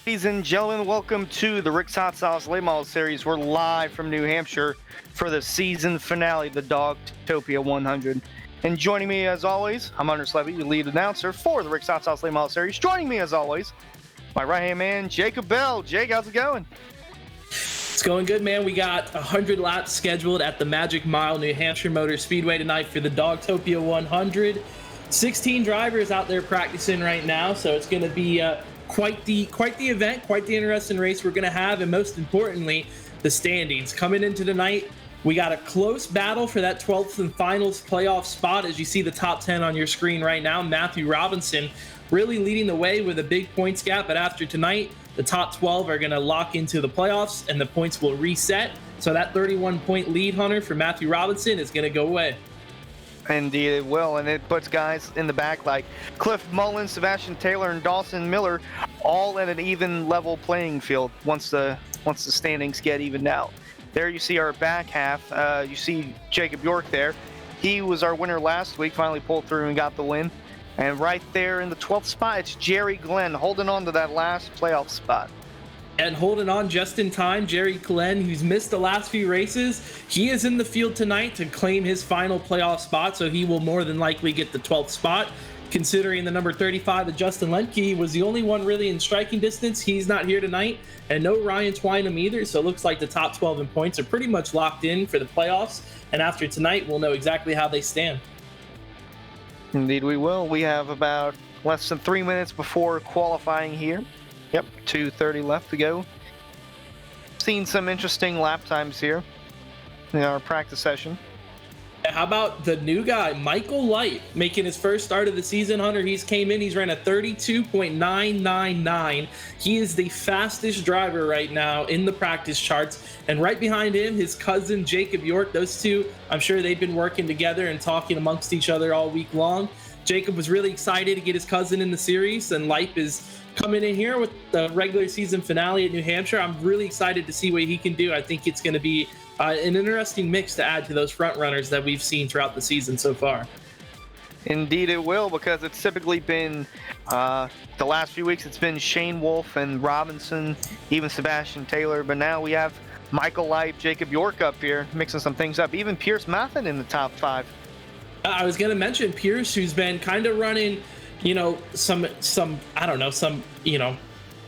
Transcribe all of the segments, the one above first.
Ladies and gentlemen, welcome to the Rick's Hot Sauce Late Model Series. We're live from New Hampshire for the season finale of the Dogtopia 100. And joining me as always, I'm Hunter Slevy, your lead announcer for the Rick's Hot Sauce Late Model Series. Joining me as always, my right-hand man, Jacob Bell. Jake, how's it going? It's going good, man. We got 100 laps scheduled at the Magic Mile New Hampshire Motor Speedway tonight for the Dogtopia 100. 16 drivers out there practicing right now, so it's going to be quite the event, quite the interesting race we're going to have, and most importantly, the standings. Coming into tonight, we got a close battle for that 12th and finals playoff spot. As you see the top 10 on your screen right now, Matthew Robinson really leading the way with a big points gap, but after tonight, the top 12 are going to lock into the playoffs, and the points will reset. So that 31-point lead, Hunter, for Matthew Robinson is going to go away. Indeed it will, and it puts guys in the back like Cliff Mullins, Sebastian Taylor, and Dawson Miller all at an even level playing field once the standings get evened out. There you see our back half. You see Jacob York there. He was our winner last week, finally pulled through and got the win. And right there in the 12th spot, it's Jerry Glenn holding on to that last playoff spot. And holding on just in time, Jerry Glenn, who's missed the last few races, he is in the field tonight to claim his final playoff spot, so he will more than likely get the 12th spot. Considering the number 35 of Justin Lemke was the only one really in striking distance, he's not here tonight, and no Ryan Twynham either, so it looks like the top 12 in points are pretty much locked in for the playoffs, and after tonight, we'll know exactly how they stand. Indeed we will. We have about less than 3 minutes before qualifying here. Yep, 2:30 left to go. Seen some interesting lap times here in our practice session. How about the new guy, Michael Light, making his first start of the season, Hunter? He's came in, he's ran a 32.999. He is the fastest driver right now in the practice charts. And right behind him, his cousin, Jacob York. Those two, I'm sure they've been working together and talking amongst each other all week long. Jacob was really excited to get his cousin in the series, and Light is coming in here with the regular season finale at New Hampshire. I'm really excited to see what he can do. I think it's going to be an interesting mix to add to those front runners that we've seen throughout the season so far. Indeed it will, because it's typically been the last few weeks, it's been Shane Wolf and Robinson, even Sebastian Taylor, but now we have Michael Light, Jacob York up here mixing some things up, even Pierce Maffin in the top 5. I was going to mention Pierce, who's been kind of running, some I don't know,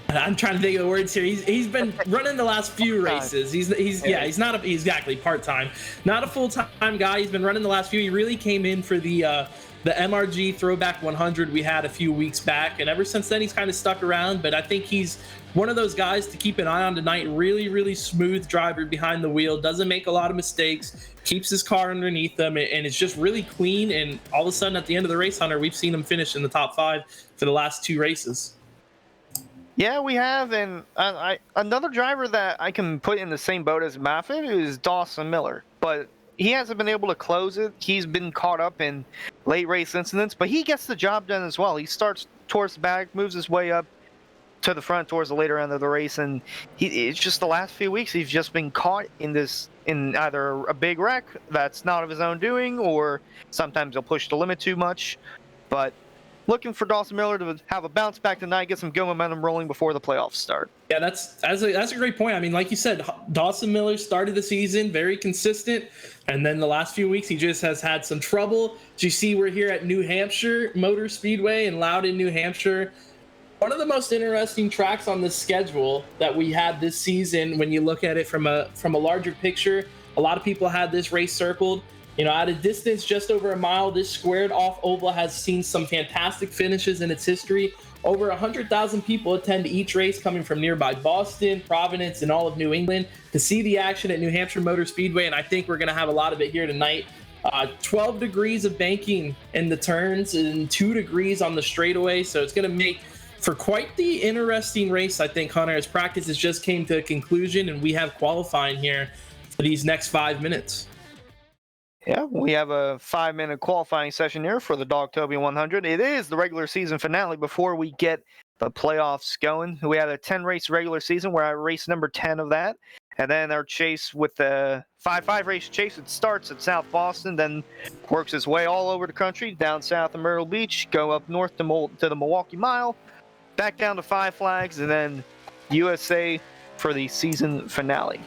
I'm trying to think of the words here. He's been running the last few races. He's not exactly part-time, not a full-time guy. He's been running the last few. He really came in for the MRG Throwback 100 we had a few weeks back, and ever since then he's kind of stuck around. But I think he's one of those guys to keep an eye on tonight. Really, really smooth driver behind the wheel. Doesn't make a lot of mistakes. Keeps his car underneath him, and it's just really clean. And all of a sudden, at the end of the race, Hunter, we've seen him finish in the top 5 for the last 2 races. Yeah, we have, and another driver that I can put in the same boat as Maffin is Dawson Miller, but he hasn't been able to close it. He's been caught up in late race incidents, but he gets the job done as well. He starts towards the back, moves his way up to the front towards the later end of the race, and it's just the last few weeks he's just been caught in either a big wreck that's not of his own doing, or sometimes he'll push the limit too much. But looking for Dawson Miller to have a bounce back tonight, get some go momentum rolling before the playoffs start. Yeah, that's a great point. I mean, like you said, Dawson Miller started the season very consistent, and then the last few weeks he just has had some trouble. As you see, we're here at New Hampshire Motor Speedway in Loudon, New Hampshire. One of the most interesting tracks on the schedule that we had this season, when you look at it from a larger picture, a lot of people had this race circled. At a distance just over a mile, this squared off oval has seen some fantastic finishes in its history. Over 100,000 people attend each race, coming from nearby Boston, Providence, and all of New England to see the action at New Hampshire Motor Speedway, and I think we're going to have a lot of it here tonight. 12 degrees of banking in the turns and 2 degrees on the straightaway, so it's going to make for quite the interesting race, I think, Hunter, as practices just came to a conclusion and we have qualifying here for these next 5 minutes. Yeah, we have a 5-minute qualifying session here for the Dogtopia 100. It is the regular season finale before we get the playoffs going. We had a 10-race regular season where I raced number 10 of that. And then our chase with the 5-5 race chase, it starts at South Boston, then works its way all over the country, down south of Myrtle Beach, go up north to the Milwaukee Mile, back down to Five Flags, and then USA for the season finale.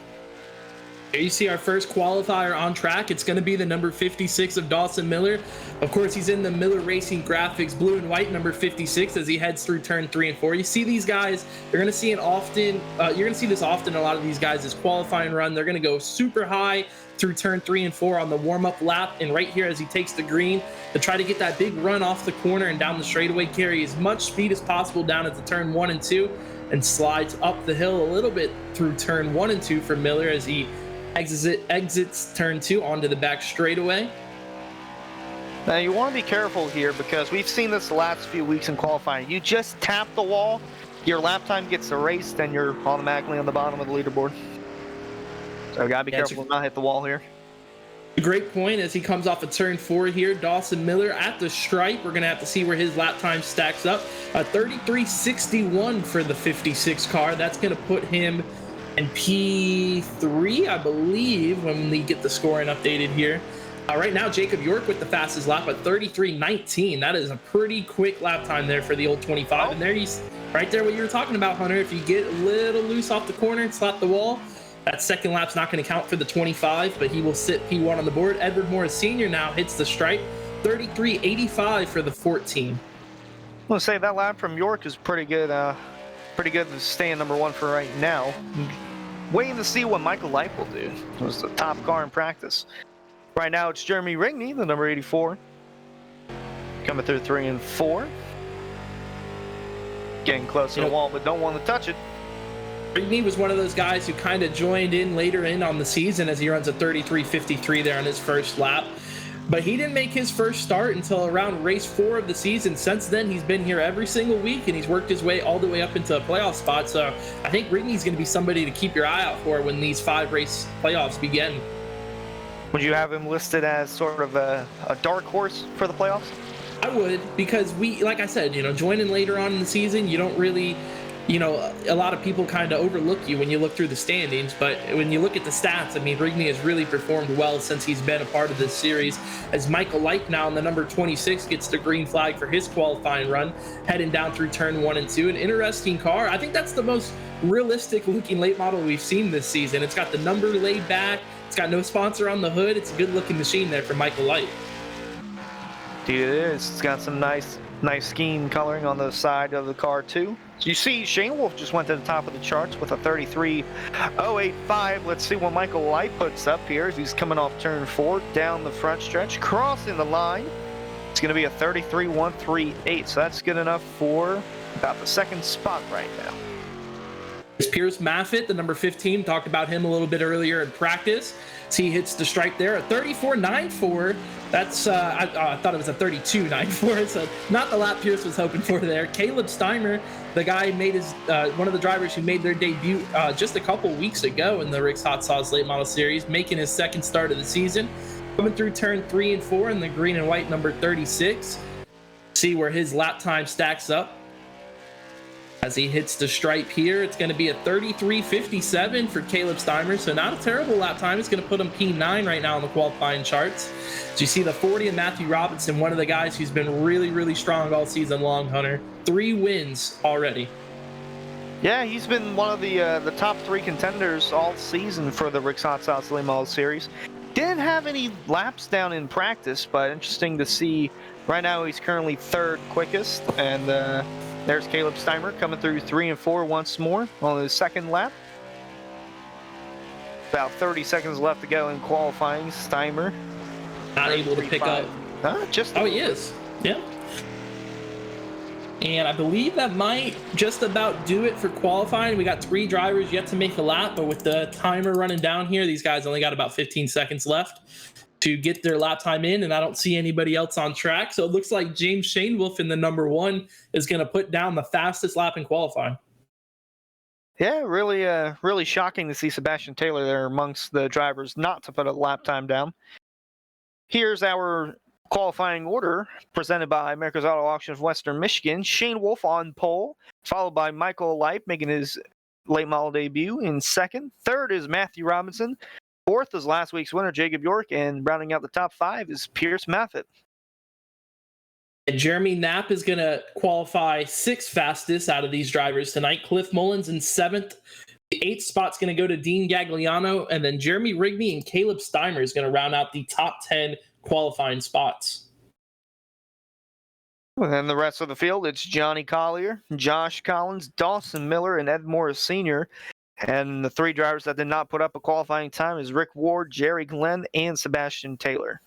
Here you see our first qualifier on track. It's going to be the number 56 of Dawson Miller. Of course, he's in the Miller Racing Graphics blue and white number 56 as he heads through turn 3 and 4. You see these guys, you're going to see it often. You're going to see this often. A lot of these guys' qualifying run, they're going to go super high through turn 3 and 4 on the warm-up lap. And right here, as he takes the green to try to get that big run off the corner and down the straightaway, carry as much speed as possible down at the turn 1 and 2, and slides up the hill a little bit through turn 1 and 2 for Miller as he exits turn 2 onto the back straightaway. Now you want to be careful here because we've seen this the last few weeks in qualifying. You just tap the wall, your lap time gets erased, and you're automatically on the bottom of the leaderboard. So gotta be careful to not hit the wall here. A great point as he comes off of turn 4 here. Dawson Miller at the stripe. We're gonna have to see where his lap time stacks up. 33.61 for the 56 car. That's gonna put him in P3, I believe, when we get the scoring updated here. Right now, Jacob York with the fastest lap at 33.19. That is a pretty quick lap time there for the old 25. And there he's right there, what you were talking about, Hunter. If you get a little loose off the corner and slap the wall, that second lap's not going to count for the 25, but he will sit P1 on the board. Edward Morris Sr. now hits the stripe, 33.85 for the 14. I want to say that lap from York is pretty good. Pretty good to stay in number 1 for right now. Waiting to see what Michael Light will do. It was the top car in practice. Right now it's Jeremy Rigney, the number 84. Coming through 3 and 4. Getting close to the wall, but don't want to touch it. Rigney was one of those guys who kind of joined in later in on the season as he runs a 33.53 there on his first lap. But he didn't make his first start until around race 4 of the season. Since then, he's been here every single week, and he's worked his way all the way up into a playoff spot. So I think Rigney's going to be somebody to keep your eye out for when these 5-race playoffs begin. Would you have him listed as sort of a dark horse for the playoffs? I would, because like I said, joining later on in the season, you don't really... a lot of people kind of overlook you when you look through the standings, but when you look at the stats, I mean, Rigney has really performed well since he's been a part of this series, as Michael Light now in the number 26 gets the green flag for his qualifying run, heading down through turn 1 and 2. An interesting car. I think that's the most realistic looking late model we've seen this season. It's got the number laid back. It's got no sponsor on the hood. It's a good looking machine there for Michael Light. Dude, it is. It's got some nice scheme coloring on the side of the car too. So you see Shane Wolf just went to the top of the charts with a 33.085. Let's see what Michael Light puts up here as he's coming off turn 4 down the front stretch, crossing the line. It's going to be a 33.138, so that's good enough for about the second spot right now. It's Pierce Maffitt, the number 15. Talked about him a little bit earlier in practice. So he hits the stripe there at 34.94. That's, I thought it was a 32.94. So not the lap Pierce was hoping for there. Caleb Steimer, the guy made his, one of the drivers who made their debut just a couple weeks ago in the Rick's Hot Sauce Late Model Series, making his second start of the season. Coming through turn 3 and 4 in the green and white number 36. See where his lap time stacks up. As he hits the stripe here, it's going to be a 33.57 for Caleb Steimer, so not a terrible lap time. It's going to put him P9 right now on the qualifying charts. So you see the 40 of Matthew Robinson, one of the guys who's been really, really strong all season long, Hunter. 3 wins already. Yeah, he's been one of the top 3 contenders all season for the Rick's Hot Sauce Late Model Series. Didn't have any laps down in practice, but interesting to see. Right now he's currently 3rd quickest, and there's Caleb Steimer coming through 3 and 4 once more on his second lap. About 30 seconds left to go in qualifying. Steimer not able to pick up. Oh, he is. Yeah. And I believe that might just about do it for qualifying. We got 3 drivers yet to make a lap, but with the timer running down here, these guys only got about 15 seconds left to get their lap time in, and I don't see anybody else on track. So it looks like James Shane Wolf in the number 1 is going to put down the fastest lap in qualifying. Yeah, really shocking to see Sebastian Taylor there amongst the drivers not to put a lap time down. Here's our qualifying order presented by America's Auto Auction of Western Michigan. Shane Wolf on pole, followed by Michael Light making his late model debut in 2nd. 3rd is Matthew Robinson. 4th is last week's winner, Jacob York, and rounding out the top 5 is Pierce Maffitt. And Jeremy Knapp is going to qualify 6th fastest out of these drivers tonight. Cliff Mullins in 7th. The 8th spot's going to go to Dean Gagliano, and then Jeremy Rigney and Caleb Steimer is going to round out the top 10 qualifying spots. And then the rest of the field, it's Johnny Collier, Josh Collins, Dawson Miller, and Ed Morris Sr. And the 3 drivers that did not put up a qualifying time is Rick Ward, Jerry Glenn, and Sebastian Taylor.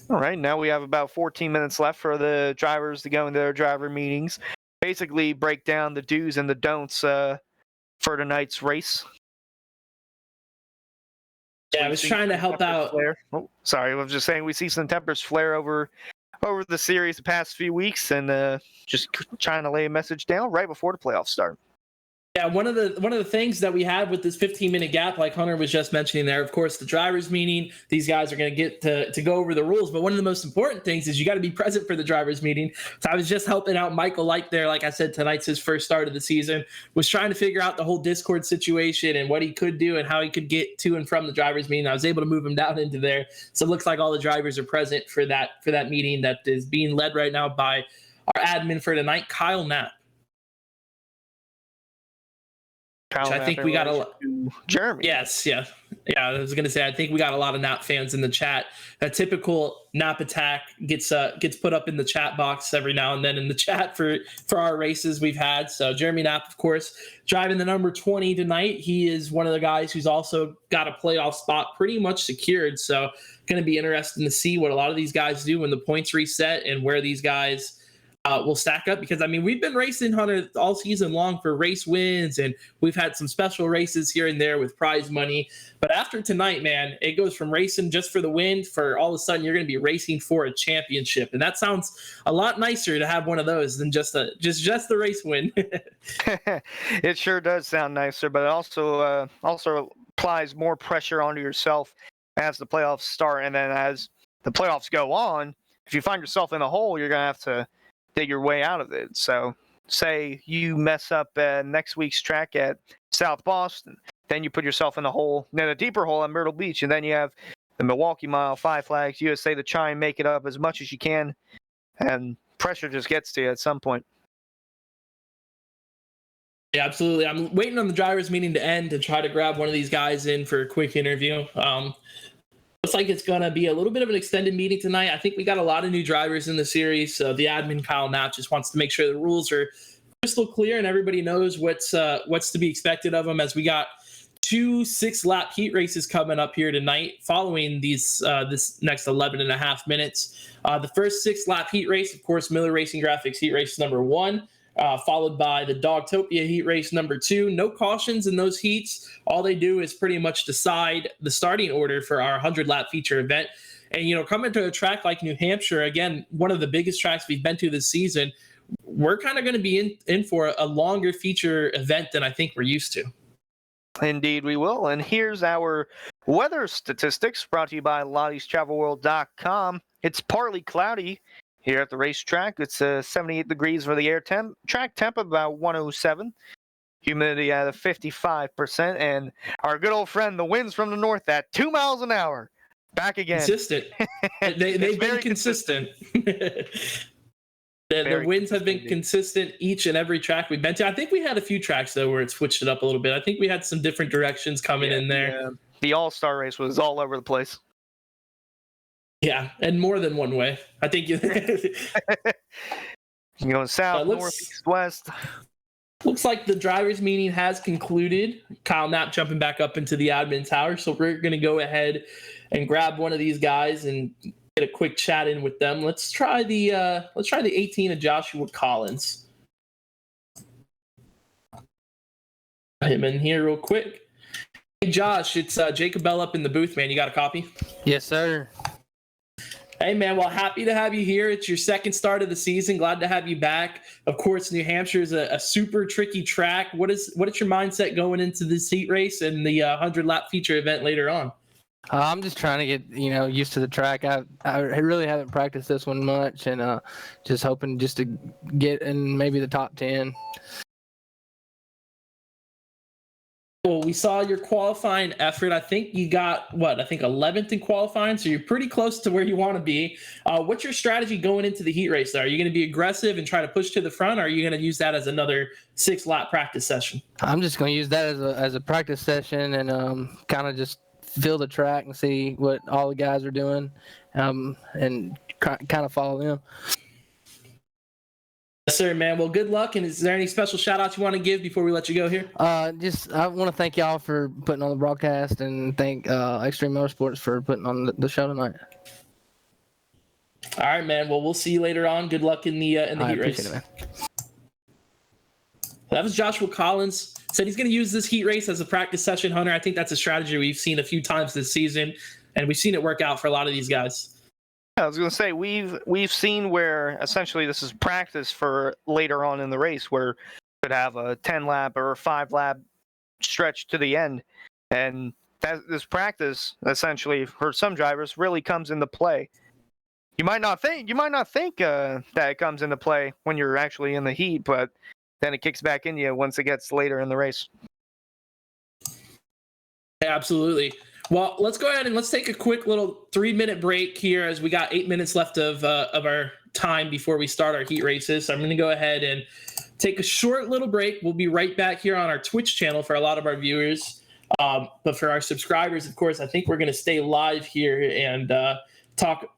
All right, now we have about 14 minutes left for the drivers to go into their driver meetings. Basically break down the do's and the don'ts for tonight's race. Yeah, I was trying to help out. Oh, sorry, I was just saying we see some tempers flare over the series the past few weeks, and just trying to lay a message down right before the playoffs start. Yeah, one of the things that we have with this 15-minute gap, like Hunter was just mentioning there, of course, the drivers' meeting, these guys are going to get to go over the rules. But one of the most important things is you got to be present for the drivers' meeting. So I was just helping out Michael Light there. Like I said, tonight's his first start of the season, was trying to figure out the whole Discord situation and what he could do and how he could get to and from the drivers' meeting. I was able to move him down into there. So it looks like all the drivers are present for that meeting that is being led right now by our admin for tonight, Kyle Knapp. I think we got a Jeremy. Yes, yeah. I was gonna say I think we got a lot of Nap fans in the chat. A typical Nap attack gets put up in the chat box every now and then in the chat for our races we've had. So Jeremy Knapp, of course, driving the number 20 tonight. He is one of the guys who's also got a playoff spot pretty much secured. So going to be interesting to see what a lot of these guys do when the points reset and where these guys will stack up, because I mean we've been racing Hunter all season long for race wins, and we've had some special races here and there with prize money. But after tonight, man, it goes from racing just for the win for all of a sudden you're going to be racing for a championship, and that sounds a lot nicer to have one of those than just the race win. It sure does sound nicer, but it also applies more pressure onto yourself as the playoffs start, and then as the playoffs go on, if you find yourself in a hole, you're going to have to dig your way out of it. So say you mess up next week's track at South Boston, then you put yourself in a hole, then a deeper hole at Myrtle Beach, and then you have the Milwaukee Mile, Five Flags, USA to try and make it up as much as you can, and pressure just gets to you at some point. Yeah, absolutely. I'm waiting on the drivers' meeting to end to try to grab one of these guys in for a quick interview. Looks like it's going to be a little bit of an extended meeting tonight. I think we got a lot of new drivers in the series. So the admin, Kyle Knapp, just wants to make sure the rules are crystal clear and everybody knows what's to be expected of them, as we got 2 6-lap heat races coming up here tonight following these this next 11 and a half minutes. The first 6-lap heat race, of course, Miller Racing Graphics heat race number 1. Followed by the Dogtopia heat race number 2. No cautions in those heats. All they do is pretty much decide the starting order for our 100-lap feature event. And, coming to a track like New Hampshire, again, one of the biggest tracks we've been to this season, we're kind of going to be in for a longer feature event than I think we're used to. Indeed, we will. And here's our weather statistics brought to you by Lottie'sTravelWorld.com. It's partly cloudy here at the racetrack. It's 78 degrees for the air temp. Track temp about 107. Humidity at a 55%. And our good old friend, the winds from the north at 2 miles an hour. Back again. Consistent. They've been consistent. The winds have been consistent each and every track we've been to. I think we had a few tracks, though, where it switched it up a little bit. I think we had some different directions coming in there. Yeah. The All-Star race was all over the place. Yeah, and more than one way. I think you going south, north, east, west. Looks like the drivers' meeting has concluded. Kyle Knapp jumping back up into the admin tower, so we're going to go ahead and grab one of these guys and get a quick chat in with them. Let's try the 18 of Joshua Collins. Get him in here real quick. Hey Josh, it's Jacob Bell up in the booth, man. You got a copy? Yes, sir. Hey, man, well, happy to have you here. It's your second start of the season. Glad to have you back. Of course, New Hampshire is a super tricky track. What is your mindset going into this heat race and the 100-lap feature event later on? I'm just trying to get used to the track. I really haven't practiced this one much, and just hoping just to get in maybe the top 10. Well, we saw your qualifying effort. I think you got 11th in qualifying, so you're pretty close to where you want to be. What's your strategy going into the heat race? There, are you going to be aggressive and try to push to the front, or are you going to use that as another 6-lap practice session? I'm just going to use that as a practice session and kind of just feel the track and see what all the guys are doing, and kind of follow them. Yes, sir, man. Well, good luck. And is there any special shout outs you want to give before we let you go here? I want to thank y'all for putting on the broadcast and thank Extreme Motorsports for putting on the show tonight. All right, man. Well, we'll see you later on. Good luck in the heat race. It, man. That was Joshua Collins. Said he's going to use this heat race as a practice session, Hunter. I think that's a strategy we've seen a few times this season, and we've seen it work out for a lot of these guys. I was going to say we've seen where essentially this is practice for later on in the race, where you could have a 10-lap or a 5-lap stretch to the end, and this practice essentially for some drivers really comes into play. You might not think that it comes into play when you're actually in the heat, but then it kicks back in you once it gets later in the race. Absolutely. Well, let's go ahead and let's take a quick little 3-minute break here, as we got 8 minutes left of our time before we start our heat races. So I'm going to go ahead and take a short little break. We'll be right back here on our Twitch channel for a lot of our viewers. But for our subscribers, of course, I think we're going to stay live here and talk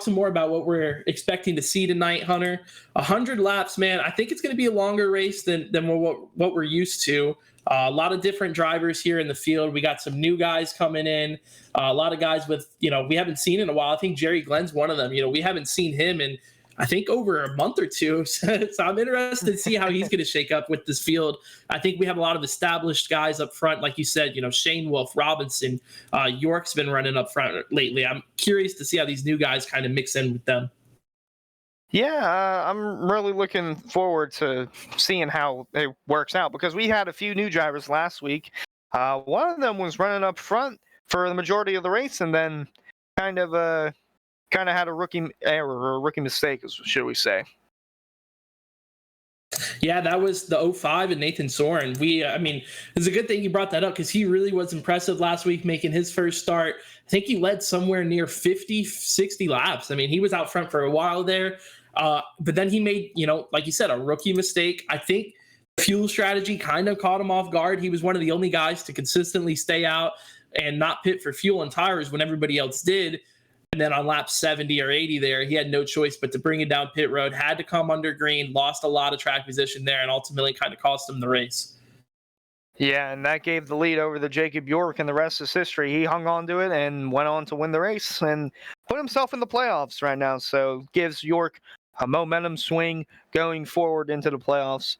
some more about what we're expecting to see tonight, Hunter. 100 laps, man. I think it's going to be a longer race than what we're used to. A lot of different drivers here in the field. We got some new guys coming in. A lot of guys with, we haven't seen in a while. I think Jerry Glenn's one of them. We haven't seen him in, I think, over a month or two. So I'm interested to see how he's going to shake up with this field. I think we have a lot of established guys up front. Like you said, Shane Wolf, Robinson, York's been running up front lately. I'm curious to see how these new guys kind of mix in with them. Yeah, I'm really looking forward to seeing how it works out, because we had a few new drivers last week. One of them was running up front for the majority of the race, and then kind of had a rookie error or a rookie mistake, should we say. Yeah, that was the 05 and Nathan Soren. It's a good thing you brought that up, because he really was impressive last week, making his first start. I think he led somewhere near 50, 60 laps. He was out front for a while there. But then he made, like you said, a rookie mistake. I think fuel strategy kind of caught him off guard. He was one of the only guys to consistently stay out and not pit for fuel and tires when everybody else did. And then on lap 70 or 80 there, he had no choice but to bring it down pit road, had to come under green, lost a lot of track position there, and ultimately kind of cost him the race. Yeah, and that gave the lead over to Jacob York, and the rest is history. He hung on to it and went on to win the race and put himself in the playoffs right now. So gives York a momentum swing going forward into the playoffs,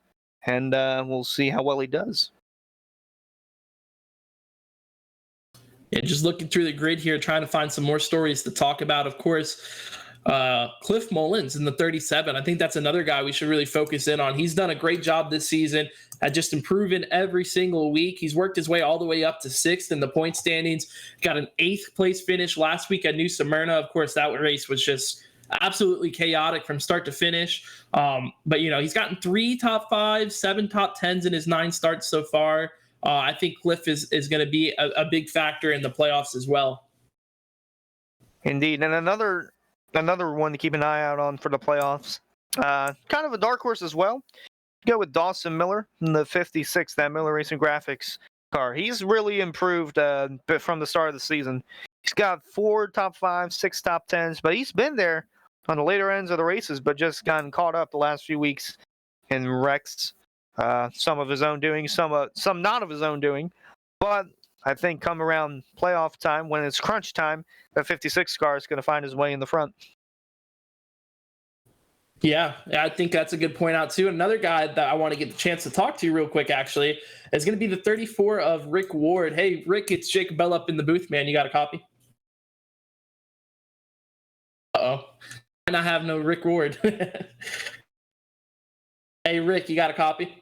and we'll see how well he does. Yeah, just looking through the grid here, trying to find some more stories to talk about. Of course, Cliff Mullins in the 37. I think that's another guy we should really focus in on. He's done a great job this season at just improving every single week. He's worked his way all the way up to 6th in the point standings. Got an 8th place finish last week at New Smyrna. Of course, that race was just absolutely chaotic from start to finish. But he's gotten 3 top 5s, 7 top 10s in his 9 starts so far. I think Cliff is going to be a big factor in the playoffs as well. Indeed. And another one to keep an eye out on for the playoffs, kind of a dark horse as well. Go with Dawson Miller in the 56, that Miller Racing Graphics car. He's really improved from the start of the season. He's got 4 top 5s, 6 top 10s, but he's been there on the later ends of the races, but just gotten caught up the last few weeks in wrecks. Some of his own doing, some not of his own doing. But I think come around playoff time, when it's crunch time, that 56 car is going to find his way in the front. Yeah, I think that's a good point out too. Another guy that I want to get the chance to talk to real quick, actually, is going to be the 34 of Rick Ward. Hey, Rick, it's Jacob Bell up in the booth, man. You got a copy? Uh-oh. I not have no Rick Ward. Hey, Rick, you got a copy?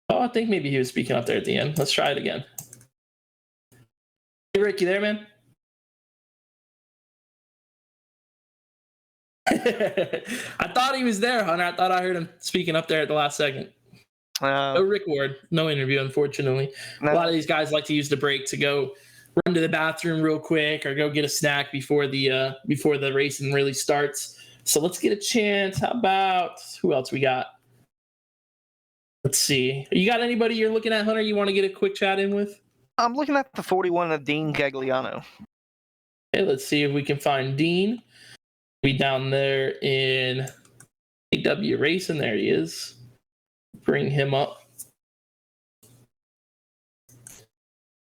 Oh, I think maybe he was speaking up there at the end. Let's try it again. Hey, Rick, you there, man? I thought he was there, Hunter. I thought I heard him speaking up there at the last second. No Rick Ward, no interview, unfortunately. No. A lot of these guys like to use the break to go run to the bathroom real quick or go get a snack before the racing really starts. So let's get a chance. How about who else we got? Let's see. You got anybody you're looking at, Hunter? You want to get a quick chat in with? I'm looking at the 41 of Dean Gagliano. Okay, let's see if we can find Dean. Be down there in AW Racing. There he is. Bring him up.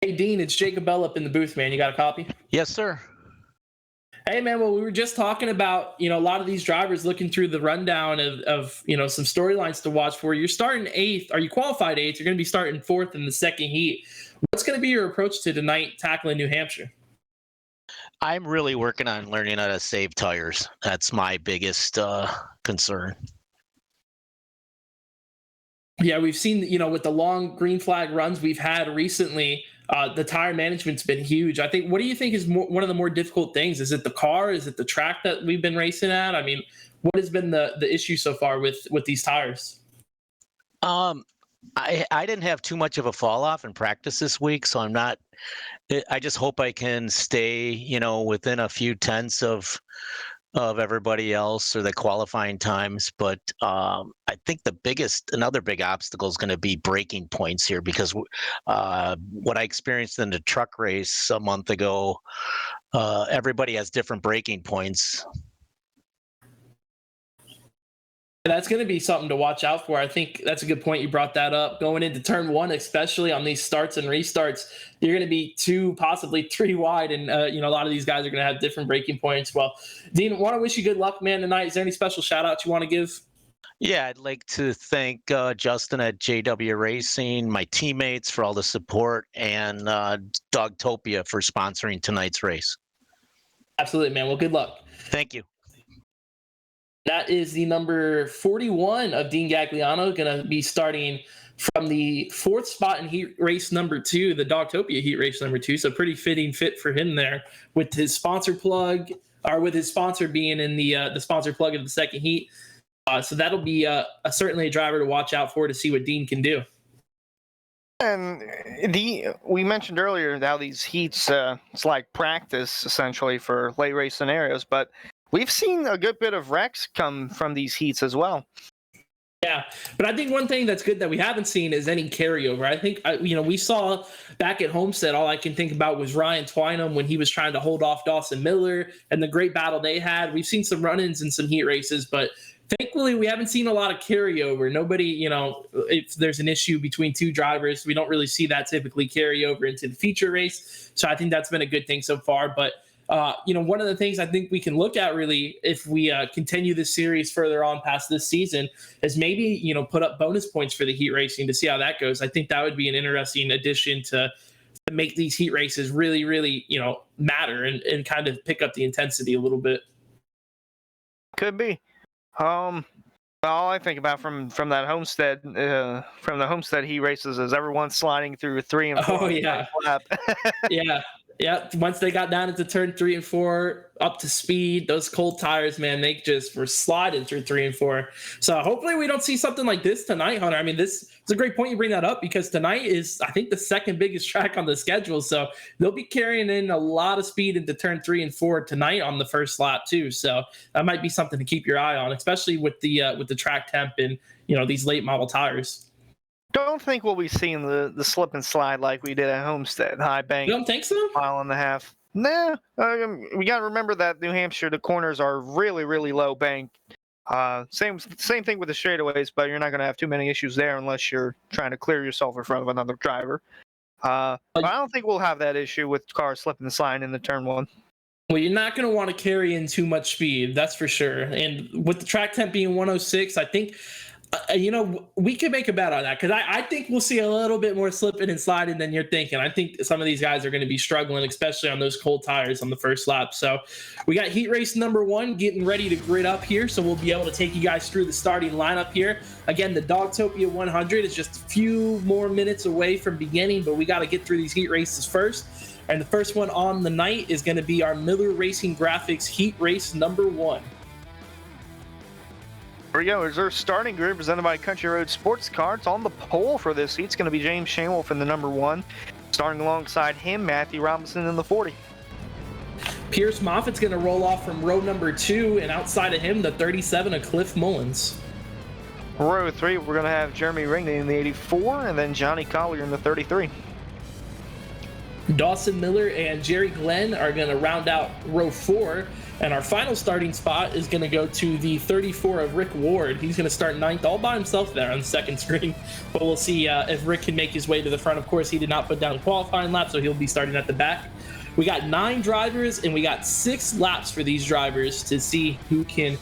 Hey, Dean, it's Jacob Bell up in the booth, man. You got a copy? Yes, sir. Hey, man, well, we were just talking about, a lot of these drivers looking through the rundown of some storylines to watch for. You're starting 8th. Are you qualified 8th? You're going to be starting 4th in the second heat. What's going to be your approach to tonight tackling New Hampshire? I'm really working on learning how to save tires. That's my biggest concern. Yeah, we've seen, with the long green flag runs we've had recently, the tire management's been huge. I think, what do you think is one of the more difficult things? Is it the car? Is it the track that we've been racing at? I mean, what has been the issue so far with these tires? I didn't have too much of a fall off in practice this week, so I just hope I can stay, within a few tenths of everybody else or the qualifying times. But I think another big obstacle is going to be braking points here, because what I experienced in the truck race a month ago, everybody has different braking points. That's going to be something to watch out for. I think that's a good point. You brought that up. Going into turn 1, especially on these starts and restarts, you're going to be 2, possibly 3 wide. And, a lot of these guys are going to have different braking points. Well, Dean, want to wish you good luck, man, tonight. Is there any special shout outs you want to give? Yeah, I'd like to thank Justin at JW Racing, my teammates for all the support, and Dogtopia for sponsoring tonight's race. Absolutely, man. Well, good luck. Thank you. That is the number 41 of Dean Gagliano, going to be starting from the 4th spot in heat race number 2, the Dogtopia heat race number 2. So pretty fitting fit for him there, with his sponsor plug, or with his sponsor being in the sponsor plug of the second heat. So that'll be certainly a driver to watch out for to see what Dean can do. And we mentioned earlier how these heats, it's like practice essentially for late race scenarios, but we've seen a good bit of wrecks come from these heats as well. Yeah, but I think one thing that's good that we haven't seen is any carryover. I think, we saw back at Homestead, all I can think about was Ryan Twynham when he was trying to hold off Dawson Miller and the great battle they had. We've seen some run-ins in some heat races, but thankfully we haven't seen a lot of carryover. Nobody, if there's an issue between 2 drivers, we don't really see that typically carry over into the feature race. So I think that's been a good thing so far. But one of the things I think we can look at really, if we continue this series further on past this season, is maybe, put up bonus points for the heat racing to see how that goes. I think that would be an interesting addition to make these heat races really, really, matter and kind of pick up the intensity a little bit. Could be. All I think about from that Homestead, from the Homestead heat races is everyone sliding through 3 and 4. Oh, yeah. Yeah. Once they got down into turn 3 and 4, up to speed, those cold tires, man, they just were sliding through 3 and 4. So hopefully we don't see something like this tonight, Hunter. I mean, this is a great point you bring that up, because tonight is, I think, the second biggest track on the schedule. So they'll be carrying in a lot of speed into turn 3 and 4 tonight on the first lap too. So that might be something to keep your eye on, especially with the track temp and, these late model tires. Don't think we'll be seeing the slip and slide like we did at Homestead. High bank. You don't think so? Mile and a half. Nah. We got to remember that New Hampshire, the corners are really, really low bank. Same thing with the straightaways, but you're not going to have too many issues there unless you're trying to clear yourself in front of another driver. But I don't think we'll have that issue with cars slipping and sliding in the turn 1. Well, you're not going to want to carry in too much speed, that's for sure. And with the track temp being 106, I think we could make a bet on that, because I think we'll see a little bit more slipping and sliding than you're thinking. I think some of these guys are going to be struggling, especially on those cold tires on the first lap. So we got heat race number 1 getting ready to grid up here. So we'll be able to take you guys through the starting lineup here. Again, the Dogtopia 100 is just a few more minutes away from beginning, but we got to get through these heat races first. And the first one on the night is going to be our Miller Racing Graphics heat race number 1. Here we go. Here's our starting group presented by Country Road Sports Cards. On the pole for this seat, it's going to be James Shanewolf in the number 1. Starting alongside him, Matthew Robinson in the 40. Pierce Moffitt's going to roll off from row number 2, and outside of him, the 37 of Cliff Mullins. Row 3, we're going to have Jeremy Rigney in the 84, and then Johnny Collier in the 33. Dawson Miller and Jerry Glenn are going to round out row 4, and our final starting spot is going to go to the 34 of Rick Ward. He's going to start 9th all by himself there on the second screen, but we'll see if Rick can make his way to the front. Of course, he did not put down a qualifying lap, so he'll be starting at the back. We got 9 drivers, and we got 6 laps for these drivers to see who can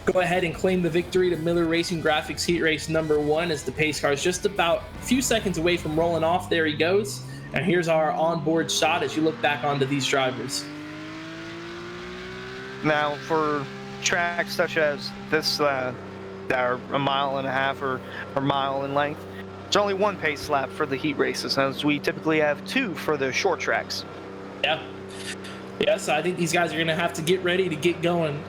go ahead and claim the victory to Miller Racing Graphics Heat Race number 1, as the pace car is just about a few seconds away from rolling off. There he goes. And here's our onboard shot as you look back onto these drivers. Now, for tracks such as this that are a mile and a half or mile in length, there's only 1 pace lap for the heat races, as we typically have 2 for the short tracks. Yeah, so I think these guys are going to have to get ready to get going.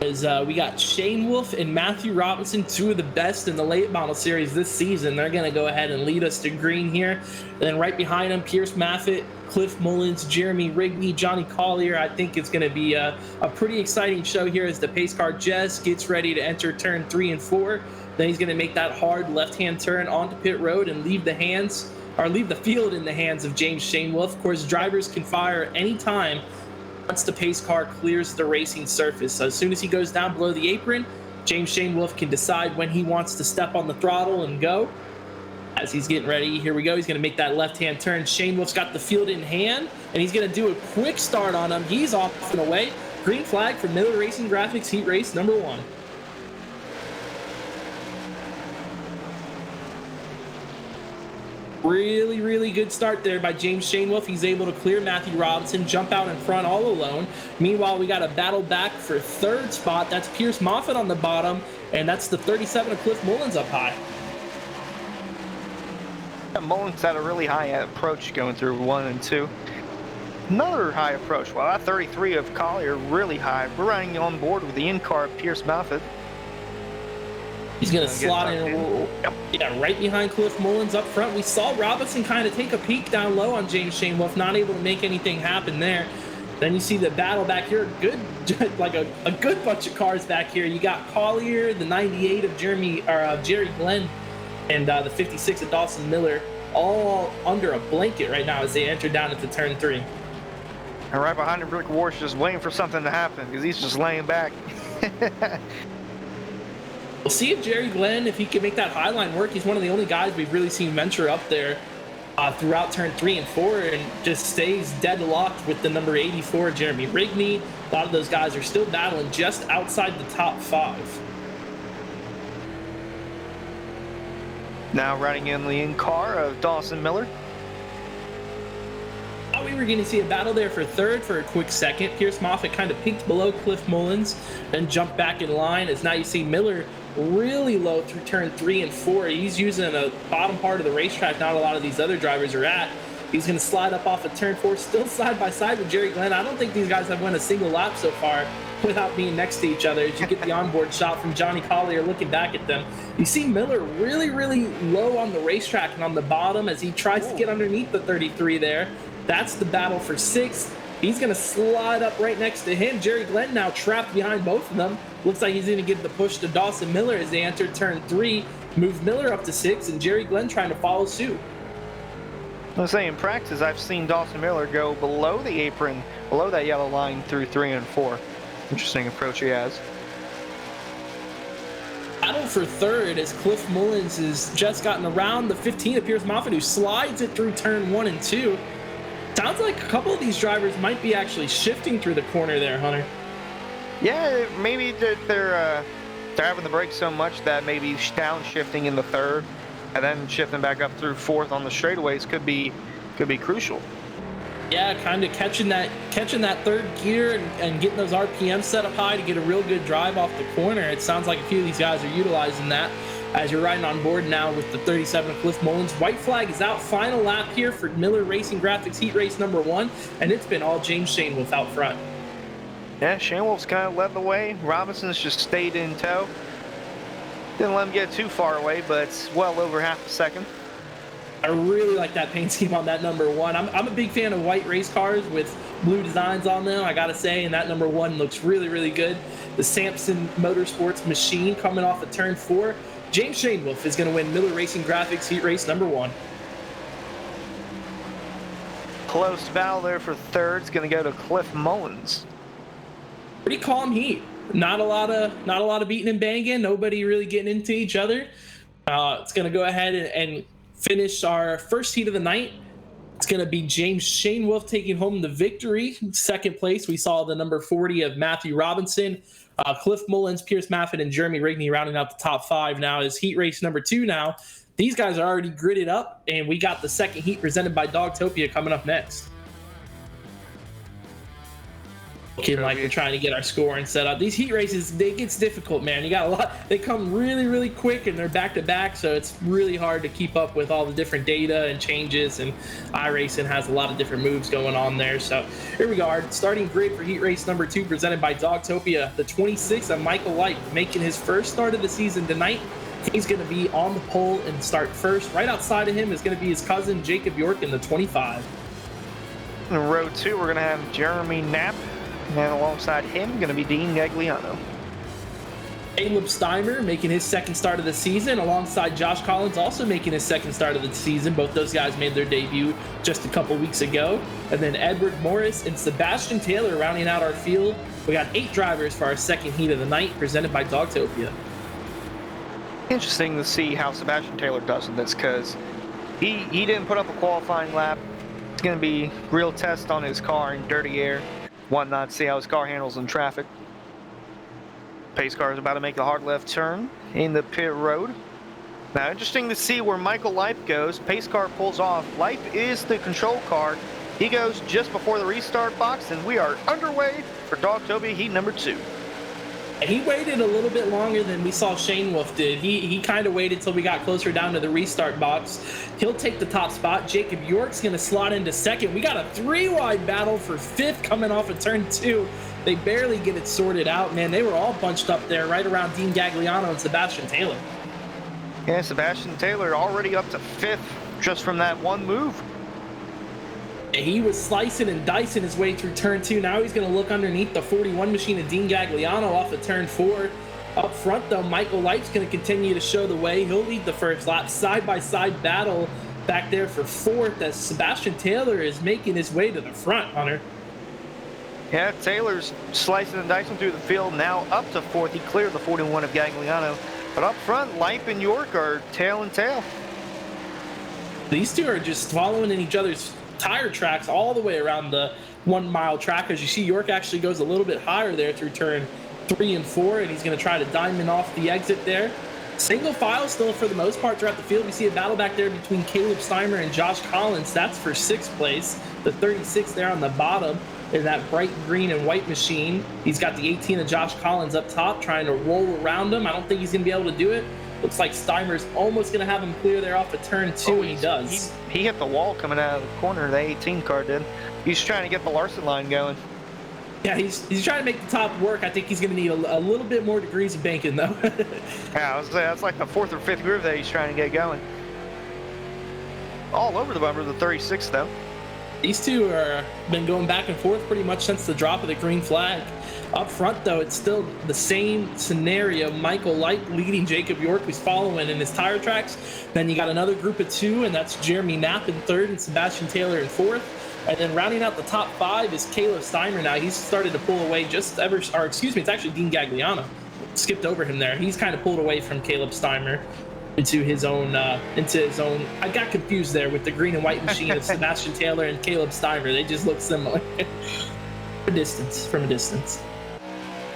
As we got Shane Wolf and Matthew Robinson, 2 of the best in the late model series this season. They're going to go ahead and lead us to green here. And then right behind them, Pierce Moffitt, Cliff Mullins, Jeremy Rigney, Johnny Collier. I think it's going to be a pretty exciting show here as the pace car just gets ready to enter turn 3 and 4. Then he's going to make that hard left-hand turn onto pit road and leave the field in the hands of James Shanewolf. Of course, drivers can fire anytime once the pace car clears the racing surface. So as soon as he goes down below the apron, James Shanewolf can decide when he wants to step on the throttle and go. As he's getting ready, here we go. He's going to make that left-hand turn. Shanewolf's got the field in hand, and he's going to do a quick start on him. He's off and away. Green flag for Miller Racing Graphics Heat Race number 1. Really, really good start there by James Shanewolf. He's able to clear Matthew Robinson, jump out in front all alone. Meanwhile, we got a battle back for 3rd spot. That's Pierce Moffitt on the bottom, and that's the 37 of Cliff Mullins up high. Yeah, Mullins had a really high approach going through 1 and 2. Another high approach. Well, that 33 of Collier, really high. We're riding on board with the in-car Pierce Moffitt. He's going to slot in, right behind Cliff Mullins up front. We saw Robinson kind of take a peek down low on James Shanewolf, not able to make anything happen there. Then you see the battle back here, good, like a good bunch of cars back here. You got Collier, the 98 of Jerry Glenn, and the 56 of Dawson Miller, all under a blanket right now as they enter down into turn 3. And right behind him, Rick Warsh just waiting for something to happen because he's just laying back. We'll see if Jerry Glenn, if he can make that high line work. He's one of the only guys we've really seen venture up there throughout turn 3 and 4 and just stays deadlocked with the number 84, Jeremy Rigney. A lot of those guys are still battling just outside the top 5. Now riding in the in-car of Dawson Miller. Thought we were going to see a battle there for 3rd for a quick second. Pierce Moffitt kind of peeked below Cliff Mullins and jumped back in line, as now you see Miller really low through turn 3 and 4. He's using a bottom part of the racetrack not a lot of these other drivers are at. He's going to slide up off of turn 4, still side by side with Jerry Glenn. I don't think these guys have won a single lap so far without being next to each other. As you get the onboard shot from Johnny Collier looking back at them, you see Miller really, really low on the racetrack and on the bottom as he tries to get underneath the 33 there. That's the battle for 6th. He's going to slide up right next to him. Jerry Glenn now trapped behind both of them. Looks like he's going to give the push to Dawson Miller as they enter turn 3. Move Miller up to 6, and Jerry Glenn trying to follow suit. I was saying, in practice, I've seen Dawson Miller go below the apron, below that yellow line through 3 and 4. Interesting approach he has. Battle for 3rd as Cliff Mullins has just gotten around the 15 of Pierce Moffitt, who slides it through turn 1 and 2. Sounds like a couple of these drivers might be actually shifting through the corner there, Hunter. Yeah, maybe they're having the brakes so much that maybe downshifting in the 3rd and then shifting back up through 4th on the straightaways could be crucial. Yeah, kind of catching that 3rd gear and getting those RPMs set up high to get a real good drive off the corner. It sounds like a few of these guys are utilizing that as you're riding on board now with the 37 of Cliff Mullins. White flag is out. Final lap here for Miller Racing Graphics Heat Race number 1, and it's been all James Shanewolf out front. Yeah, Shanewolf's kind of led the way. Robinson's just stayed in tow. Didn't let him get too far away, but it's well over half a second. I really like that paint scheme on that number 1. I'm a big fan of white race cars with blue designs on them, I gotta say, and that number 1 looks really, really good. The Sampson Motorsports machine coming off of turn 4. James Shanewoolf is going to win Miller Racing Graphics Heat Race number 1. Close battle there for third. It's going to go to Cliff Mullins. Pretty calm heat. Not a lot of beating and banging. Nobody really getting into each other. It's going to go ahead and finish our first heat of the night. It's going to be James Shanewoolf taking home the victory. Second place, we saw the number 40 of Matthew Robinson. Cliff Mullins, Pierce Maffett, and Jeremy Rigney rounding out the top 5 now is heat race number 2 now. These guys are already gridded up, and we got the second heat presented by Dogtopia coming up next. Looking like we're trying to get our scoring set up. These heat races, it gets difficult, man. You got a lot. They come really, really quick, and they're back to back, so it's really hard to keep up with all the different data and changes. And iRacing has a lot of different moves going on there. So here we go. Our starting grid for heat race number 2, presented by Dogtopia. The 26th of Michael Light, making his first start of the season tonight. He's going to be on the pole and start first. Right outside of him is going to be his cousin Jacob York in the 25. In row 2, we're going to have Jeremy Knapp. And alongside him, going to be Dean Gagliano. Caleb Steimer making his second start of the season, alongside Josh Collins also making his second start of the season. Both those guys made their debut just a couple weeks ago. And then Edward Morris and Sebastian Taylor rounding out our field. We got 8 drivers for our second heat of the night, presented by Dogtopia. Interesting to see how Sebastian Taylor does in this, because he didn't put up a qualifying lap. It's going to be real test on his car in dirty air. Whatnot, see how his car handles in traffic. Pace car is about to make a hard left turn in the pit road. Now, interesting to see where Michael Lipe goes. Pace car pulls off. Lipe is the control car. He goes just before the restart box, and we are underway for Dogtopia heat number 2. He waited a little bit longer than we saw Shanewoolf did. He kind of waited till we got closer down to the restart box. He'll take the top spot. Jacob York's going to slot into second. We got a 3-wide battle for 5th coming off of turn 2. They barely get it sorted out, man. They were all bunched up there right around Dean Gagliano and Sebastian Taylor. Yeah, Sebastian Taylor already up to 5th just from that one move. He was slicing and dicing his way through turn 2. Now he's going to look underneath the 41 machine of Dean Gagliano off of turn 4. Up front, though, Michael Light's going to continue to show the way. He'll lead the first lap. Side-by-side battle back there for 4th as Sebastian Taylor is making his way to the front, Hunter. Yeah, Taylor's slicing and dicing through the field, now up to 4th. He cleared the 41 of Gagliano. But up front, Lipe and York are tail and tail. These two are just following in each other's tire tracks all the way around the 1 mile track. As you see, York actually goes a little bit higher there through turn 3 and 4, and he's going to try to diamond off the exit there. Single file still for the most part throughout the field. We see a battle back there between Caleb Steimer and Josh Collins. That's for 6th place. The 36 there on the bottom in that bright green and white machine. He's got the 18 of Josh Collins up top trying to roll around him. I don't think he's going to be able to do it. Looks like Steimer's almost going to have him clear there off of turn 2, and he does. He hit the wall coming out of the corner, the 18 car did. He's trying to get the Larson line going. Yeah, he's trying to make the top work. I think he's going to need a little bit more degrees of banking, though. Yeah, I was say, that's like the 4th or 5th groove that he's trying to get going. All over the bumper, the 36, though. These two are been going back and forth pretty much since the drop of the green flag. Up front, though, it's still the same scenario. Michael Light leading Jacob York, who's following in his tire tracks. Then you got another group of 2, and that's Jeremy Knapp in 3rd and Sebastian Taylor in 4th. And then rounding out the top 5 is Caleb Steimer now. He's started to pull away it's actually Dean Gagliano. Skipped over him there. He's kind of pulled away from Caleb Steimer into his own. I got confused there with the green and white machine of Sebastian Taylor and Caleb Steimer. They just look similar from a distance.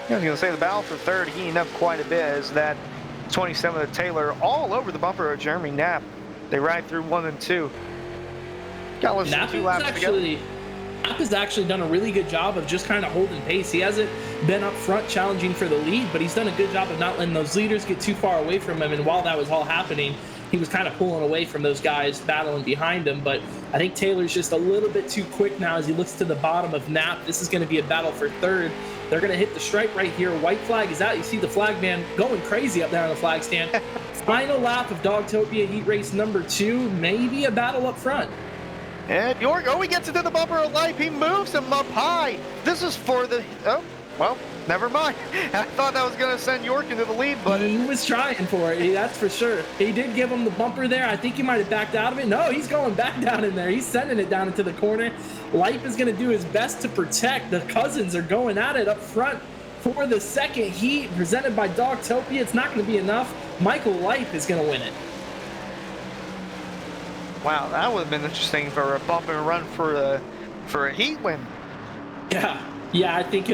I was going to say the battle for 3rd heating up quite a bit as that 27 of Taylor all over the bumper of Jeremy Knapp. They ride through 1 and 2. Got less than 2 laps together. Knapp has actually done a really good job of just kind of holding pace. He hasn't been up front challenging for the lead, but he's done a good job of not letting those leaders get too far away from him. And while that was all happening, he was kind of pulling away from those guys battling behind him. But I think Taylor's just a little bit too quick now as he looks to the bottom of Knapp. This is going to be a battle for 3rd They're going to hit the stripe right here. White flag is out. You see the flag man going crazy up there on the flag stand. Final lap of Dogtopia heat race number 2. Maybe a battle up front. And York, he gets into the bumper of life. He moves him up high. This is for the, well, never mind. I thought that was going to send York into the lead, but he was trying for it, that's for sure. He did give him the bumper there. I think he might have backed out of it. No, he's going back down in there. He's sending it down into the corner. Life is going to do his best to protect. The cousins are going at it up front for the second heat, presented by Dogtopia. It's not going to be enough. Michael Life is going to win it. Wow, that would have been interesting for a bump and run for a heat win. Yeah, I think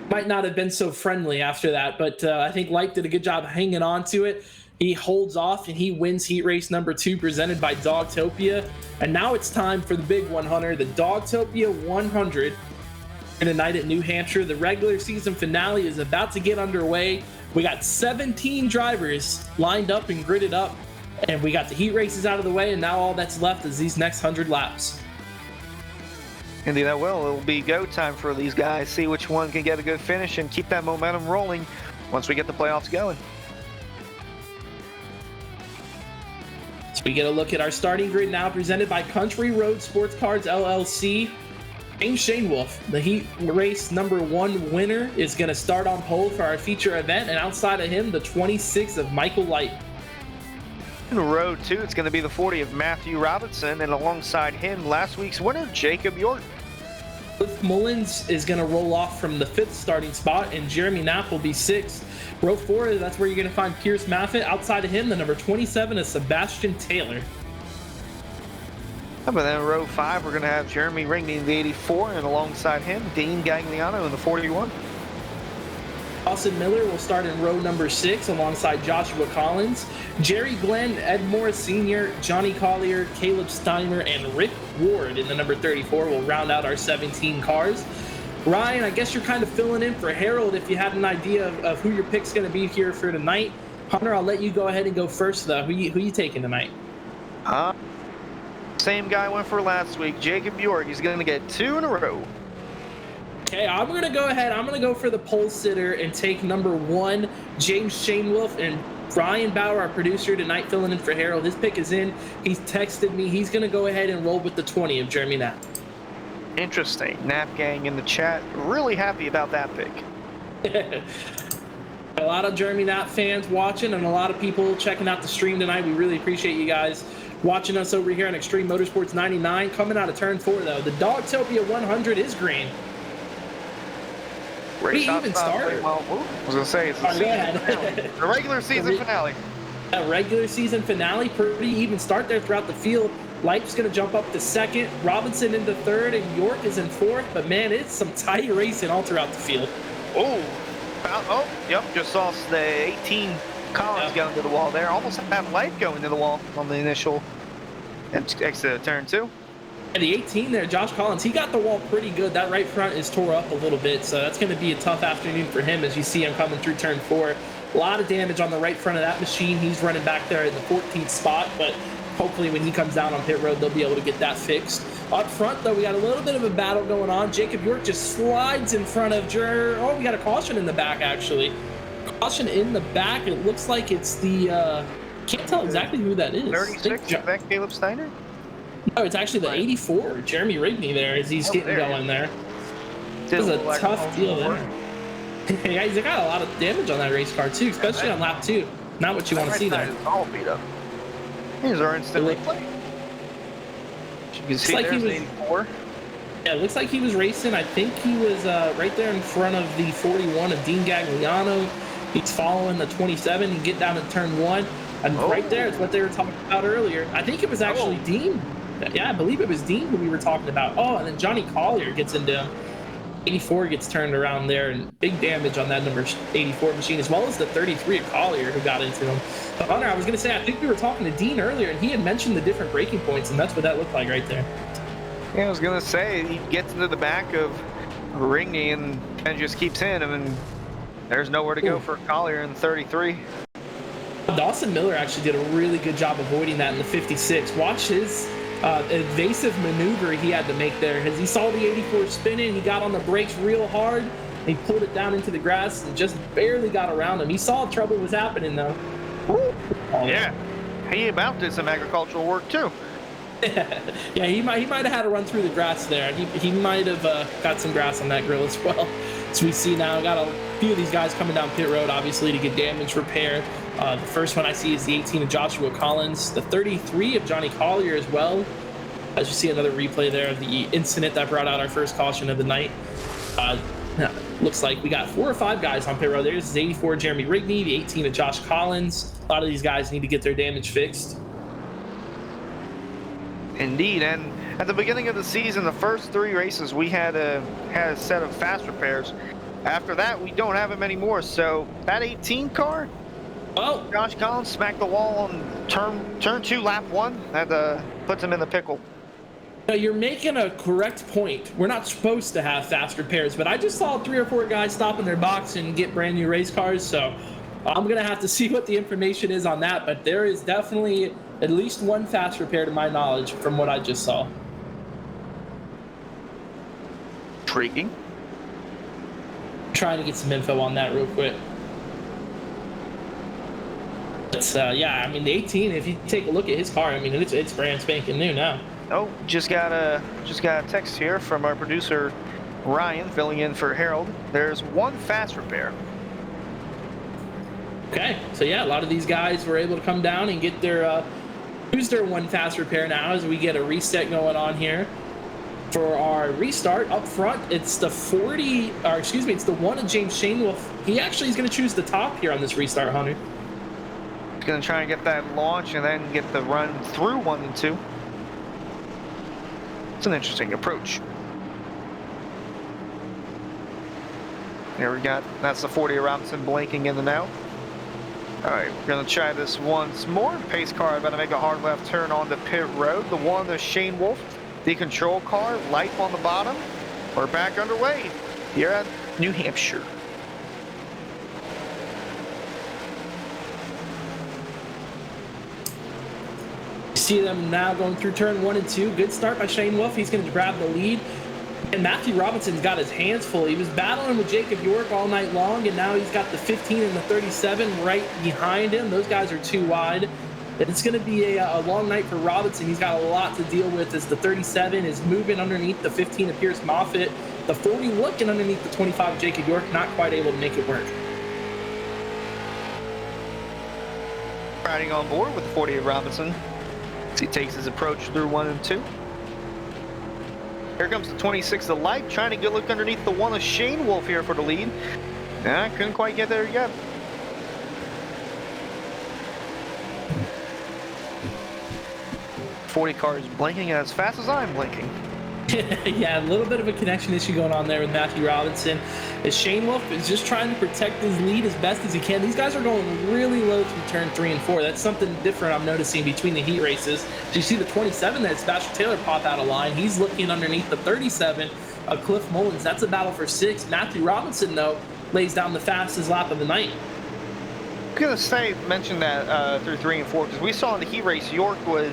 might not have been so friendly after that, but I think Life did a good job hanging on to it. He holds off and he wins heat race number 2, presented by Dogtopia. And now it's time for the big one, Hunter, the Dogtopia 100 tonight at New Hampshire. The regular season finale is about to get underway. We got 17 drivers lined up and gridded up, and we got the heat races out of the way, and now all that's left is these next 100 laps. Indeed, that will. It'll be go time for these guys. See which one can get a good finish and keep that momentum rolling once we get the playoffs going. So we get a look at our starting grid now, presented by Country Road Sports Cards LLC. James Shanewolf, the heat race number 1 winner, is going to start on pole for our feature event, and outside of him, the 26 of Michael Light. In row 2, it's going to be the 40 of Matthew Robinson, and alongside him, last week's winner, Jacob York. Cliff Mullins is going to roll off from the 5th starting spot, and Jeremy Knapp will be 6th. Row 4, that's where you're going to find Pierce Maffitt. Outside of him, the number 27 is Sebastian Taylor. But then in row 5, we're going to have Jeremy Rigney in the 84, and alongside him, Dean Gagliano in the 41. Dawson Miller will start in row number 6 alongside Joshua Collins. Jerry Glenn, Ed Morris Sr., Johnny Collier, Caleb Steiner, and Rick Ward in the number 34 will round out our 17 cars. Ryan, I guess you're kind of filling in for Harold if you had an idea of who your pick's going to be here for tonight. Hunter, I'll let you go ahead and go first, though. Who you taking tonight? Same guy went for last week, Jacob York. He's going to get 2 in a row. Okay, I'm going to go ahead. I'm going to go for the pole sitter and take number 1, James Shanewolf, and Ryan Bauer, our producer tonight, filling in for Harold. His pick is in. He's texted me. He's going to go ahead and roll with the 20 of Jeremy Knapp. Interesting. Knapp gang in the chat, really happy about that pick. A lot of Jeremy Knapp fans watching and a lot of people checking out the stream tonight. We really appreciate you guys watching us over here on Extreme Motorsports 99. Coming out of turn 4, though, the Dogtopia 100 is green. Pretty even start. Well, I was going to say, it's the regular season finale. A regular season finale, pretty even start there throughout the field. Life's going to jump up to 2nd, Robinson into 3rd, and York is in 4th. But, man, it's some tight racing all throughout the field. Yep, just saw the 18 Collins going to the wall there. Almost had Life going to the wall on the initial exit of turn 2. And the 18 there, Josh Collins, he got the wall pretty good. That right front is tore up a little bit, so that's going to be a tough afternoon for him as you see him coming through turn 4. A lot of damage on the right front of that machine. He's running back there in the 14th spot, but hopefully when he comes down on pit road, they'll be able to get that fixed. Up front, though, we got a little bit of a battle going on. Jacob York just slides in front of we got a caution in the back, actually. Caution in the back. It looks like it's the, can't tell exactly who that is. 36, is that Caleb Steiner? No, it's actually the 84, Jeremy Rigney there as he's getting going there. It was a tough deal there. Yeah, he's got a lot of damage on that race car, too, especially on lap 2. Not what you want to see there. It's all beat up. Here's our instant replay. You can see there's 84. Yeah, it looks like he was racing. I think he was right there in front of the 41 of Dean Gagliano. He's following the 27 and get down to turn 1. And right there is what they were talking about earlier. I think it was actually Dean. Yeah, I believe it was Dean who we were talking about. Oh, and then Johnny Collier gets into him. 84 gets turned around there, and big damage on that number 84 machine, as well as the 33 of Collier who got into him. But Hunter, I was going to say, I think we were talking to Dean earlier, and he had mentioned the different braking points, and that's what that looked like right there. Yeah, I was going to say, he gets into the back of Rigney and just keeps hitting him, and there's nowhere to go for Collier in 33. Dawson Miller actually did a really good job avoiding that in the 56. Watch his evasive maneuver he had to make there. As he saw the 84 spinning, he got on the brakes real hard, He pulled it down into the grass and just barely got around him. He saw trouble was happening, though. Yeah, he about did some agricultural work too. Yeah, he might have had to run through the grass there. He might have got some grass on that grill as well. So we see now, got a few of these guys coming down pit road, obviously, to get damage repaired. The first one I see is the 18 of Joshua Collins, the 33 of Johnny Collier as well. As you see another replay there of the incident that brought out our first caution of the night. Looks like we got 4 or 5 guys on pit road. There's the 84 Jeremy Rigney, the 18 of Josh Collins. A lot of these guys need to get their damage fixed. Indeed, and at the beginning of the season, the first 3 races, we had a set of fast repairs. After that, we don't have them anymore. So that 18 car, Josh Collins smacked the wall on turn 2, lap 1. That puts him in the pickle. Now, you're making a correct point. We're not supposed to have fast repairs, but I just saw 3 or 4 guys stop in their box and get brand new race cars, so I'm going to have to see what the information is on that, but there is definitely at least 1 fast repair to my knowledge from what I just saw. Intriguing. Trying to get some info on that real quick. But yeah, I mean, the 18, if you take a look at his car, I mean, it's brand spanking new now. Oh, just got a text here from our producer Ryan, filling in for Harold. There's 1 fast repair. Okay, so yeah, a lot of these guys were able to come down and get their use their 1 fast repair now as we get a reset going on here. For our restart up front, it's the 1 of James Shanewolf. He actually is going to choose the top here on this restart, Hunter. He's going to try and get that launch and then get the run through 1 and 2. It's an interesting approach. Here we got, that's the 40 of Robinson blinking in and out. All right, we're gonna try this once more. Pace car about to make a hard left turn onto pit road. The 1 of Shane Wolf, the control car, light on the bottom. We're back underway here at New Hampshire. See them now going through turn 1 and 2. Good start by Shane Wolf. He's going to grab the lead. And Matthew Robinson's got his hands full. He was battling with Jacob York all night long, and now he's got the 15 and the 37 right behind him. Those guys are too wide. It's going to be a long night for Robinson. He's got a lot to deal with as the 37 is moving underneath the 15 of Pierce Moffitt. The 40 looking underneath the 25 of Jacob York, not quite able to make it work. Riding on board with the 40 of Robinson as he takes his approach through 1 and 2. Here comes the 26 of Light, trying to get a look underneath the 1 of Shane Wolf here for the lead. Nah, couldn't quite get there yet. .40 car is blinking as fast as I'm blinking. Yeah, a little bit of a connection issue going on there with Matthew Robinson. As Shane Wolf is just trying to protect his lead as best as he can. These guys are going really low through turn 3 and 4. That's something different I'm noticing between the heat races. So you see the 27 that Sebastian Taylor pop out of line. He's looking underneath the 37 of Cliff Mullins. That's a battle for 6. Matthew Robinson, though, lays down the fastest lap of the night. I was going to say, mention that through 3 and 4, because we saw in the heat race, York was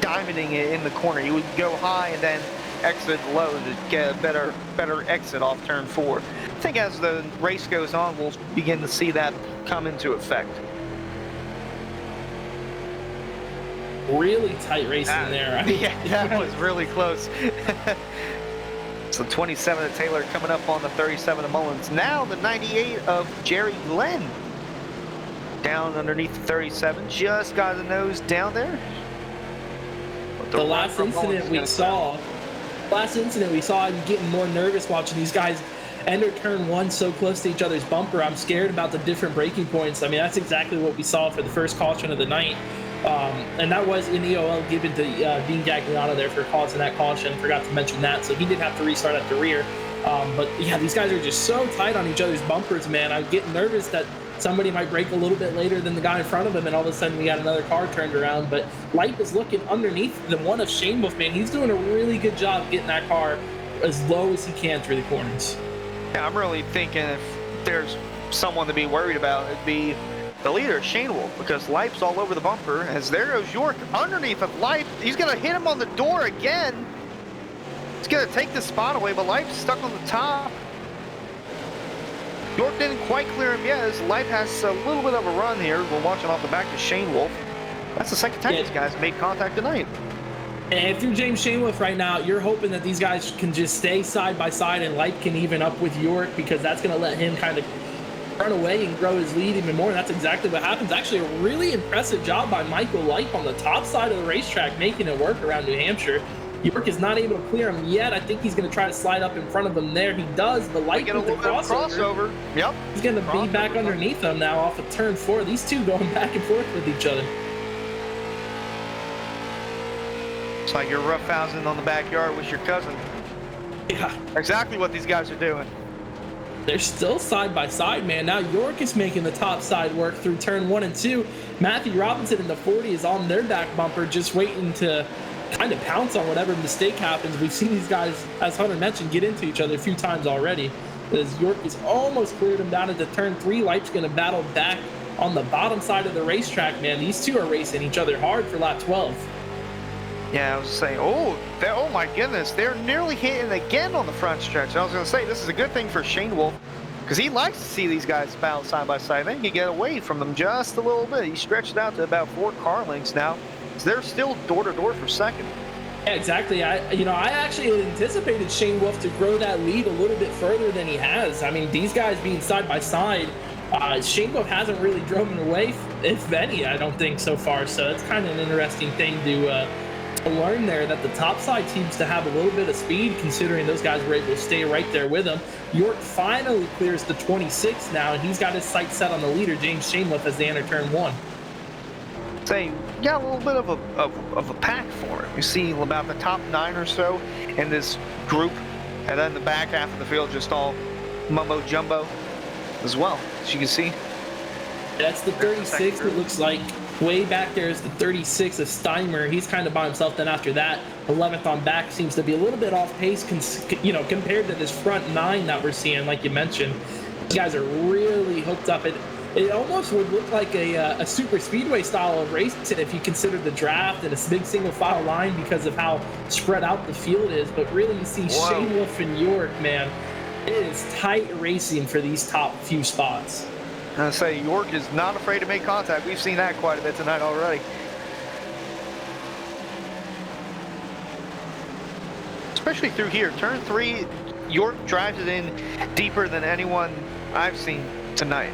diamonding it in the corner. He would go high and then exit low to get a better exit off turn 4. I think as the race goes on, we'll begin to see that come into effect. Really tight racing there. I mean, yeah, that was really close. So 27 of Taylor coming up on the 37 of Mullins. Now the 98 of Jerry Glenn down underneath the 37. Just got the nose down there. The last incident we saw him getting more nervous watching these guys enter turn 1 so close to each other's bumper. I'm scared about the different braking points. I mean, that's exactly what we saw for the first caution of the night. And that was in EOL given to Dean Gagliano there for causing that caution. Forgot to mention that. So he did have to restart at the rear. But yeah, these guys are just so tight on each other's bumpers, man. I'm getting nervous that somebody might brake a little bit later than the guy in front of him, and all of a sudden we got another car turned around. But Light is looking underneath the 1 of Shane Wolf, man. He's doing a really good job getting that car as low as he can through the corners. Yeah, I'm really thinking if there's someone to be worried about, it'd be the leader, Shane Wolf, because Life's all over the bumper. As there goes York underneath of Life. He's going to hit him on the door again. He's going to take the spot away, but Life's stuck on the top. York didn't quite clear him yet, as Light has a little bit of a run here. We're watching off the back of Shane Wolf. That's the second time these guys made contact tonight. And if you're James Shanewolf right now, you're hoping that these guys can just stay side by side and Light can even up with York, because that's going to let him kind of run away and grow his lead even more. And that's exactly what happens. Actually, a really impressive job by Michael Light on the top side of the racetrack, making it work around New Hampshire. York is not able to clear him yet. I think he's going to try to slide up in front of him there. He does, but Light get a with the little bit of crossover. Yep. He's going to be back underneath him now off of turn 4. These two going back and forth with each other. It's like you're roughhousing on the backyard with your cousin. Yeah. Exactly what these guys are doing. They're still side by side, man. Now York is making the top side work through turn 1 and 2. Matthew Robinson in the 40 is on their back bumper, just waiting to kind of pounce on whatever mistake happens. We've seen these guys, as Hunter mentioned, get into each other a few times already. As York has almost cleared him down into turn 3, Light's going to battle back on the bottom side of the racetrack, man. These two are racing each other hard for lap 12. Yeah, I was saying, oh my goodness, they're nearly hitting again on the front stretch. I was going to say, this is a good thing for Shane Wolf, because he likes to see these guys battle side by side. Then you get away from them just a little bit. He stretched it out to about 4 car lengths now. So they're still door-to-door for second. Yeah, exactly. I actually anticipated Shane Wolf to grow that lead a little bit further than he has. I mean, these guys being side by side, Shane Wolf hasn't really driven away, if any, I don't think, so far. So that's kind of an interesting thing to learn there, that the top side seems to have a little bit of speed, considering those guys were able to stay right there with him. York finally clears the 26 now, and he's got his sights set on the leader, James Shanewolf, as they enter turn 1. Say, yeah, a little bit of a pack for him. You see about the top 9 or so in this group, and then the back half of the field just all mumbo jumbo as well, as you can see. That's the 36. It looks like way back there is the 36 of Steimer. He's kind of by himself. Then after that, 11th on back seems to be a little bit off pace, compared to this front 9 that we're seeing, like you mentioned. These guys are really hooked up. It almost would look like a super speedway style of racing if you consider the draft and a big single file line because of how spread out the field is. But really, you see Shane Wolf and York, man, it is tight racing for these top few spots. I say York is not afraid to make contact. We've seen that quite a bit tonight already. Especially through here. Turn 3, York drives it in deeper than anyone I've seen tonight.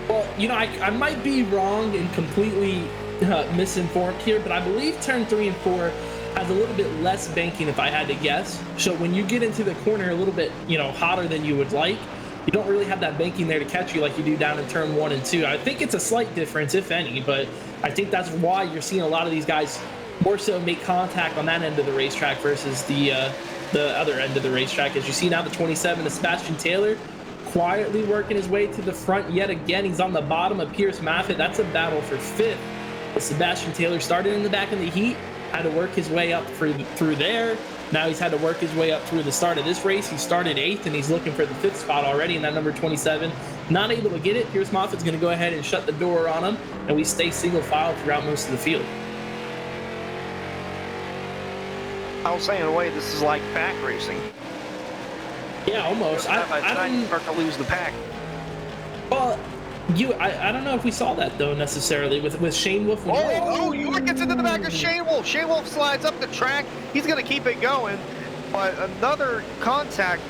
Well, I might be wrong and completely misinformed here, but I believe turn 3 and 4 has a little bit less banking, if I had to guess. So when you get into the corner a little bit, hotter than you would like, you don't really have that banking there to catch you like you do down in turn 1 and 2. I think it's a slight difference, if any, but I think that's why you're seeing a lot of these guys more so make contact on that end of the racetrack versus the other end of the racetrack. As you see now, the 27 of Sebastian Taylor quietly working his way to the front yet again. He's on the bottom of Pierce Maffitt. That's a battle for 5th. But Sebastian Taylor started in the back of the heat, had to work his way up through there. Now he's had to work his way up through the start of this race. He started 8th, and he's looking for the 5th spot already in that number 27. Not able to get it. Pierce Moffitt's going to go ahead and shut the door on him, and we stay single file throughout most of the field. I was saying, in a way, this is like pack racing. Yeah, almost. I don't start to lose the pack. Well, I don't know if we saw that though necessarily with Shane Wolf. York gets into the back of Shane Wolf. Shane Wolf slides up the track. He's going to keep it going, but another contact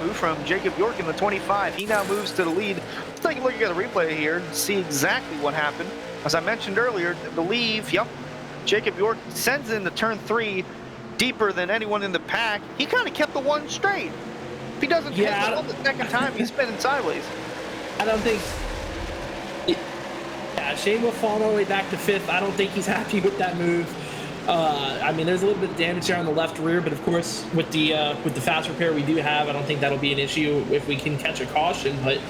move from Jacob York in the 25. He now moves to the lead. Let's take a look at the replay here and see exactly what happened. As I mentioned earlier, the leave. Jacob York sends in the turn 3 deeper than anyone in the pack. He kind of kept the one straight. If he doesn't hit it on the second time, he's spinning sideways. I don't think. Yeah, Shane will fall all the way back to 5th. I don't think he's happy with that move. I mean, there's a little bit of damage there on the left rear, but of course, with the fast repair we do have, I don't think that'll be an issue if we can catch a caution. But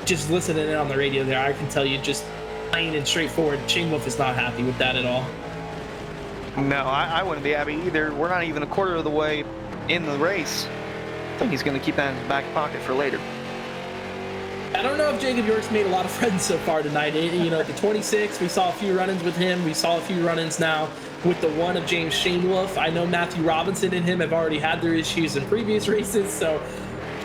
just listening in on the radio there, I can tell you, just plain and straightforward, Shane Wolf is not happy with that at all. No, I wouldn't be happy either. We're not even a quarter of the way in the race. I think he's going to keep that in his back pocket for later. I don't know if Jacob York's made a lot of friends so far tonight. At the 26, we saw a few run-ins with him. We saw a few run-ins now with the 1 of James Shanewolf. I know Matthew Robinson and him have already had their issues in previous races, so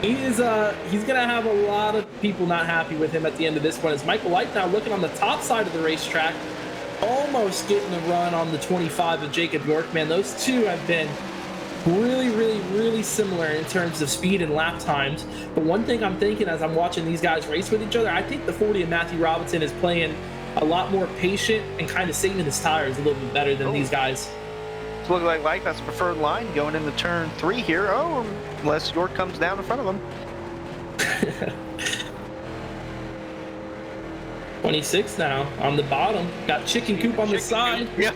He's gonna have a lot of people not happy with him at the end of this one. As Michael Light now looking on the top side of the racetrack, almost getting a run on the 25 of Jacob York. Man, those two have been really similar in terms of speed and lap times. But one thing I'm thinking as I'm watching these guys race with each other, I think the 40 of Matthew Robinson is playing a lot more patient and kind of saving his tires a little bit better than these guys. It's looking like that's a preferred line going into turn 3 here. Oh, unless York comes down in front of him. 26 now on the bottom. Got Chicken Coop on the side. Yep.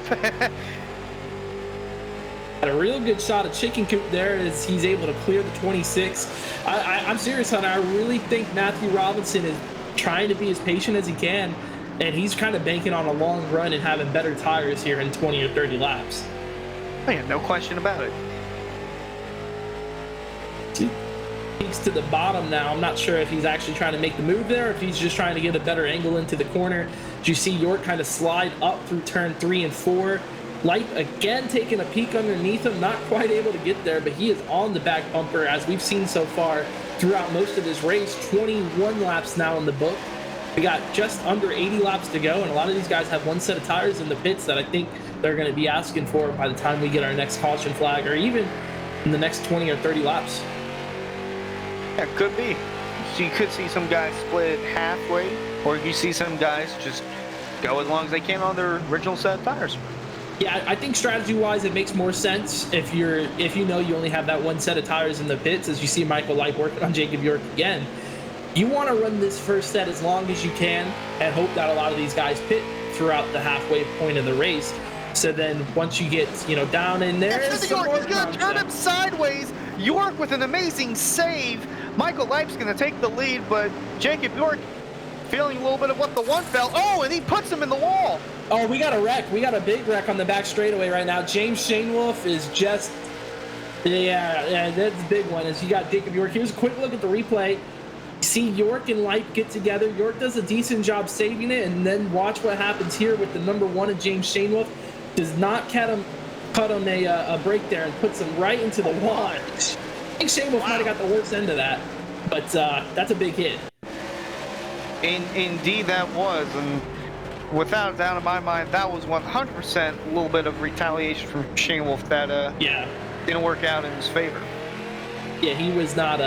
Got a real good shot of Chicken Coop there as he's able to clear the 26. I'm serious, Hunter. I really think Matthew Robinson is trying to be as patient as he can, and he's kind of banking on a long run and having better tires here in 20 or 30 laps. Oh, yeah, no question about it. Peaks to the bottom now. I'm not sure if he's actually trying to make the move there, or if he's just trying to get a better angle into the corner. Do you see York kind of slide up through turn 3 and 4? Light again taking a peek underneath him, not quite able to get there, but he is on the back bumper as we've seen so far throughout most of his race. 21 laps now in the book. We got just under 80 laps to go, and a lot of these guys have one set of tires in the pits that I think they're going to be asking for by the time we get our next caution flag, or even in the next 20 or 30 laps. Yeah, could be. So you could see some guys split halfway, or you see some guys just go as long as they can on their original set of tires. Yeah, I think strategy-wise, it makes more sense if you know you only have that one set of tires in the pits, as you see Michael Light working on Jacob York again. You want to run this first set as long as you can and hope that a lot of these guys pit throughout the halfway point of the race. So then once you get, down in there, York is going to turn him sideways. York with an amazing save. Michael Light's going to take the lead, but Jacob York feeling a little bit of what the one felt. Oh, and he puts him in the wall. Oh, we got a wreck. We got a big wreck on the back straightaway right now. James Shanewolf is just, yeah, that's a big one. As you got Jacob York. Here's a quick look at the replay. See York and Light get together. York does a decent job saving it, and then watch what happens here with the number 1 of James Shanewolf. Does not cut him a break there and puts him right into the wall. I think Shanewolf might have got the worst end of that, but that's a big hit. Indeed, that was, and without a doubt in my mind, that was 100% a little bit of retaliation from Shanewolf that didn't work out in his favor. Yeah, he was not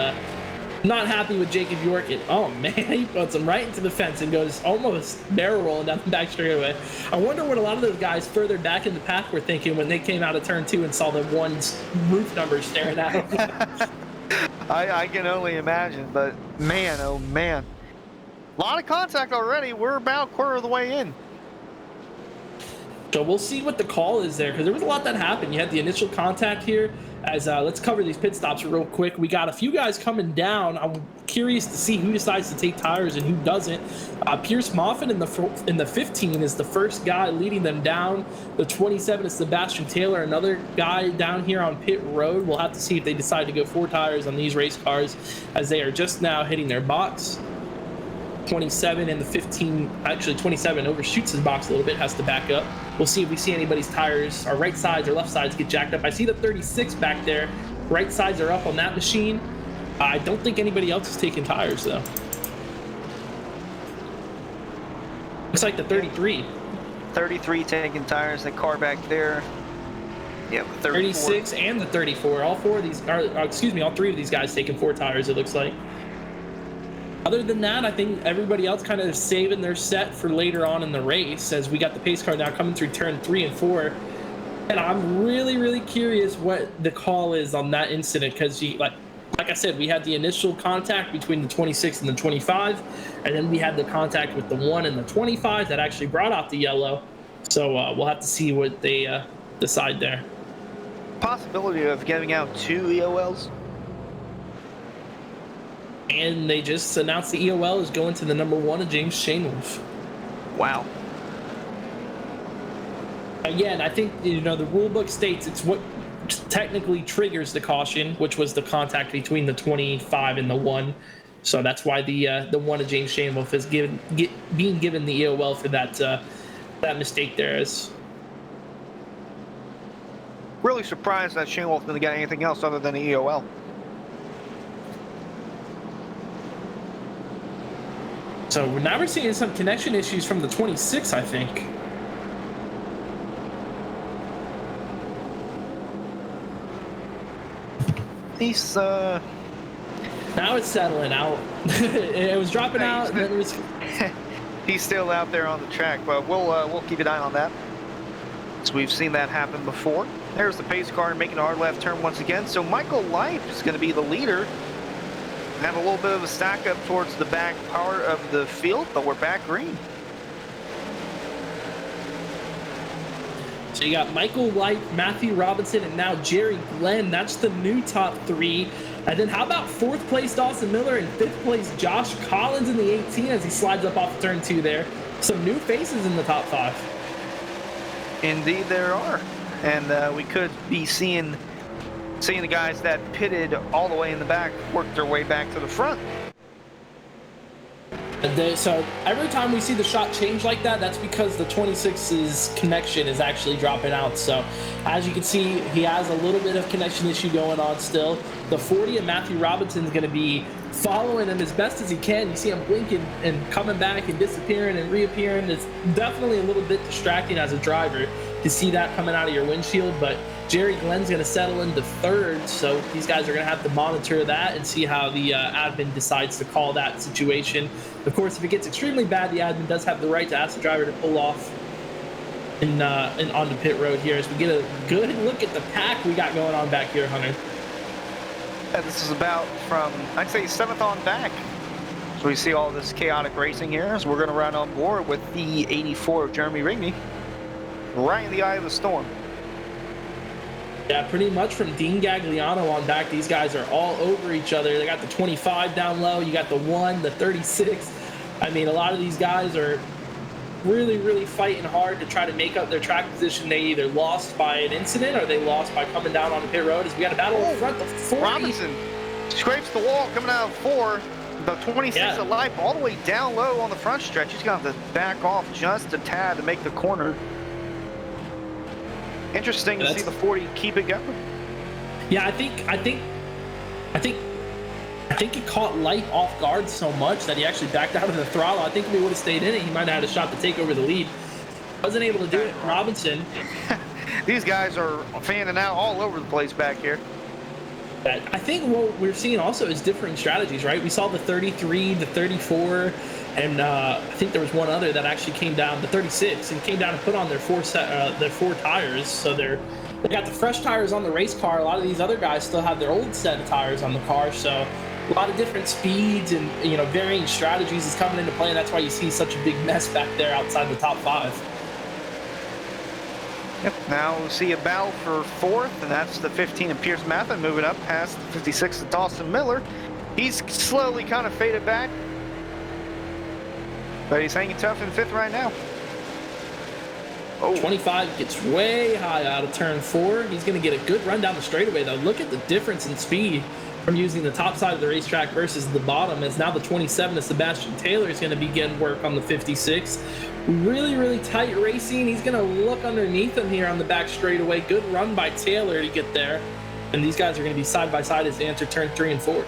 happy with Jacob York. And, oh man, he puts him right into the fence and goes almost barrel rolling down the back straightaway. I wonder what a lot of those guys further back in the pack were thinking when they came out of turn 2 and saw the one's roof numbers staring at them. I can only imagine, but man, oh man. A lot of contact already. We're about a quarter of the way in. So we'll see what the call is there, because there was a lot that happened. You had the initial contact here. As let's cover these pit stops real quick. We got a few guys coming down. I'm curious to see who decides to take tires and who doesn't. Pierce Moffitt in the 15 is the first guy leading them down. The 27 is Sebastian Taylor, another guy down here on pit road. We'll have to see if they decide to go 4 tires on these race cars, as they are just now hitting their box. 27 and the 15, actually 27 overshoots his box a little bit, has to back up. We'll see if we see anybody's tires, or right sides or left sides, get jacked up. I see the 36 back there. Right sides are up on that machine. I don't think anybody else is taking tires though. Looks like the 33. 33 taking tires, the car back there. Yeah, the 36 and the 34. All 3 of these guys taking 4 tires, it looks like. Other than that, I think everybody else kind of saving their set for later on in the race, as we got the pace car now coming through turn 3 and 4. And I'm really curious what the call is on that incident, because like I said, we had the initial contact between the 26 and the 25, and then we had the contact with the 1 and the 25 that actually brought out the yellow. So we'll have to see what they decide there. Possibility of getting out 2 EOLs. And they just announced the EOL is going to the number 1 of James Shanewolf. Wow. Again, I think the rule book states it's what technically triggers the caution, which was the contact between the 25 and the 1. So that's why the 1 of James Shanewolf is being given the EOL for that mistake there. Is really surprised that Shanewolf didn't get anything else other than the EOL. So now we're seeing some connection issues from the 26, I think. He's Now it's settling out. It was dropping out, and then it was. he's still out there on the track, but we'll keep an eye on that. So we've seen that happen before. There's the pace car making our left turn once again. So Michael Life is going to be the leader. Have a little bit of a stack up towards the back part of the field, but we're back green. So you got Michael Light, Matthew Robinson, and now Jerry Glenn. That's the new top three. And then how about fourth place Dawson Miller and fifth place Josh Collins in the 18 as he slides up off turn 2 there. Some new faces in the top 5. Indeed there are. And we could be seeing the guys that pitted all the way in the back work their way back to the front. So every time we see the shot change like that, that's because the 26's connection is actually dropping out. So as you can see, he has a little bit of connection issue going on still. The 40 and Matthew Robinson is going to be following him as best as he can. You see him blinking and coming back and disappearing and reappearing. It's definitely a little bit distracting as a driver to see that coming out of your windshield, but Jerry Glenn's going to settle into third, so these guys are going to have to monitor that and see how the admin decides to call that situation. Of course, if it gets extremely bad, the admin does have the right to ask the driver to pull off and onto pit road here as we get a good look at the pack we got going on back here, Hunter. Yeah, this is about from, I'd say, 7th on back. So we see all this chaotic racing here as we're going to run on board with the 84 of Jeremy Rigney right in the eye of the storm. Yeah, pretty much from Dean Gagliano on back, these guys are all over each other. They got the 25 down low, you got the 1, the 36. I mean, a lot of these guys are really, really fighting hard to try to make up their track position. They either lost by an incident or they lost by coming down on the pit road. As we got a battle in front, the 40. Robinson scrapes the wall coming out of 4. The 26 of Life all the way down low on the front stretch. He's going to have to back off just a tad to make the corner. Interesting to see the 40 keep it going. Yeah, I think he caught Light off guard so much that he actually backed out of the throttle. I think if he would have stayed in it, he might have had a shot to take over the lead. Wasn't able to do it. Robinson. These guys are fanning out all over the place back here. I think what we're seeing also is differing strategies, right? We saw the 33, the 34, and I think there was one other that actually came down, the 36, and came down and put on their 4 tires. So they got the fresh tires on the race car. A lot of these other guys still have their old set of tires on the car. So a lot of different speeds and varying strategies is coming into play, and that's why you see such a big mess back there outside the top 5. Yep, now we'll see a battle for 4th, and that's the 15 of Pierce Maffin moving up past the 56 of Dawson Miller. He's slowly kind of faded back, but he's hanging tough in 5th right now. Oh. 25 gets way high out of turn 4. He's going to get a good run down the straightaway, though. Look at the difference in speed from using the top side of the racetrack versus the bottom, as now the 27 of Sebastian Taylor is going to begin work on the 56. Really, really tight racing. He's going to look underneath him here on the back straightaway. Good run by Taylor to get there. And these guys are going to be side by side as they enter turn 3 and 4.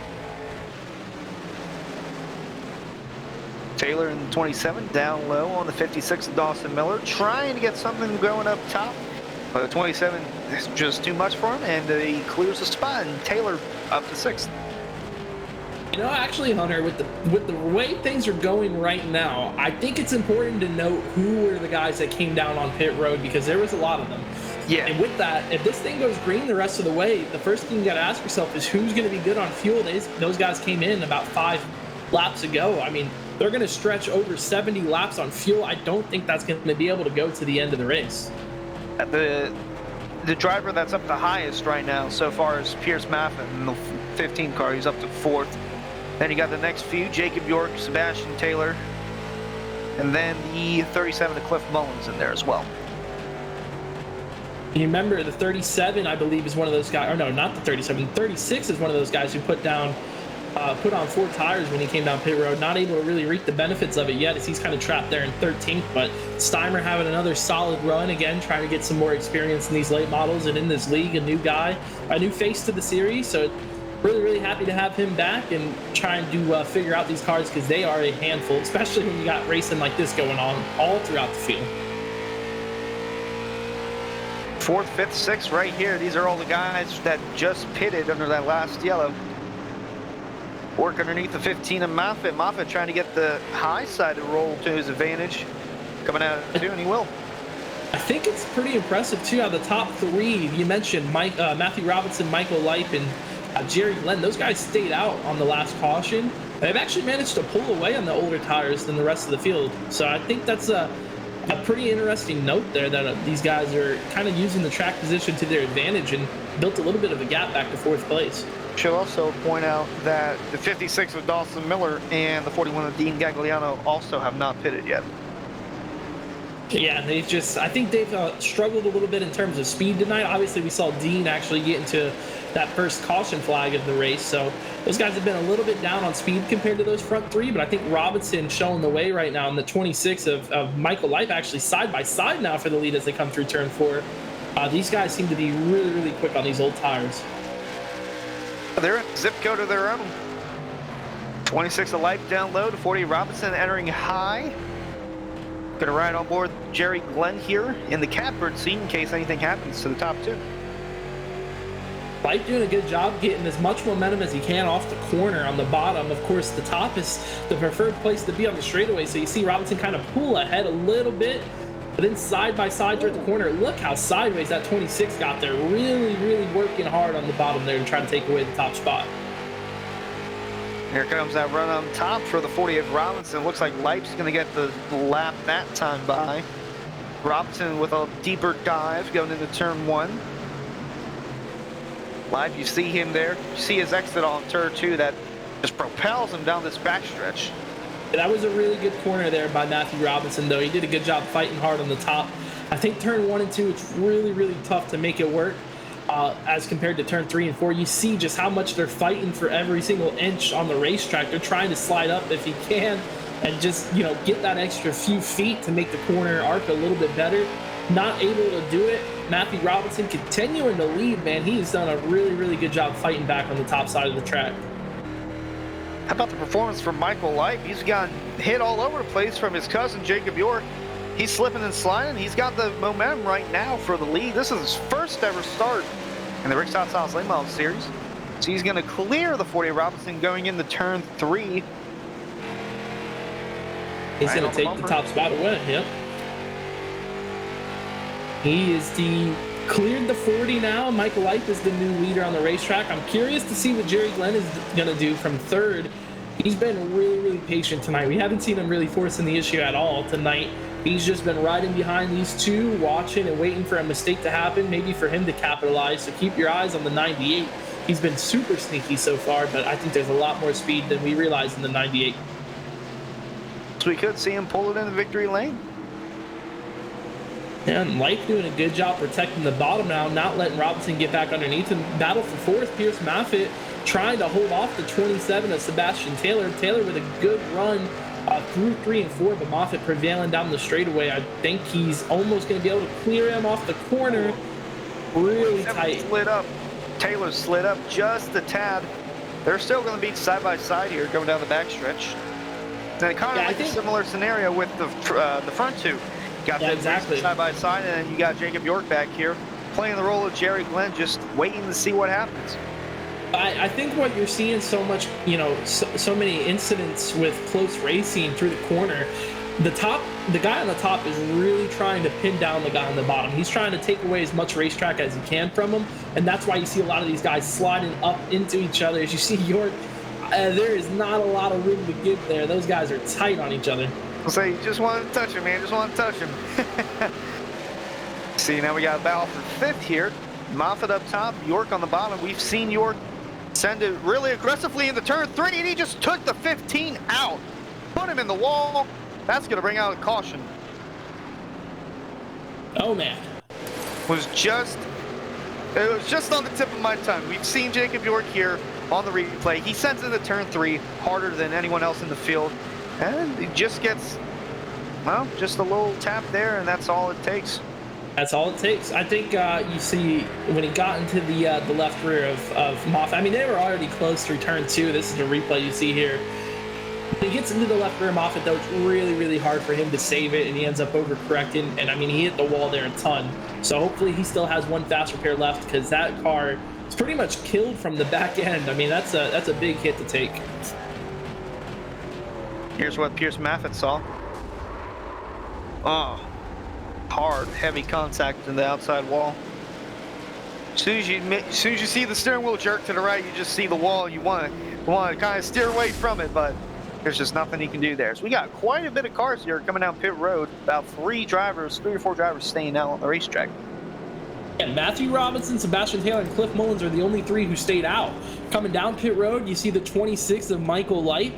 Taylor in the 27 down low on the 56 of Dawson Miller, trying to get something going up top. But the 27 is just too much for him, and he clears the spot, and Taylor up to 6th. Actually, Hunter, with the way things are going right now, I think it's important to note who were the guys that came down on pit road, because there was a lot of them. Yeah. And with that, if this thing goes green the rest of the way, the first thing you got to ask yourself is who's going to be good on fuel. Those guys came in about 5 laps ago. I mean, they're going to stretch over 70 laps on fuel. I don't think that's going to be able to go to the end of the race. The driver that's up the highest right now so far is Pierce Maffin in the 15 car. He's up to 4th. Then you got the next few, Jacob York, Sebastian Taylor, and then the 37 of Cliff Mullins in there as well. You remember the 37, I believe, is one of those guys, or no, not the 37, 36 is one of those guys who put on 4 tires when he came down pit road. Not able to really reap the benefits of it yet, as he's kind of trapped there in 13th. But Steimer having another solid run again, trying to get some more experience in these late models and in this league. A new guy, a new face to the series. So really happy to have him back and trying to figure out these cars because they are a handful, especially when you got racing like this going on all throughout the field. 4th, 5th, 6th right here. These are all the guys that just pitted under that last yellow. Work underneath the 15 of Moffitt. Moffitt trying to get the high side to roll to his advantage. Coming out of 2, and he will. I think it's pretty impressive, too, how the top 3, you mentioned Matthew Robinson, Michael Leip, and Jerry Glenn. Those guys stayed out on the last caution. They've actually managed to pull away on the older tires than the rest of the field. So I think that's a pretty interesting note there that these guys are kind of using the track position to their advantage and built a little bit of a gap back to 4th place. Should also point out that the 56 of Dawson Miller and the 41 of Dean Gagliano also have not pitted yet. Yeah, I think they've struggled a little bit in terms of speed tonight. Obviously, we saw Dean actually get into that first caution flag of the race. So those guys have been a little bit down on speed compared to those front 3. But I think Robinson showing the way right now in the 26 of Michael Leip actually side by side now for the lead as they come through turn 4. These guys seem to be really quick on these old tires. They're in zip code of their own. 26 of Leip down low to 40 Robinson entering high. Going to ride on board Jerry Glenn here in the catbird seat in case anything happens to the top 2. Leip doing a good job getting as much momentum as he can off the corner on the bottom. Of course, the top is the preferred place to be on the straightaway, so you see Robinson kind of pull ahead a little bit, but then side by side toward the corner. Look how sideways that 26 got there. Really working hard on the bottom there to try to take away the top spot. Here comes that run on top for the 40 of Robinson. Looks like Leip's going to get the lap that time by. Robinson with a deeper dive going into turn 1. Leip, you see him there. You see his exit on turn 2 that just propels him down this backstretch. That was a really good corner there by Matthew Robinson, though. He did a good job fighting hard on the top. I think turn 1 and 2, it's really tough to make it work. As compared to turn 3 and 4, you see just how much they're fighting for every single inch on the racetrack. They're trying to slide up if he can and just, get that extra few feet to make the corner arc a little bit better. Not able to do it. Matthew Robinson continuing to lead, man. He's done a really good job fighting back on the top side of the track. How about the performance from Michael Leip? He's gotten hit all over the place from his cousin, Jacob York. He's slipping and sliding. He's got the momentum right now for the lead. This is his first ever start in the Rick Scott Styles Late Model Series. So he's going to clear the 40 Robinson going into turn 3. He's going to take the top spot away, yep. He is cleared the 40 now. Michael Leip is the new leader on the racetrack. I'm curious to see what Jerry Glenn is going to do from 3rd. He's been really patient tonight. We haven't seen him really forcing the issue at all tonight. He's just been riding behind these 2, watching and waiting for a mistake to happen, maybe for him to capitalize. So keep your eyes on the 98. He's been super sneaky so far, but I think there's a lot more speed than we realize in the 98. So we could see him pull it in the victory lane. Yeah, and Leip doing a good job protecting the bottom now, not letting Robinson get back underneath him. Battle for 4th, Pierce Moffitt trying to hold off the 27 of Sebastian Taylor. Taylor with a good run through 3 and 4, but Moffitt prevailing down the straightaway. I think he's almost going to be able to clear him off the corner. Really tight. Slid up. Taylor slid up just a tad. They're still going to be side by side here going down the backstretch. And kind of like a similar scenario with the front 2. Got them exactly side by side, and then you got Jacob York back here playing the role of Jerry Glenn, just waiting to see what happens. I think what you're seeing so much, so many incidents with close racing through the corner, the guy on the top is really trying to pin down the guy on the bottom. He's trying to take away as much racetrack as he can from him, and that's why you see a lot of these guys sliding up into each other. As you see York, there is not a lot of room to give there. Those guys are tight on each other. I'll say, you just want to touch him, man. Just want to touch him. See, now we got a battle for 5th here. Moffitt up top, York on the bottom. We've seen York send it really aggressively into turn 3, and he just took the 15 out. Put him in the wall. That's going to bring out a caution. Oh, man. It was just on the tip of my tongue. We've seen Jacob York here on the replay. He sends into turn 3 harder than anyone else in the field. And he just gets, well, just a little tap there, and that's all it takes. That's all it takes. I think you see when he got into the left rear of Moffat. I mean, they were already close through turn 2. This is the replay you see here. When he gets into the left rear of Moffat, though, it's really, really hard for him to save it, and he ends up overcorrecting. And I mean, he hit the wall there a ton. So hopefully he still has one fast repair left, because that car is pretty much killed from the back end. I mean, that's a big hit to take. Here's what Pierce Maffitt saw. Oh, hard, heavy contact in the outside wall. As soon as you see the steering wheel jerk to the right, you just see the wall. You want to kind of steer away from it, but there's just nothing he can do there. So we got quite a bit of cars here coming down pit road. About 3 or 4 drivers staying out on the racetrack. And Matthew Robinson, Sebastian Taylor, and Cliff Mullins are the only 3 who stayed out. Coming down pit road, you see the 26 of Michael Light.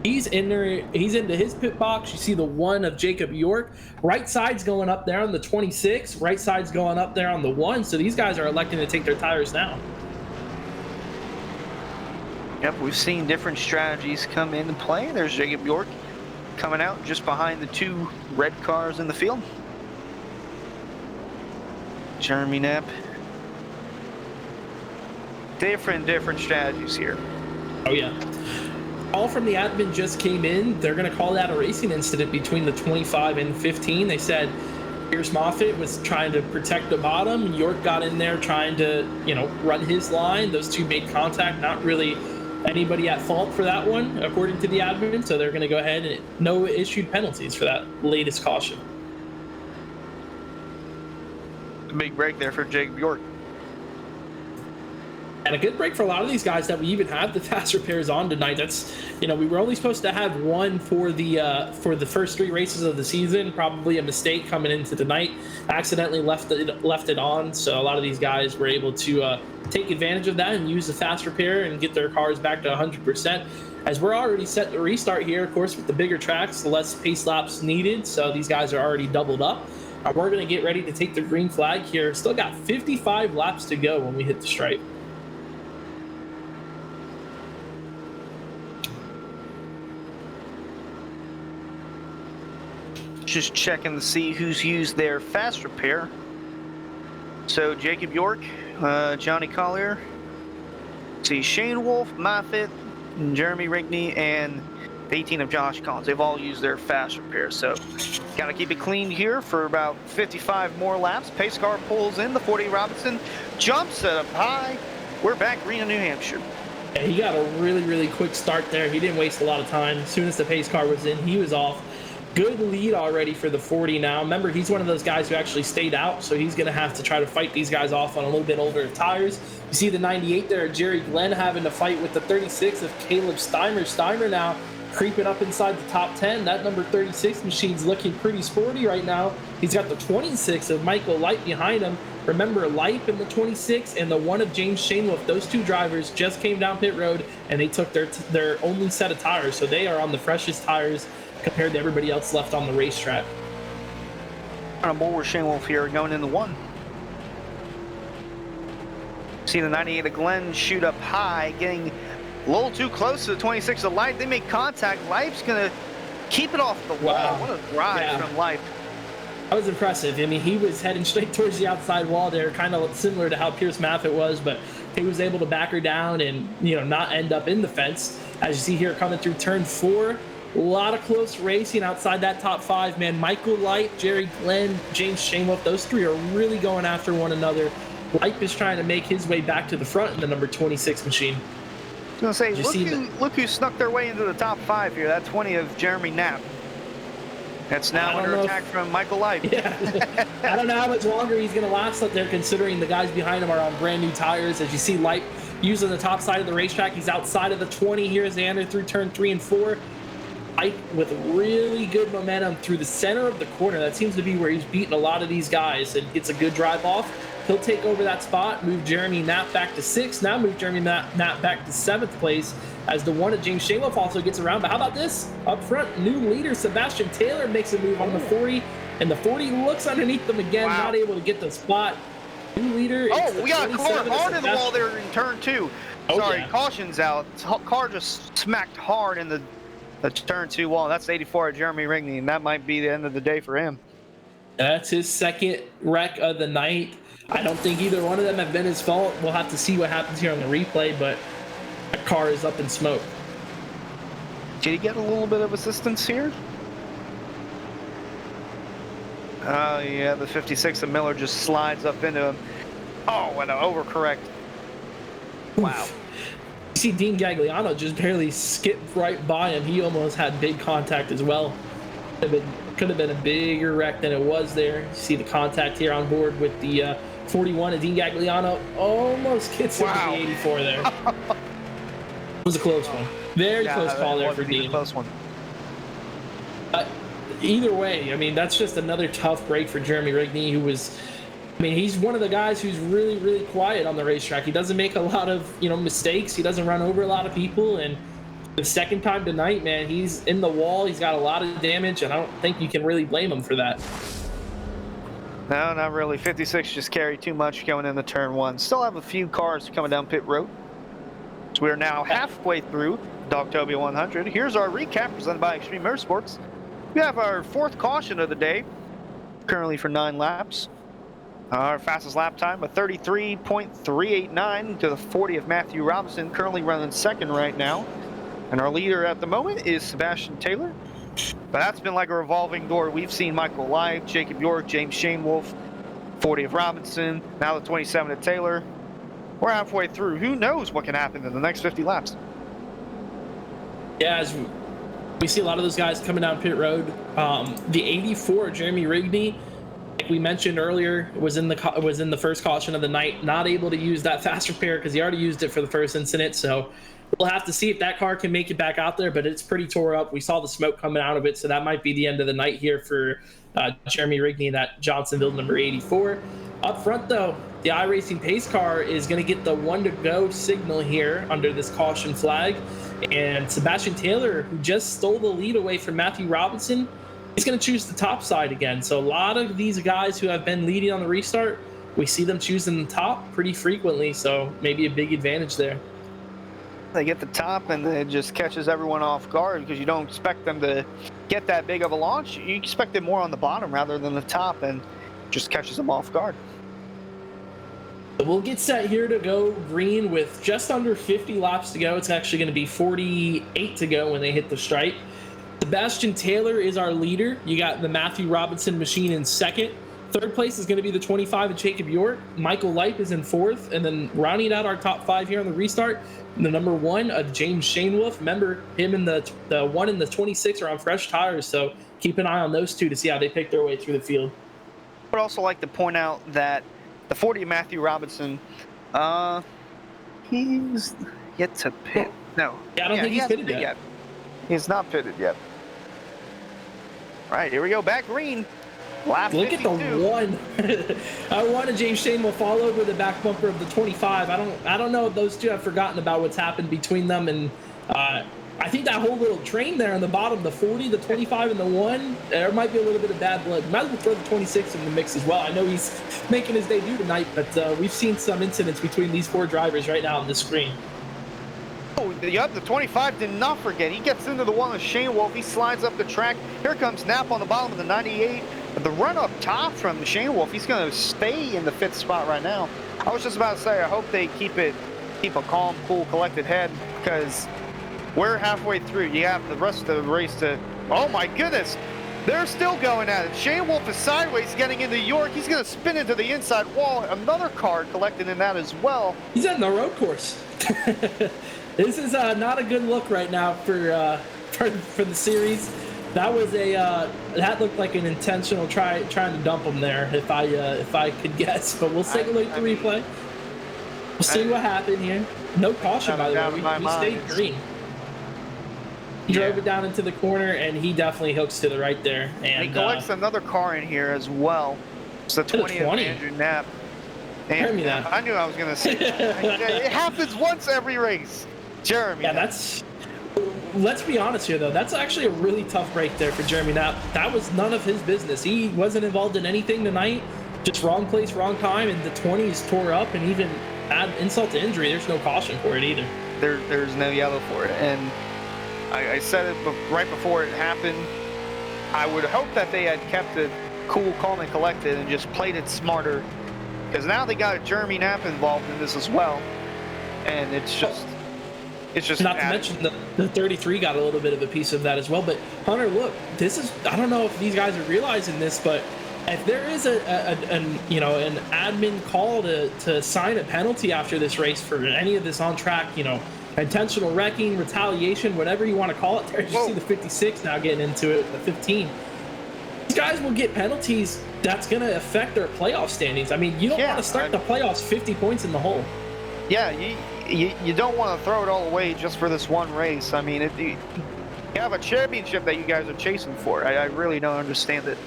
He's in there. He's into his pit box. You see the 1 of Jacob York. Right side's going up there on the 26. Right side's going up there on the 1. So these guys are electing to take their tires now. Yep, we've seen different strategies come into play. There's Jacob York coming out just behind the 2 red cars in the field. Jeremy Knapp. Different strategies here. Oh, yeah. All from the admin just came in. They're going to call that a racing incident between the 25 and 15. They said Pierce Moffitt was trying to protect the bottom. York got in there trying to, run his line. Those 2 made contact. Not really anybody at fault for that one, according to the admin. So they're going to go ahead and no issued penalties for that latest caution. A big break there for Jacob York. And a good break for a lot of these guys that we even have the fast repairs on tonight. That's, we were only supposed to have 1 for the first 3 races of the season. Probably a mistake coming into tonight. Accidentally left it on. So a lot of these guys were able to take advantage of that and use the fast repair and get their cars back to 100%. As we're already set to restart here, of course, with the bigger tracks, the less pace laps needed. So these guys are already doubled up. We're going to get ready to take the green flag here. Still got 55 laps to go when we hit the stripe. Just checking to see who's used their fast repair. So Jacob York, Johnny Collier, see Shane Wolf, Moffitt, Jeremy Rigney, and 18 of Josh Collins. They've all used their fast repair. So got to keep it clean here for about 55 more laps. Pace car pulls in. The 40 Robinson jumps up high. We're back green in New Hampshire. Yeah, he got a really, really quick start there. He didn't waste a lot of time. As soon as the pace car was in, he was off. Good lead already for the 40 now. Remember, he's one of those guys who actually stayed out, so he's going to have to try to fight these guys off on a little bit older tires. You see the 98 there, Jerry Glenn having to fight with the 36 of Caleb Steimer. Steimer now creeping up inside the top 10. That number 36 machine's looking pretty sporty right now. He's got the 26 of Michael Light behind him. Remember, Light in the 26 and the 1 of James Shainwolf, those 2 drivers just came down pit road and they took their only set of tires, so they are on the freshest tires compared to everybody else left on the racetrack. On board with Shane Wolf here going in the 1. See the 98 of Glenn shoot up high, getting a little too close to the 26 of Light. They make contact. Light's going to keep it off the wall. Wow. What a drive from Light. That was impressive. I mean, he was heading straight towards the outside wall there, kind of similar to how Pierce Maffitt was, but he was able to back her down and, not end up in the fence. As you see here coming through turn 4, a lot of close racing outside that top 5, man. Michael Light, Jerry Glenn, James Shainwolf, those 3 are really going after one another. Light is trying to make his way back to the front in the number 26 machine. I was going to say, look who snuck their way into the top 5 here. That 20 of Jeremy Knapp. That's now under attack from Michael Light. Yeah. I don't know how much longer he's going to last up there, considering the guys behind him are on brand new tires. As you see Light using the top side of the racetrack, he's outside of the 20 here as they enter through turn 3 and 4. Light with really good momentum through the center of the corner. That seems to be where he's beating a lot of these guys and gets a good drive off. He'll take over that spot, move Jeremy Knapp back to 6th. Now move Jeremy Knapp back to 7th place as the 1 of James Shainwolf also gets around. But how about this? Up front, new leader Sebastian Taylor makes a move on the 40, and the 40 looks underneath them again, not able to get the spot. New leader. Oh, we got a car hard in the wall there in turn 2. Sorry, yeah. Caution's out. Car just smacked hard in the turn 2 wall. That's 84 of Jeremy Rigney, and that might be the end of the day for him. That's his second wreck of the night. I don't think either one of them have been his fault. We'll have to see what happens here on the replay, but that car is up in smoke. Did he get a little bit of assistance here? Oh, yeah, the 56 of Miller just slides up into him. Oh, and an overcorrect. Wow. You see Dean Gagliano just barely skipped right by him. He almost had big contact as well. Could have been a bigger wreck than it was there. You see the contact here on board with the 41 of Dean Gagliano. Almost gets him to the 84 there. It was a close one. Very close call there for Dean. Close one. Either way, I mean, that's just another tough break for Jeremy Rigney, who was, I mean, he's one of the guys who's really, really quiet on the racetrack. He doesn't make a lot of, mistakes. He doesn't run over a lot of people. And the second time tonight, man, he's in the wall. He's got a lot of damage, and I don't think you can really blame him for that. No, not really. 56 just carried too much going into turn one. Still have a few cars coming down pit road. So we are now halfway through Dogtopia 100. Here's our recap presented by Extreme Motorsports. We have our fourth caution of the day, currently for 9 laps. Our fastest lap time, a 33.389 to the 40 of Matthew Robinson, currently running second right now. And our leader at the moment is Sebastian Taylor. But that's been like a revolving door. We've seen Michael Live, Jacob York, James Shanewolf, 40 of Robinson, now the 27 of Taylor. We're halfway through. Who knows what can happen in the next 50 laps? Yeah, as we see a lot of those guys coming down pit road. The 84, Jeremy Rigney, like we mentioned earlier, was in the first caution of the night. Not able to use that fast repair because he already used it for the first incident. So we'll have to see if that car can make it back out there, but it's pretty tore up. We saw the smoke coming out of it, so that might be the end of the night here for Jeremy Rigney, that Johnsonville number 84. Up front, though, the iRacing pace car is going to get the 1 to go signal here under this caution flag. And Sebastian Taylor, who just stole the lead away from Matthew Robinson, he's going to choose the top side again. So a lot of these guys who have been leading on the restart, we see them choosing the top pretty frequently, so maybe a big advantage there. They get the top and it just catches everyone off guard because you don't expect them to get that big of a launch. You expect it more on the bottom rather than the top, and just catches them off guard. We'll get set here to go green with just under 50 laps to go. It's actually going to be 48 to go when they hit the stripe. Sebastian Taylor is our leader. You got the Matthew Robinson machine in second. Third place is going to be the 25 of Jacob York. Michael Lipe is in fourth. And then rounding out our top 5 here on the restart, the number 1 of James Shanewolf. Remember, him and the 1 and the 26 are on fresh tires, so keep an eye on those two to see how they pick their way through the field. I would also like to point out that the 40 of Matthew Robinson, he's yet to pit. No. Yeah, I don't think he's pitted yet. He's not pitted yet. All right, here we go. Back green. Lap Look 52. at the 1. I wanted James Shanewolf followed with the back bumper of the 25. I don't know if those two have forgotten about what's happened between them, and I think that whole little train there on the bottom, the 40, the 25, and the 1, there might be a little bit of bad blood. Might as well throw the 26 in the mix as well. I know he's making his debut tonight, but we've seen some incidents between these 4 drivers right now on the screen. Oh, yep, the 25 did not forget. He gets into the 1 with Shanewolf. He slides up the track. Here comes Knapp on the bottom of the 98. But the run up top from Shanewolf, he's going to stay in the 5th spot right now. I was just about to say, I hope they keep a calm, cool, collected head, because we're halfway through. You have the rest of the race to... Oh, my goodness. They're still going at it. Shanewolf is sideways getting into York. He's going to spin into the inside wall. Another car collected in that as well. He's on the road course. This is not a good look right now for the series. That was that looked like an intentional trying to dump him there, if I could guess. But we'll take a look at the replay. We'll see what happened here. No caution, by the way. We stayed green. He drove it down into the corner, and he definitely hooks to the right there. And he collects another car in here as well. It's the 20 of Andrew Knapp. And I knew I was going to say that. It happens once every race. Jeremy. Yeah, let's be honest here, though. That's actually a really tough break there for Jeremy Knapp. That was none of his business. He wasn't involved in anything tonight. Just wrong place, wrong time, and the 20s tore up, and even add insult to injury, there's no caution for it either. There's no yellow for it. And I said it right before it happened. I would hope that they had kept it cool, calm, and collected and just played it smarter. Because now they got Jeremy Knapp involved in this as well, and it's just not to mention the 33 got a little bit of a piece of that as well. But Hunter, look, this is, I don't know if these guys are realizing this, but if there is an admin call to sign a penalty after this race for any of this on track, intentional wrecking, retaliation, whatever you want to call it, there you see the 56 now getting into it, the 15. These guys will get penalties that's going to affect their playoff standings. I mean, you don't want to start the playoffs 50 points in the hole. Yeah, you don't want to throw it all away just for this one race. I mean, you have a championship that you guys are chasing for. I really don't understand it.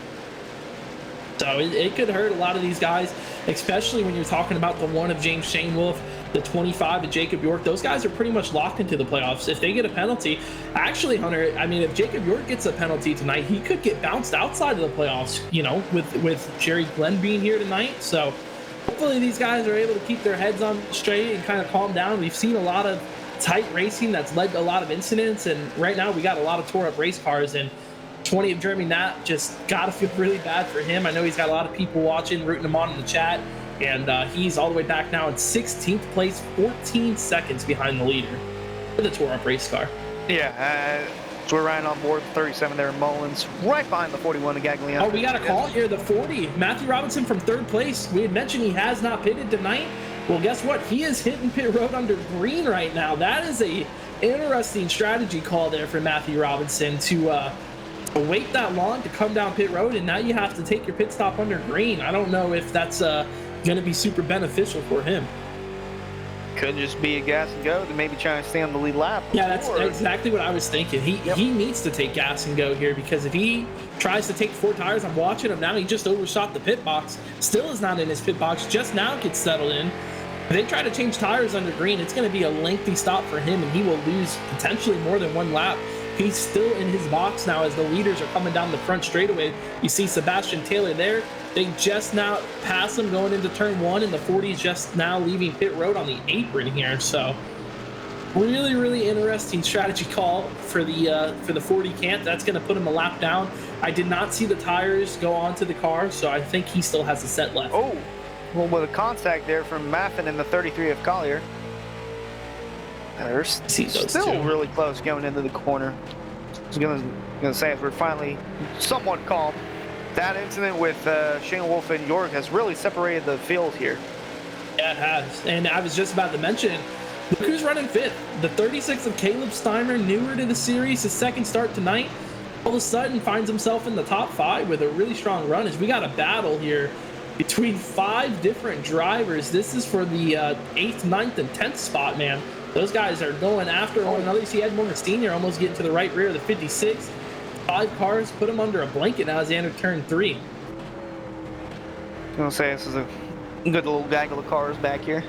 So it could hurt a lot of these guys, especially when you're talking about the 1 of James Shane Wolf, the 25 of Jacob York. Those guys are pretty much locked into the playoffs. If they get a penalty, actually, Hunter, I mean, if Jacob York gets a penalty tonight, he could get bounced outside of the playoffs, with Jerry Glenn being here tonight. So hopefully these guys are able to keep their heads on straight and kind of calm down. We've seen a lot of tight racing that's led to a lot of incidents, and right now we got a lot of tore up race cars, and 20 of Jeremy Knapp, just gotta feel really bad for him. I know he's got a lot of people watching, rooting him on in the chat, and he's all the way back now in 16th place, 14 seconds behind the leader for the tore up race car. Yeah, so we're riding on board 37 there, Mullins, right behind the 41 of Gagliano. Oh, we got a call here, the 40. Matthew Robinson from 3rd place. We had mentioned he has not pitted tonight. Well, guess what? He is hitting pit road under green right now. That is a interesting strategy call there for Matthew Robinson to wait that long to come down pit road, and now you have to take your pit stop under green. I don't know if that's going to be super beneficial for him. Could just be a gas and go to maybe try and stay on the lead lap. Yeah, that's exactly what I was thinking. He needs to take gas and go here, because if he tries to take 4 tires, I'm watching him now, he just overshot the pit box, still is not in his pit box, just now gets settled in. If they try to change tires under green, it's going to be a lengthy stop for him, and he will lose potentially more than 1 lap. He's still in his box now as the leaders are coming down the front straightaway. You see Sebastian Taylor there. They just now pass him going into turn 1, and the 40 is just now leaving pit road on the apron here. So really, really interesting strategy call for the 40 Cant. That's going to put him a lap down. I did not see the tires go onto the car, so I think he still has a set left. Oh, well, with a contact there from Maffin in the 33 of Collier. They're still really close going into the corner. I was gonna say, as we're finally somewhat calm, that incident with Shane Wolf and York has really separated the field here. Yeah, it has. And I was just about to mention, look who's running 5th. The 36 of Caleb Steimer, newer to the series, his 2nd start tonight, all of a sudden finds himself in the top 5 with a really strong run. As we got a battle here between 5 different drivers. This is for the 8th, 9th, and 10th spot, man. Those guys are going after one another. You see Edmond Senior almost getting to the right rear of the 56. 5 cars put him under a blanket now as they enter turn 3. I was gonna say, this is a good little gaggle of cars back here.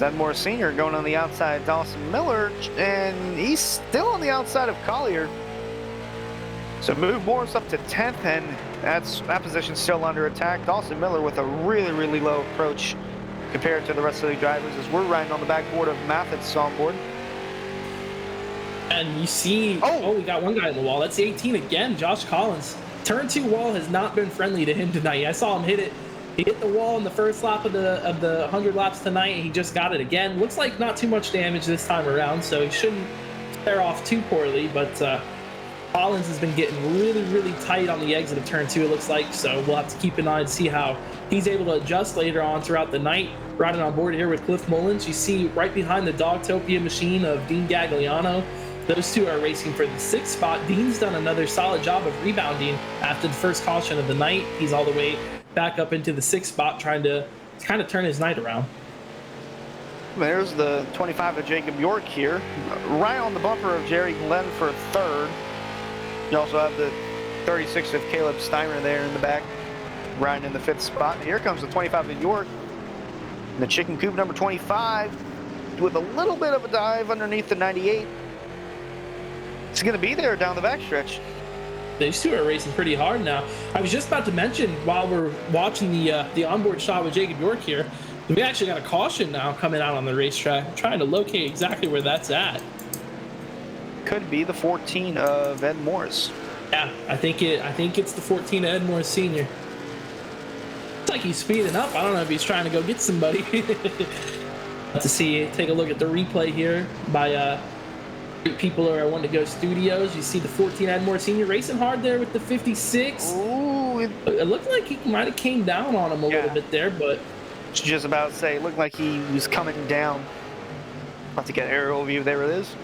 Edmond Senior going on the outside of Dawson Miller, and he's still on the outside of Collier. So move Morris up to 10th, and that position's still under attack. Dawson Miller with a really, really low approach compared to the rest of the drivers, as we're riding on the backboard of Maffet's on board. And you see, we got one guy in the wall. That's the 18 again, Josh Collins. Turn 2 wall has not been friendly to him tonight. I saw him hit it. He hit the wall in the first lap of the 100 laps tonight, and he just got it again. Looks like not too much damage this time around, so he shouldn't fare off too poorly, but Collins has been getting really, really tight on the exit of turn 2, it looks like, so we'll have to keep an eye and see how he's able to adjust later on throughout the night. Riding on board here with Cliff Mullins, you see right behind the Dogtopia machine of Dean Gagliano. Those two are racing for the 6th spot. Dean's done another solid job of rebounding after the first caution of the night. He's all the way back up into the 6th spot, trying to kind of turn his night around. There's the 25 of Jacob York here, right on the bumper of Jerry Glenn for 3rd. You also have the 36 of Caleb Steimer there in the back, riding in the 5th spot. And here comes the 25 of York, and the chicken coop number 25, with a little bit of a dive underneath the 98. It's going to be there down the backstretch. These two are racing pretty hard now. I was just about to mention, while we're watching the onboard shot with Jacob York here, we actually got a caution now coming out on the racetrack. I'm trying to locate exactly where that's at. Could be the 14 of Ed Morris. Yeah, I think it's the 14 Edmore Senior. It's like he's speeding up. I don't know if he's trying to go get somebody. To see, take a look at the replay here by people who are wanting to go studios. You see the 14 Edmore Senior racing hard there with the 56. Ooh, It looked like he might have came down on him a little bit there, but just about to say, it looked like he was coming down. About to get aerial view. There it is.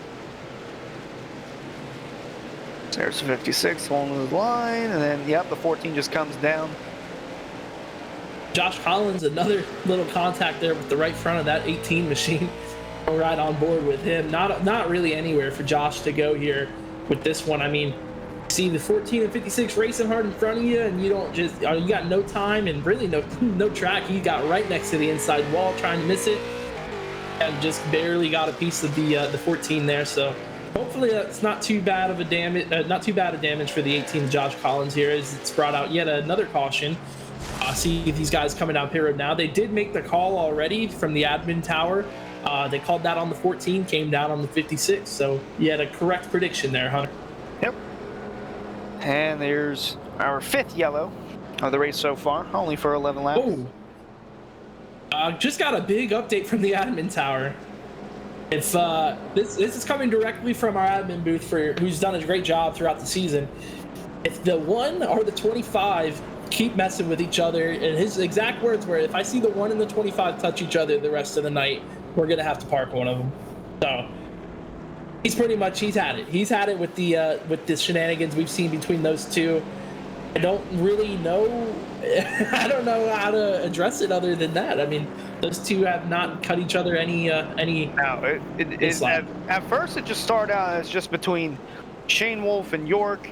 There's the 56 along the line, and then yep, the 14 just comes down. Josh Collins, another little contact there with the right front of that 18 machine. Right on board with him. Not really anywhere for Josh to go here with this one. I mean, see the 14 and 56 racing hard in front of you, and you don't just you got no time and really no track. He got right next to the inside wall trying to miss it, and just barely got a piece of the 14 there. So hopefully that's not too bad of a damage for the 18 Josh Collins here, as it's brought out yet another caution. See these guys coming down pit road now. They did make the call already from the admin tower. They called that on the 14, came down on the 56. So you had a correct prediction there, Hunter. Yep. And there's our 5th yellow of the race so far, only for 11 laps. Oh. Just got a big update from the admin tower. If this is coming directly from our admin booth, who's done a great job throughout the season. If the 1 or the 25 keep messing with each other, and his exact words were, if I see the 1 and the 25 touch each other the rest of the night, we're gonna have to park one of them. So he's had it. He's had it with the shenanigans we've seen between those two. I don't really know. I don't know how to address it other than that. I mean, those two have not cut each other any. No, at first it just started out as just between Shane Wolf and York,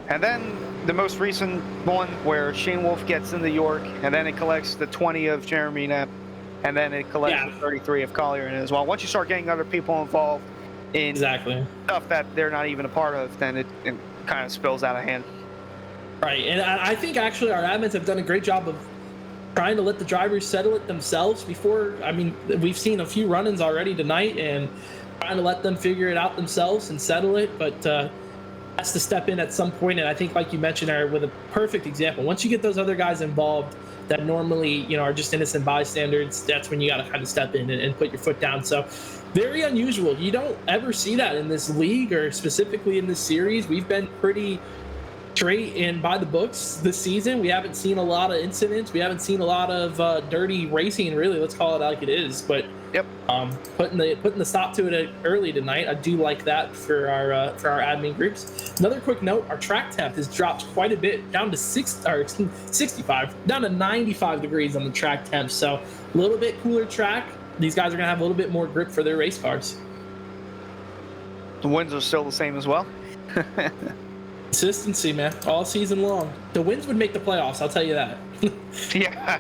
and then the most recent one where Shane Wolf gets into York, and then it collects the 20 of Jeremy Knapp, and then it collects the 33 of Collier in it as well. Once you start getting other people involved in stuff that they're not even a part of, then it kind of spills out of hand. Right, and I think actually our admins have done a great job of trying to let the drivers settle it themselves before. I mean, we've seen a few run-ins already tonight, and trying to let them figure it out themselves and settle it, but has to step in at some point. And I think, like you mentioned, Eric, with a perfect example, once you get those other guys involved that normally, are just innocent bystanders, that's when you got to kind of step in and put your foot down. So very unusual. You don't ever see that in this league, or specifically in this series. We've been pretty straight and by the books this season. We haven't seen a lot of incidents. We haven't seen a lot of dirty racing, really. Let's call it like it is. But yep, putting the stop to it early tonight, I do like that for our admin groups. Another quick note: our track temp has dropped quite a bit, down to 65, down to 95 degrees on the track temp. So a little bit cooler track. These guys are gonna have a little bit more grip for their race cars. The winds are still the same as well. Consistency, man, all season long. The wins would make the playoffs, I'll tell you that. Yeah.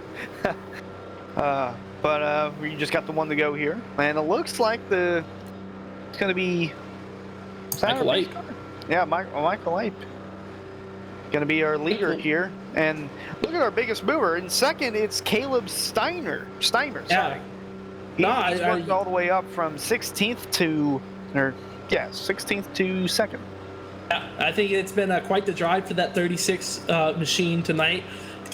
But we just got the one to go here, and it looks like it's going to be Michael Light. Yeah, Michael Light going to be our leader here. And look at our biggest mover. In second, it's Caleb Steiner. Yeah. He's worked all the way up from 16th to 16th to second. Yeah, I think it's been quite the drive for that 36 machine tonight.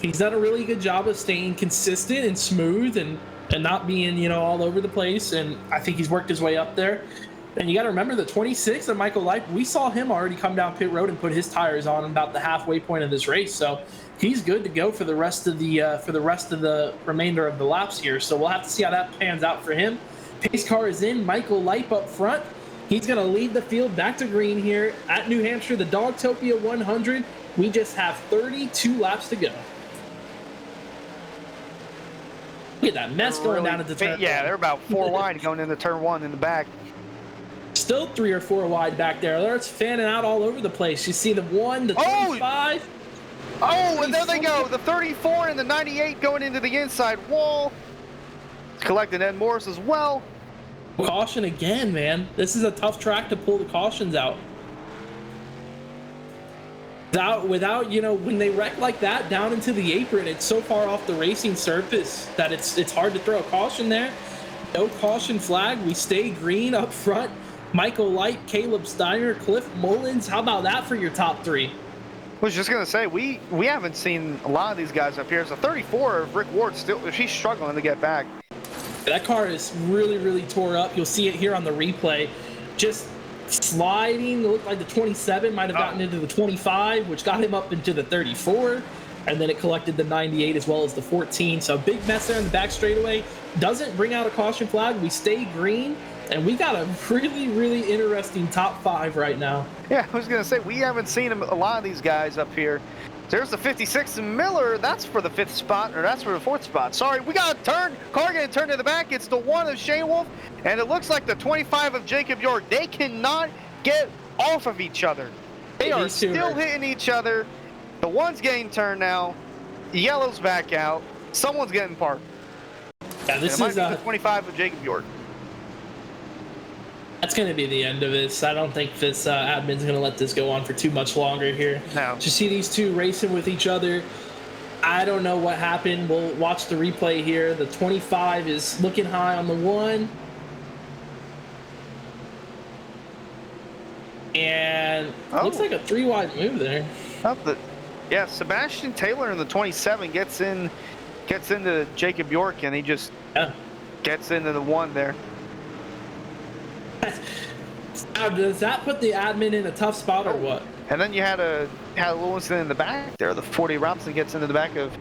He's done a really good job of staying consistent and smooth and not being, all over the place. And I think he's worked his way up there. And you got to remember the 26 of Michael Light, we saw him already come down pit road and put his tires on about the halfway point of this race. So he's good to go for the rest of the remainder of the laps here. So we'll have to see how that pans out for him. Pace car is in. Michael Light up front. He's going to lead the field back to green here at New Hampshire, the Dogtopia 100. We just have 32 laps to go. Look at that mess going down into turn 1. Yeah, they're about 4 wide going into turn 1 in the back. Still 3 or 4 wide back there. They're fanning out all over the place. You see the 1, the 25. Oh, and there they go. The 34 and the 98 going into the inside wall. Collecting Ed Morris as well. Caution again, man. This is a tough track to pull the cautions out. Without when they wreck like that down into the apron, it's so far off the racing surface that it's hard to throw a caution there. No caution flag. We stay green up front. Michael Light, Caleb Steiner, Cliff Mullins. How about that for your top 3? was just gonna say we haven't seen a lot of these guys up here. It's a 34 of Rick Ward still. She's struggling to get back. That car is really, really tore up. You'll see it here on the replay. Just sliding. It looked like the 27 might have gotten into the 25, which got him up into the 34. And then it collected the 98 as well as the 14. So big mess there in the back straightaway. Doesn't bring out a caution flag. We stay green. And we got a really, really interesting top 5 right now. Yeah, I was going to say, we haven't seen a lot of these guys up here. There's the 56 and Miller. That's for the 5th spot, or that's for the 4th spot. Sorry, we got a turn. Car getting turned to the back. It's the 1 of Shane Wolf, and it looks like the 25 of Jacob York. They cannot get off of each other. They are still hitting each other. The 1's getting turned now. The yellow's back out. Someone's getting parked. Yeah, this is the 25 of Jacob York. That's going to be the end of this. I don't think this admin's going to let this go on for too much longer here. No. To see these two racing with each other, I don't know what happened. We'll watch the replay here. The 25 is looking high on the 1. And looks like a 3-wide move there. Yeah, Sebastian Taylor in the 27 gets into Jacob York, and he just gets into the 1 there. Does that put the admin in a tough spot or what? And then you had a little incident in the back there. The 40 Robinson gets into the back of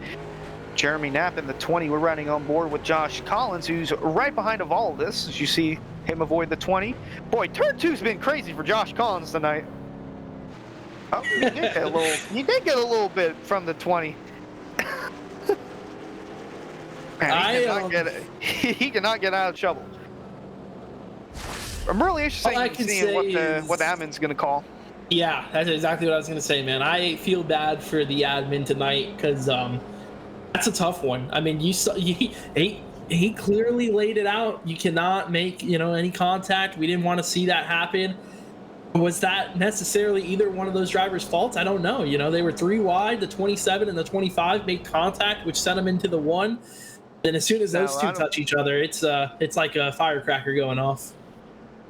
Jeremy Knapp in the 20. We're riding on board with Josh Collins, who's right behind of all of this. As you see him avoid the 20. Boy, turn 2's been crazy for Josh Collins tonight. Oh, he did get a little bit from the 20. Man, he cannot get out of trouble. I'm really interested in seeing what the admin's going to call. Yeah, that's exactly what I was going to say, man. I feel bad for the admin tonight because that's a tough one. I mean, you saw he clearly laid it out. You cannot make any contact. We didn't want to see that happen. Was that necessarily either one of those drivers' faults? I don't know. They were 3 wide. The 27 and the 25 made contact, which sent them into the 1. And as soon as those two touch each other, it's like a firecracker going off.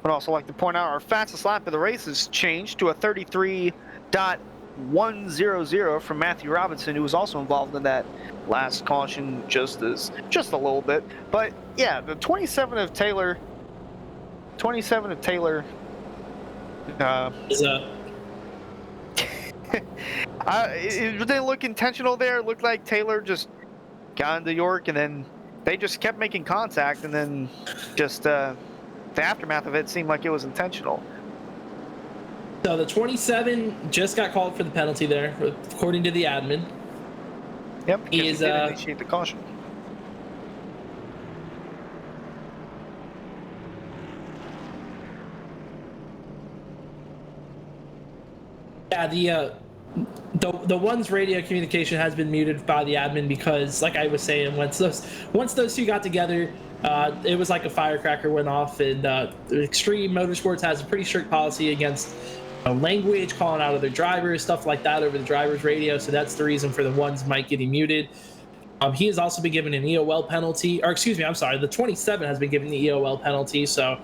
I'd also like to point out our fastest lap of the race has changed to a 33.100 from Matthew Robinson, who was also involved in that last caution just a little bit. But yeah, the 27 of Taylor. It didn't look intentional there. It looked like Taylor just got into York, and then they just kept making contact, and then just the aftermath of it seemed like it was intentional. So the 27 just got called for the penalty there, according to the admin. Yep, he did initiate the caution. Yeah, the 1's radio communication has been muted by the admin because, like I was saying, once those two got together, it was like a firecracker went off. And Extreme Motorsports has a pretty strict policy against language, calling out other drivers, stuff like that over the driver's radio. So that's the reason for the 1's mic getting muted. He has also been given an EOL penalty, or excuse me, I'm sorry, the 27 has been given the EOL penalty. So a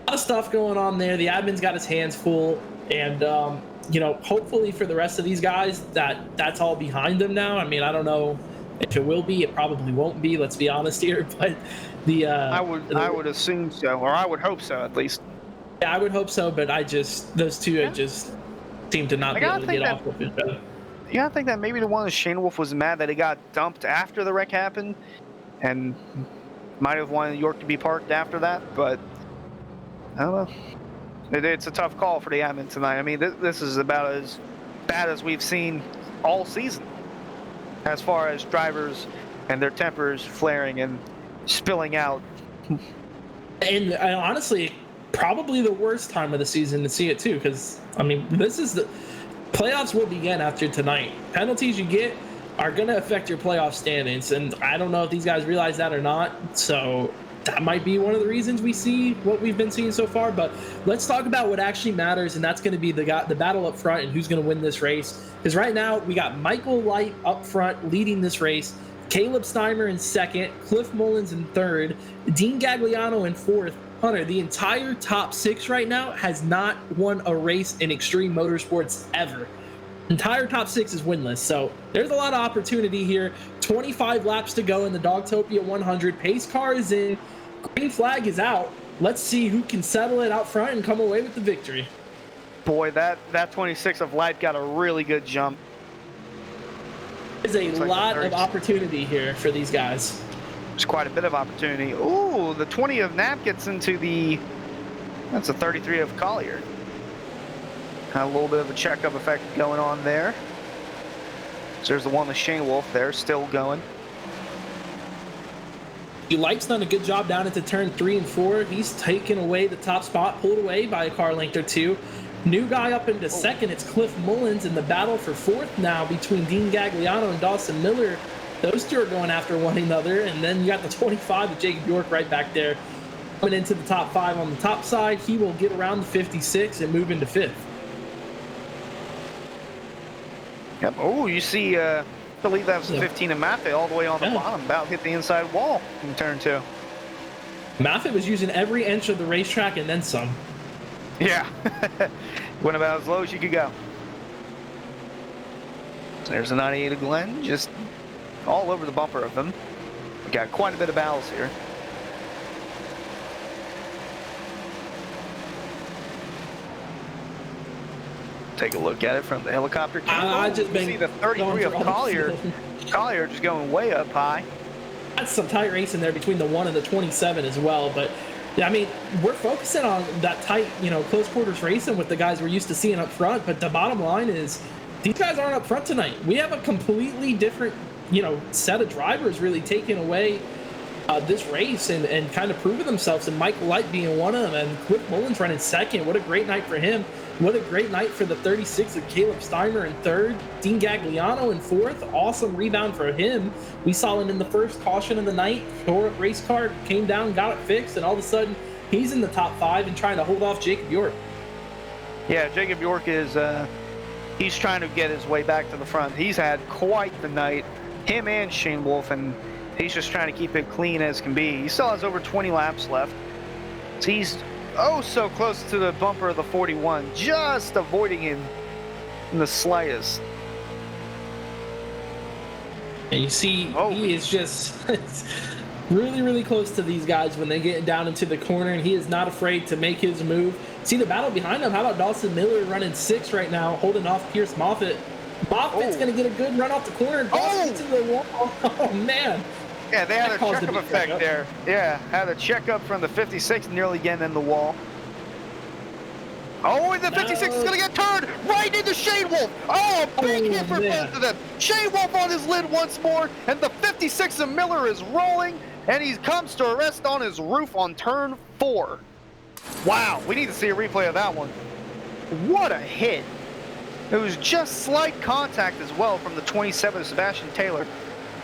lot of stuff going on there. The admin's got his hands full, and hopefully for the rest of these guys, that's all behind them now. I mean, I don't know if it will be. It probably won't be. Let's be honest here. But I would assume so, or I would hope so at least. Yeah, I would hope so. But those two just seem to not be able to get off of it. Yeah, I think that maybe the one that Shane Wolf was mad that he got dumped after the wreck happened, and might have wanted York to be parked after that. But I don't know. It's a tough call for the admin tonight. I mean, this is about as bad as we've seen all season as far as drivers and their tempers flaring and spilling out. And honestly, probably the worst time of the season to see it too, because, I mean, this is the playoffs will begin after tonight. Penalties you get are going to affect your playoff standings, and I don't know if these guys realize that or not, so that might be one of the reasons we see what we've been seeing so far. But let's talk about what actually matters, and that's going to be the battle up front and who's going to win this race. Because right now we got Michael Light up front leading this race, Caleb Steimer in second, Cliff Mullins in third, Dean Gagliano in fourth. Hunter, the entire top 6 right now has not won a race in Extreme Motorsports ever. Entire top 6 is winless, so there's a lot of opportunity here. 25 laps to go in the Dogtopia 100. Pace car is in. Green flag is out. Let's see who can settle it out front and come away with the victory. Boy, that 26 of light got a really good jump. There's a Looks like lot the of opportunity here for these guys. There's quite a bit of opportunity. Ooh, the 20 of Knapp gets into the... That's a 33 of Collier. A little bit of a checkup effect going on there. So there's the one with Shane Wolf there, still going. Light's done a good job down into turn 3 and 4. He's taken away the top spot, pulled away by a car length or two. New guy up into second, it's Cliff Mullins in the battle for fourth now between Dean Gagliano and Dawson Miller. Those two are going after one another, and then you got the 25 of Jacob York right back there. Coming into the top 5 on the top side, he will get around the 56 and move into 5th. Yep. Oh, you see, I believe that was the 15 of Maffei all the way on the bottom, about hit the inside wall in turn 2. Maffei was using every inch of the racetrack and then some. Yeah. Went about as low as you could go. There's a 98 of Glenn, just all over the bumper of them. We got quite a bit of battles here. Take a look at it from the helicopter. I just been see the 33 of Collier. Collier just going way up high. That's some tight racing there between the 1 and the 27 as well. But yeah, I mean, we're focusing on that tight, close quarters racing with the guys we're used to seeing up front. But the bottom line is these guys aren't up front tonight. We have a completely different, set of drivers really taking away this race and kind of proving themselves. And Michael Light being one of them, and Cliff Mullins running second. What a great night for him. What a great night for the 36 of Caleb Steimer in third. Dean Gagliano in fourth. Awesome rebound for him. We saw him in the first caution of the night. Tore up race car, came down, got it fixed, and all of a sudden he's in the top 5 and trying to hold off Jacob York. Yeah, Jacob York is he's trying to get his way back to the front. He's had quite the night, him and Shane Wolf, and he's just trying to keep it clean as can be. He still has over 20 laps left. So he's so close to the bumper of the 41, just avoiding him in the slightest. And you see, he is just really, really close to these guys when they get down into the corner, and he is not afraid to make his move. See the battle behind him. How about Dawson Miller running 6 right now, holding off Pierce Moffitt. Moffitt's going to get a good run off the corner. Dawson into the wall. Oh, man. Yeah, they had a checkup effect there. Yeah, had a checkup from the 56 nearly getting in the wall. Oh, and the 56 is going to get turned right into Shane Wolf. Oh, a big hit for both of them. Shane Wolf on his lid once more, and the 56 of Miller is rolling, and he comes to a rest on his roof on turn 4. Wow, we need to see a replay of that one. What a hit. It was just slight contact as well from the 27 of Sebastian Taylor.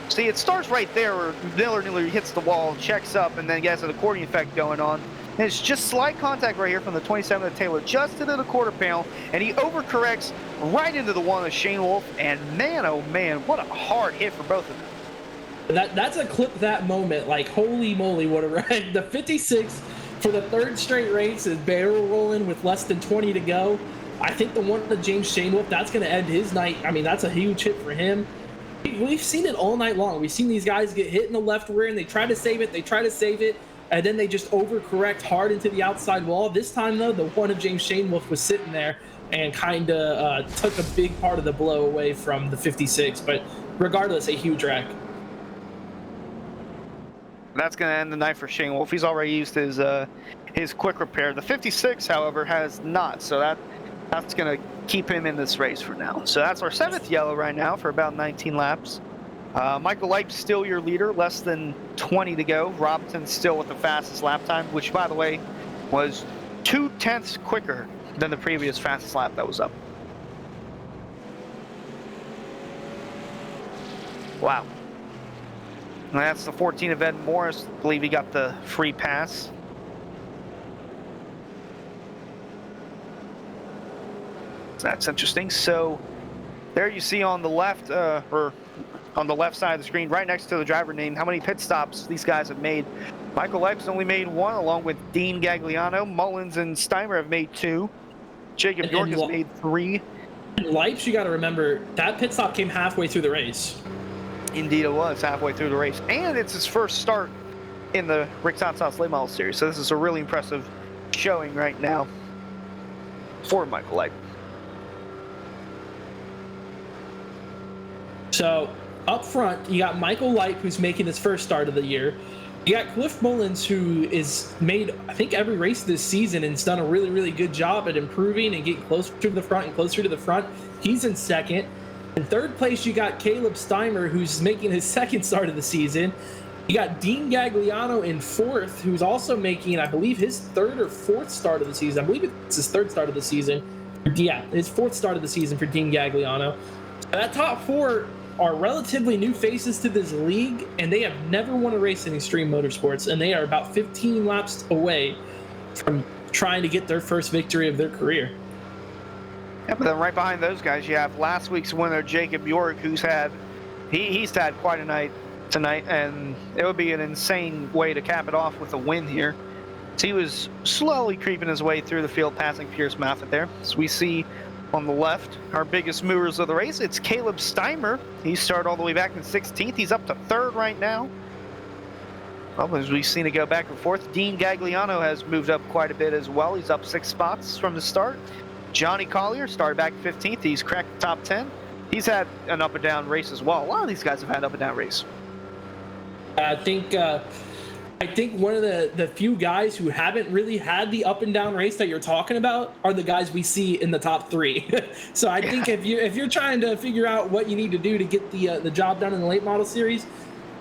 See, it starts right there where Miller nearly hits the wall, checks up, and then gets an accordion effect going on. And it's just slight contact right here from the 27 of Taylor, just into the quarter panel, and he overcorrects right into the one of Shane Wolf, and man, oh man, what a hard hit for both of them. That's a clip that moment, like, holy moly, what a ride. The 56 for the 3rd straight race is barrel rolling with less than 20 to go. I think the one of James Shane Wolf, that's going to end his night. I mean, that's a huge hit for him. We've seen it all night long. We've seen these guys get hit in the left rear, and they try to save it, and then they just overcorrect hard into the outside wall. This time, though, the one of James Shane Wolf was sitting there and kind of took a big part of the blow away from the 56. But regardless, a huge wreck. That's going to end the night for Shane Wolf. He's already used his quick repair. The 56, however, has not, so that's going to keep him in this race for now. So that's our 7th yellow right now for about 19 laps. Michael Leip's still your leader, less than 20 to go. Robinson's still with the fastest lap time, which, by the way, was 0.2 quicker than the previous fastest lap that was up. Wow. And that's the 14 of Ed Morris. I believe he got the free pass. That's interesting. So there you see on the left, or on the left side of the screen, right next to the driver name, how many pit stops these guys have made. Michael Leip's only made 1, along with Dean Gagliano. Mullins and Steimer have made 2. Jacob York has made 3. Leipzig, you got to remember, that pit stop came halfway through the race. Indeed, it was halfway through the race, and it's his first start in the Rick Santos Late Model Series. So this is a really impressive showing right now for Michael Light. So up front, you got Michael Light, who's making his first start of the year. You got Cliff Mullins, who is made, I think, every race this season and has done a really, really good job at improving and getting closer to the front and closer to the front. He's in second. In third place, you got Caleb Steimer, who's making his second start of the season. You got Dean Gagliano in fourth, who's also making, I believe, his third or fourth start of the season. I believe it's his third start of the season. Yeah, his fourth start of the season for Dean Gagliano. That top four are relatively new faces to this league, and they have never won a race in Extreme Motorsports, and they are about 15 laps away from trying to get their first victory of their career. Yeah, but then right behind those guys, you have last week's winner, Jacob York, who's had quite a night tonight, and it would be an insane way to cap it off with a win here. So he was slowly creeping his way through the field, passing Pierce Maffitt there. So we see on the left, our biggest movers of the race, it's Caleb Steimer. He started all the way back in 16th. He's up to third right now. Well, as we've seen it go back and forth, Dean Gagliano has moved up quite a bit as well. He's up 6 spots from the start. Johnny Collier started back 15th. He's cracked the top 10. He's had an up and down race as well. A lot of these guys have had up and down race. I think one of the few guys who haven't really had the up and down race that you're talking about are the guys we see in the top 3. So I think if you're trying to figure out what you need to do to get the job done in the late model series,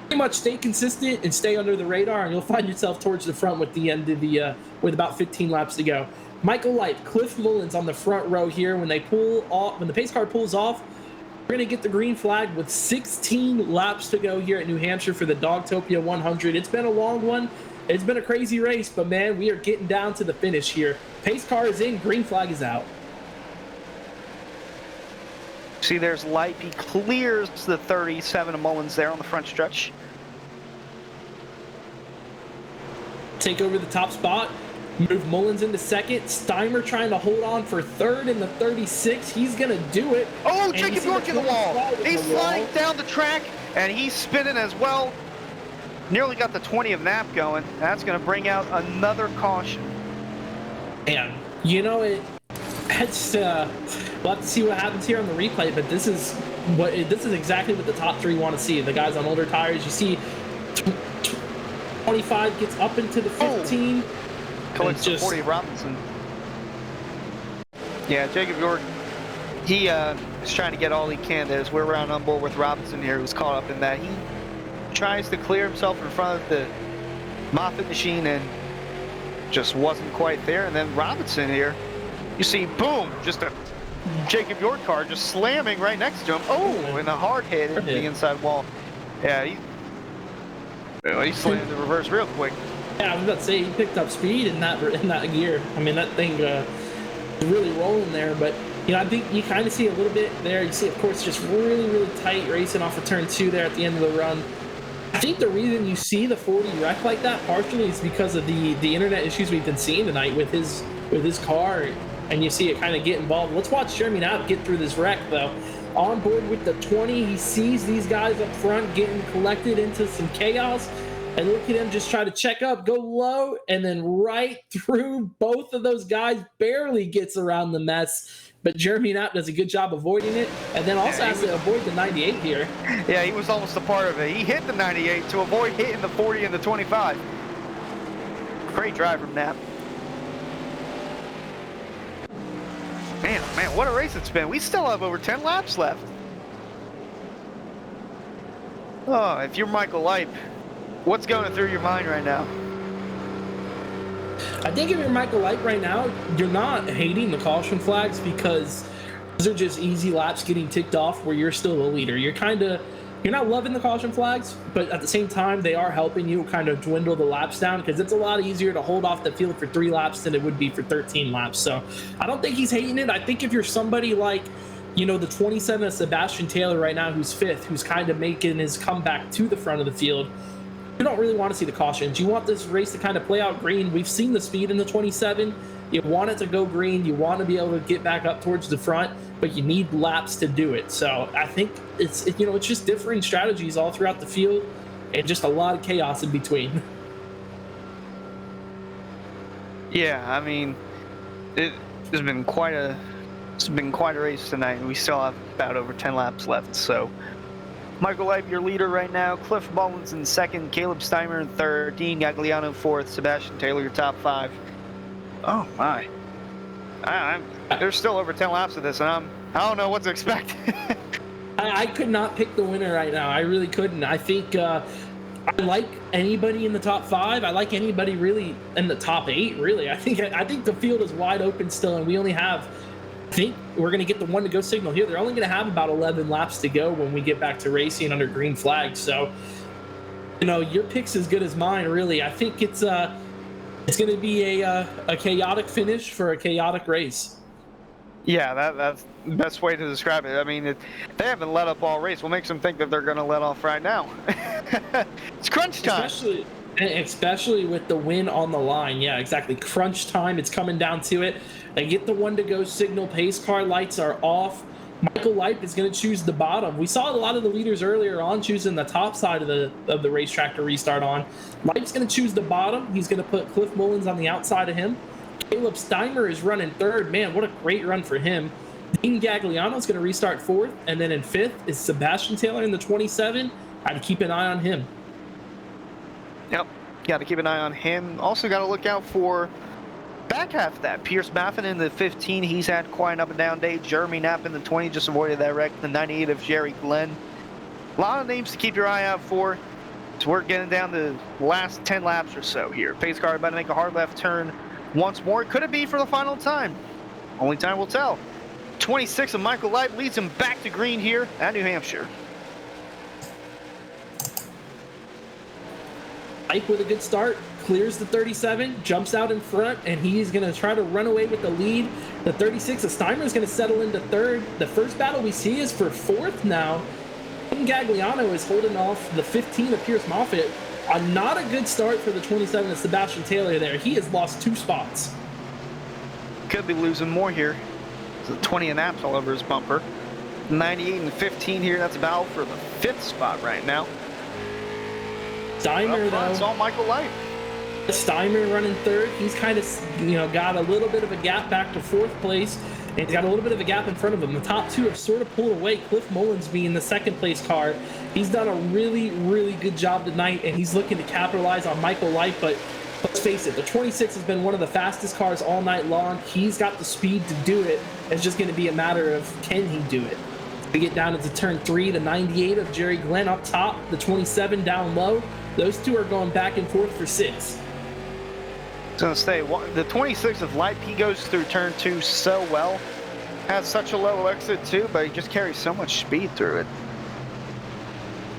pretty much stay consistent and stay under the radar, and you'll find yourself towards the front with the end of the with about 15 laps to go. Michael Light, Cliff Mullins on the front row here. When the pace car pulls off, we're going to get the green flag with 16 laps to go here at New Hampshire for the Dogtopia 100. It's been a long one. It's been a crazy race, but man, we are getting down to the finish here. Pace car is in, green flag is out. See, there's Light. He clears the 37 of Mullins there on the front stretch. Take over the top spot. Move Mullins into second. Steimer trying to hold on for third in the 36. He's going to do it. Oh, Jacob York in the wall. He's sliding down the track, and he's spinning as well. Nearly got the 20 of Knapp going. That's going to bring out another caution. And, you know, we'll have to see what happens here on the replay, but this is exactly what the top 3 want to see. The guys on older tires, you see 25 gets up into the 15. Collects the 40 of Robinson. Yeah, Jacob York, he is trying to get all he can as we're around on board with Robinson here, who's caught up in that. He tries to clear himself in front of the Moffitt machine and just wasn't quite there. And then Robinson here, you see, boom, just a Jacob York car just slamming right next to him. Oh, and a hard hit into the inside wall. Yeah, he slammed the reverse real quick. Yeah, I was about to say he picked up speed in that gear. I mean, that thing is really rolling there. But you know, I think you kind of see a little bit there. You see, of course, just really, really tight racing off of turn 2 there at the end of the run. I think the reason you see the 40 wreck like that partially is because of the internet issues we've been seeing tonight with his car, and you see it kind of get involved. Let's watch Jeremy Knapp get through this wreck though. On board with the 20, he sees these guys up front getting collected into some chaos. And look at him just try to check up, go low, and then right through both of those guys, barely gets around the mess. But Jeremy Knapp does a good job avoiding it, and then also has to avoid the 98 here. Yeah, he was almost a part of it. He hit the 98 to avoid hitting the 40 and the 25. Great drive from Knapp. Man, what a race it's been. We still have over 10 laps left. Oh, if you're Michael Light, what's going through your mind right now? I think if you're Michael Light right now, you're not hating the caution flags because those are just easy laps getting ticked off where you're still the leader. You're not loving the caution flags, but at the same time, they are helping you kind of dwindle the laps down because it's a lot easier to hold off the field for 3 laps than it would be for 13 laps. So I don't think he's hating it. I think if you're somebody like, you know, the 27 of Sebastian Taylor right now, who's 5th, who's kind of making his comeback to the front of the field, you don't really want to see the cautions. You want this race to kind of play out green. We've seen the speed in the 27. You want it to go green. You want to be able to get back up towards the front, but you need laps to do it. So I think it's just differing strategies all throughout the field and just a lot of chaos in between. Yeah, I mean, it's been quite a race tonight. We still have about over 10 laps left. So, Michael Lipe, your leader right now. Cliff Mullins in second. Caleb Steimer in third. Dean Gagliano fourth. Sebastian Taylor, your top five. Oh my! There's still over 10 laps of this, and I don't know what to expect. I could not pick the winner right now. I really couldn't. I think I like anybody in the top five. I like anybody really in the top eight. Really, I think the field is wide open still, and we only have. I think we're going to get the one to go signal here. They're only going to have about 11 laps to go when we get back to racing under green flag. So, your pick's as good as mine. Really, I think it's going to be a chaotic finish for a chaotic race. Yeah, that's the best way to describe it. I mean, they haven't let up all race. What makes them think that they're going to let off right now? It's crunch time. Especially with the win on the line. Yeah, exactly. Crunch time. It's coming down to it. They get the one to go signal. Pace car lights are off. Michael Lipe is going to choose the bottom. We saw a lot of the leaders earlier on choosing the top side of the racetrack to restart on. Lipe's going to choose the bottom. He's going to put Cliff Mullins on the outside of him. Caleb Steimer is running third. Man, what a great run for him. Dean Gagliano is going to restart fourth. And then in fifth is Sebastian Taylor in the 27. Got to keep an eye on him. Yep, got to keep an eye on him. Also got to look out for back half of that. Pierce Maffin in the 15. He's had quite an up and down day. Jeremy Knapp in the 20. Just avoided that wreck. The 98 of Jerry Glenn. A lot of names to keep your eye out for. So we're getting down to the last 10 laps or so here. Pace car about to make a hard left turn once more. Could it be for the final time? Only time will tell. 26 of Michael Lipe leads him back to green here at New Hampshire. Lipe with a good start, clears the 37, jumps out in front, and he's going to try to run away with the lead. The 36 of Steimer is going to settle into third. The first battle we see is for fourth now. Gagliano is holding off the 15 of Pierce Moffitt. Not a good start for the 27 of Sebastian Taylor there. He has lost 2 spots. Could be losing more here. So 20 and apps all over his bumper. 98 and 15 here. That's about for the 5th spot right now. Steimer, though. It's all Michael Lipe. Steimer running third. He's kind of, got a little bit of a gap back to 4th place. And he's got a little bit of a gap in front of him. The top 2 have sort of pulled away. Cliff Mullins being the 2nd place car. He's done a really, really good job tonight, and he's looking to capitalize on Michael Lipe. But let's face it, the 26 has been one of the fastest cars all night long. He's got the speed to do it. It's just going to be a matter of can he do it. We get down into turn 3, the 98 of Jerry Glenn up top, the 27 down low. Those 2 are going back and forth for 6. I was going to say, the 26 of Lipe, he goes through turn 2 so well. Has such a low exit too, but he just carries so much speed through it.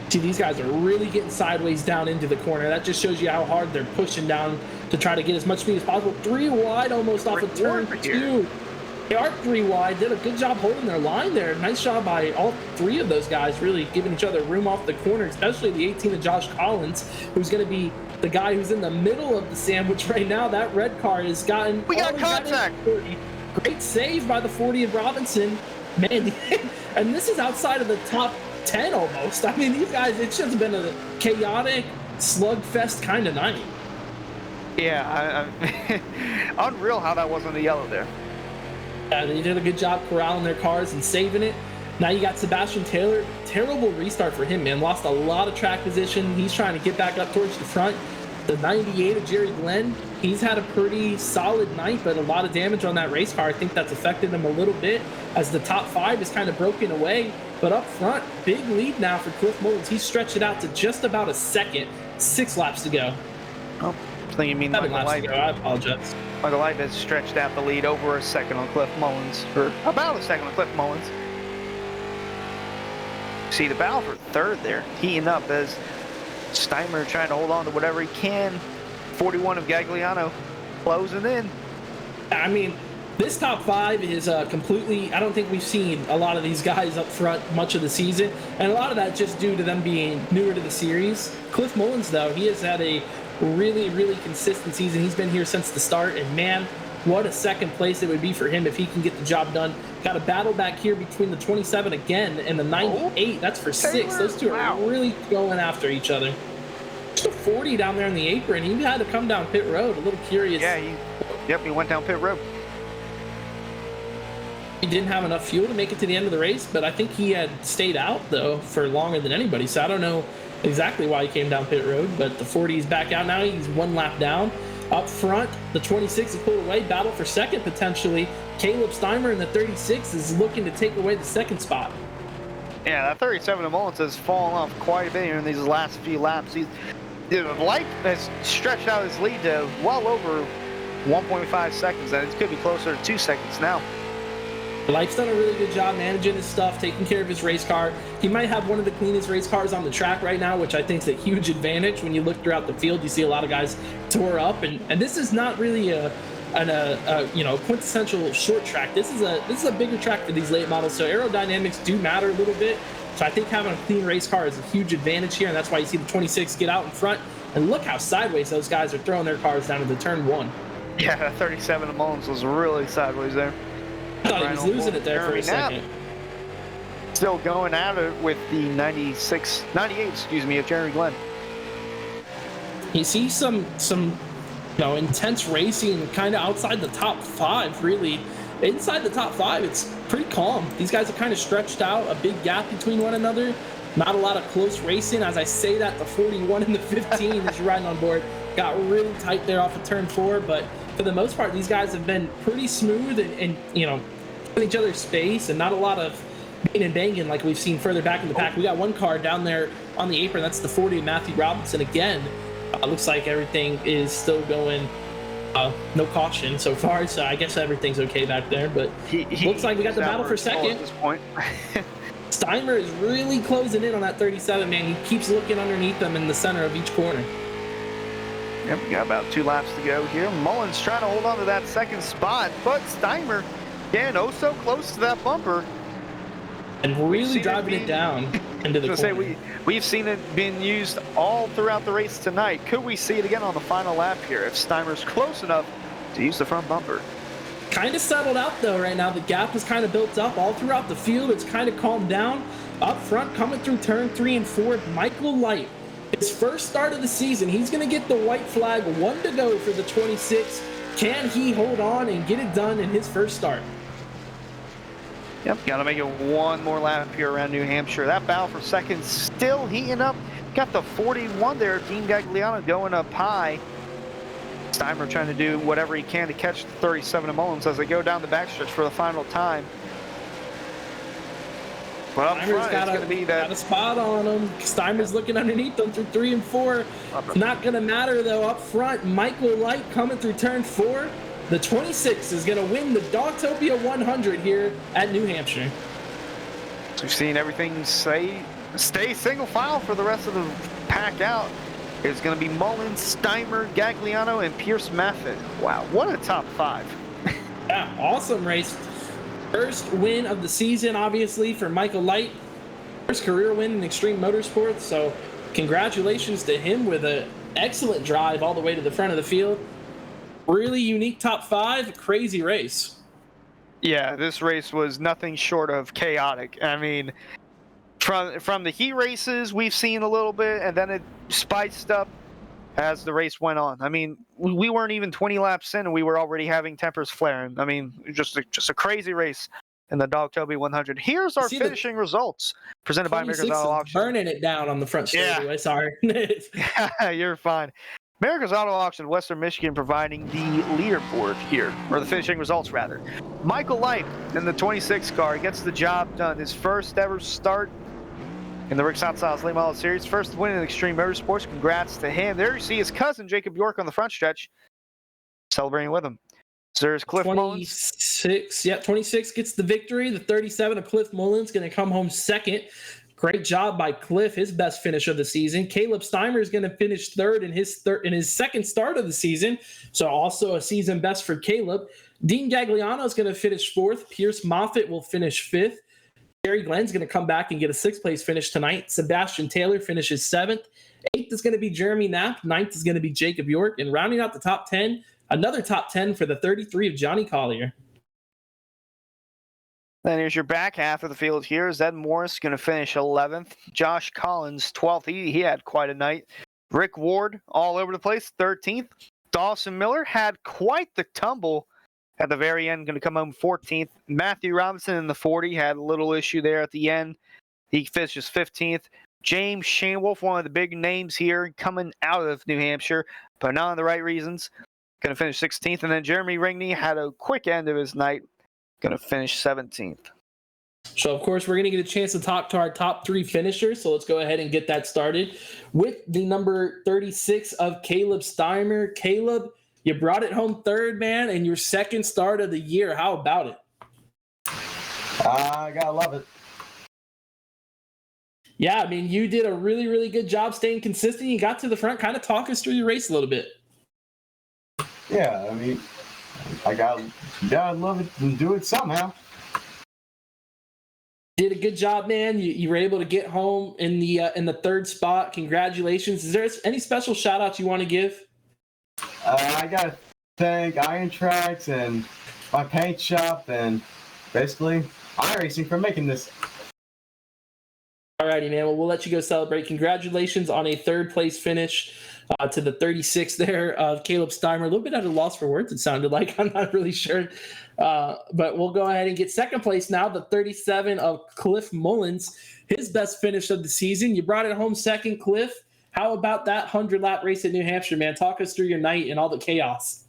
See, these guys are really getting sideways down into the corner. That just shows you how hard they're pushing down to try to get as much speed as possible. 3 wide almost off of turn 2. They are 3 wide. Did a good job holding their line there. Nice job by all 3 of those guys, really giving each other room off the corner, especially the 18 of Josh Collins, who's going to be the guy who's in the middle of the sandwich right now. That red car has gotten... We got contact! Great save by the 40 of Robinson. Man, and this is outside of the top 10 almost. I mean, these guys, it's just been a chaotic slugfest kind of night. Yeah, unreal how that wasn't a yellow there. Yeah, they did a good job corralling their cars and saving it. Now you got Sebastian Taylor. Terrible restart for him, man. Lost a lot of track position. He's trying to get back up towards the front. The 98 of Jerry Glenn, he's had a pretty solid night, but a lot of damage on that race car. I think that's affected him a little bit as the top 5 is kind of broken away. But up front, big lead now for Cliff Mullins. He's stretched it out to just about a second. 6 laps to go. Oh, I think you mean 7 Michael laps Lipe. to go. I apologize. Michael Lipe has stretched out the lead over a second on Cliff Mullins, or about a second on Cliff Mullins. See the battle for third there, heating up as Steimer trying to hold on to whatever he can. 41 of Gagliano closing in. I mean, this top 5 is completely, I don't think we've seen a lot of these guys up front much of the season, and a lot of that just due to them being newer to the series. Cliff Mullins, though, he has had a really, really consistent season. He's been here since the start, and man, what a second place it would be for him if he can get the job done. Got a battle back here between the 27 again and the 98. That's for six. Those two are really going after each other. Just a 40 down there in the apron. He had to come down pit road. A little curious. Yeah, he went down pit road. He didn't have enough fuel to make it to the end of the race, but I think he had stayed out, though, for longer than anybody. So I don't know exactly why he came down pit road, but the 40 is back out now. He's one lap down. Up front, the 26 is pulled away. Battle for second, potentially. Caleb Steimer in the 36 is looking to take away the second spot. Yeah, that 37 of Mullins has fallen off quite a bit here in these last few laps. Light has stretched out his lead to well over 1.5 seconds, and it could be closer to 2 seconds now. Life's done a really good job managing his stuff, taking care of his race car. He might have one of the cleanest race cars on the track right now, which I think is a huge advantage. When you look throughout the field, you see a lot of guys tore up, and this is not really a quintessential short track. This is a bigger track for these late models, so aerodynamics do matter a little bit. So I think having a clean race car is a huge advantage here, and that's why you see the 26 get out in front. And look how sideways those guys are throwing their cars down into turn one. Yeah, that 37 of Mullins was really sideways there. I thought he was losing it there for a second. Still going at it with the 98, of Jeremy Glenn. You see some intense racing kind of outside the top five, really. Inside the top five, it's pretty calm. These guys are kind of stretched out, a big gap between one another. Not a lot of close racing. As I say that, the 41 and the 15 is riding on board. Got really tight there off of turn 4, but for the most part, these guys have been pretty smooth and in each other's space, and not a lot of banging and banging like we've seen further back in the pack. We got one car down there on the apron. That's the 40 of Matthew Robinson again. Looks like everything is still going no caution so far, so I guess everything's okay back there, but looks like we got the battle for second. At this point. Steimer is really closing in on that 37, man. He keeps looking underneath them in the center of each corner. Yep, we got about 2 laps to go here. Mullins trying to hold on to that second spot, but Steimer getting so close to that bumper. And really driving it down into the corner. We've seen it being used all throughout the race tonight. Could we see it again on the final lap here if Steimer's close enough to use the front bumper? Kind of settled out, though, right now. The gap is kind of built up all throughout the field. It's kind of calmed down. Up front, coming through turn 3 and 4, Michael Light. His first start of the season, he's going to get the white flag, 1 to go for the 26. Can he hold on and get it done in his first start? Yep, got to make it 1 more lap here around New Hampshire. That battle for second still heating up. Got the 41 there, Dean Gagliano going up high. Steimer trying to do whatever he can to catch the 37 of Mullins as they go down the backstretch for the final time. But up front, it's going to be that. Got a spot on him. Steimer's looking underneath them through 3 and 4. It's not going to matter, though. Up front, Michael Light coming through turn 4. The 26 is going to win the Dogtopia 100 here at New Hampshire. So we've seen everything stay single file for the rest of the pack out. It's going to be Mullins, Steimer, Gagliano, and Pierce Maffitt. Wow, what a top 5. Yeah, awesome race. First win of the season, obviously, for Michael Light. First career win in Extreme Motorsports, so congratulations to him with an excellent drive all the way to the front of the field. Really unique top 5, crazy race. Yeah, this race was nothing short of chaotic. I mean, from the heat races we've seen a little bit, and then it spiced up as the race went on. I mean, we weren't even 20 laps in, and we were already having tempers flaring. I mean, just a crazy race in the Dogtopia 100. Here's our finishing results presented by America's Auto Auction. Burning it down on the front straightaway. Sorry. Yeah, you're fine. America's Auto Auction, Western Michigan, providing the leaderboard here, or the finishing results, rather. Michael Light in the 26 car gets the job done. His first ever start in the Rick Gonzalez Late Model Series. First win in Extreme Motorsports. Congrats to him. There you see his cousin, Jacob York, on the front stretch, celebrating with him. So there's Cliff 26, Mullins. Yeah, 26 gets the victory. The 37 of Cliff Mullins going to come home second. Great job by Cliff, his best finish of the season. Caleb Steimer is going to finish third in his second start of the season, so also a season best for Caleb. Dean Gagliano is going to finish 4th. Pierce Moffitt will finish 5th. Jerry Glenn's going to come back and get a 6th place finish tonight. Sebastian Taylor finishes 7th. 8th is going to be Jeremy Knapp. 9th is going to be Jacob York. And rounding out the top 10, another top 10 for the 33 of Johnny Collier. Then here's your back half of the field here. Zed Morris going to finish 11th. Josh Collins, 12th. He had quite a night. Rick Ward, all over the place, 13th. Dawson Miller had quite the tumble at the very end, going to come home 14th. Matthew Robinson in the 40 had a little issue there at the end. He finishes 15th. James Shanewolf, one of the big names here, coming out of New Hampshire, but not on the right reasons. Going to finish 16th. And then Jeremy Ringney had a quick end of his night. Going to finish 17th. So, of course, we're going to get a chance to talk to our top 3 finishers. So let's go ahead and get that started with the number 36 of Caleb Steimer. Caleb, you brought it home third, man, and your second start of the year. How about it? I got to love it. Yeah, I mean, you did a really, really good job staying consistent. You got to the front. Kind of talk us through your race a little bit. Yeah, I mean, I got to love it and do it somehow. Did a good job, man. You were able to get home in the third spot. Congratulations. Is there any special shout outs you want to give? I got to thank Iron Tracks and my paint shop and basically iRacing for making this. All righty, man. Well, we'll let you go celebrate. Congratulations on a third place finish to the 36 there of Caleb Steimer. A little bit at a loss for words, it sounded like. I'm not really sure. But we'll go ahead and get second place now, the 37 of Cliff Mullins, his best finish of the season. You brought it home second, Cliff. How about that 100-lap race at New Hampshire, man? Talk us through your night and all the chaos.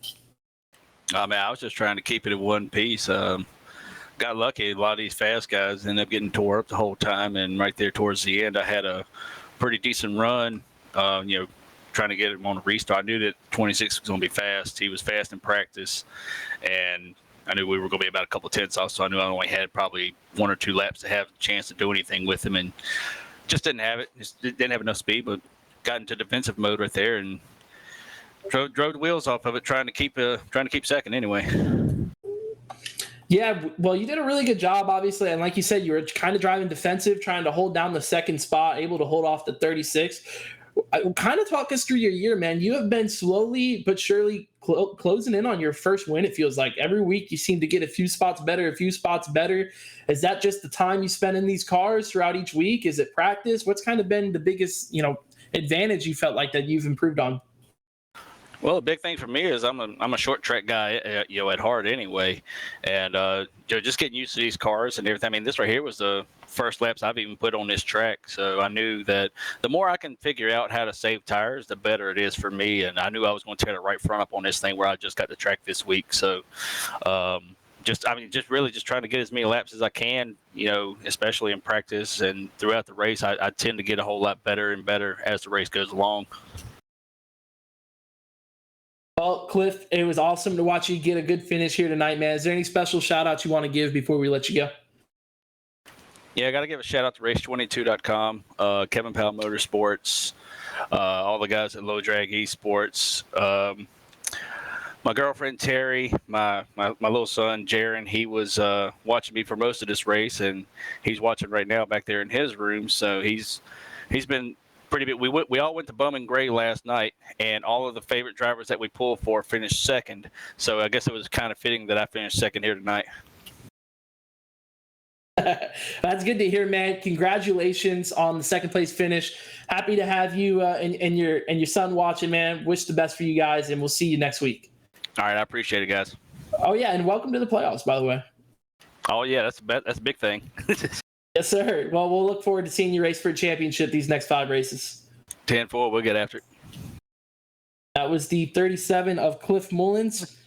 I mean, I was just trying to keep it in one piece. Got lucky. A lot of these fast guys ended up getting tore up the whole time, and right there towards the end, I had a pretty decent run, trying to get him on a restart. I knew that 26 was going to be fast. He was fast in practice, and I knew we were going to be about a couple of tenths off, so I knew I only had probably 1 or 2 laps to have a chance to do anything with him, and just didn't have it. Just didn't have enough speed, but got into defensive mode right there and drove the wheels off of it, trying to keep second anyway. Yeah, well, you did a really good job, obviously. And like you said, you were kind of driving defensive, trying to hold down the second spot, able to hold off the 36. Kind of talk us through your year, man. You have been slowly but surely closing in on your first win, it feels like. Every week you seem to get a few spots better. Is that just the time you spend in these cars throughout each week? Is it practice? What's kind of been the biggest, advantage you felt like that you've improved on? Well, the big thing for me is I'm a short track guy, at heart anyway, and just getting used to these cars and everything. I mean, this right here was the first laps I've even put on this track, so I knew that the more I can figure out how to save tires, the better it is for me. And I knew I was going to tear the right front up on this thing where I just got the track this week. So, just really trying to get as many laps as I can, especially in practice and throughout the race. I tend to get a whole lot better and better as the race goes along. Well, Cliff, it was awesome to watch you get a good finish here tonight, man. Is there any special shout-outs you want to give before we let you go? Yeah, I got to give a shout-out to race22.com, Kevin Powell Motorsports, all the guys at Low Drag Esports, my girlfriend Terry, my little son Jaron. He was watching me for most of this race, and he's watching right now back there in his room. So he's been pretty big. We all went to Bowman Gray last night, and all of the favorite drivers that we pulled for finished second. So I guess it was kind of fitting that I finished second here tonight. That's good to hear, man. Congratulations on the second place finish. Happy to have you and your son watching, man. Wish the best for you guys, and we'll see you next week. All right, I appreciate it, guys. Oh yeah, and welcome to the playoffs, by the way. Oh yeah, that's a big thing. Yes, sir. Well, we'll look forward to seeing you race for a championship these next 5 races. 10-4, we'll get after it. That was the 37 of Cliff Mullins.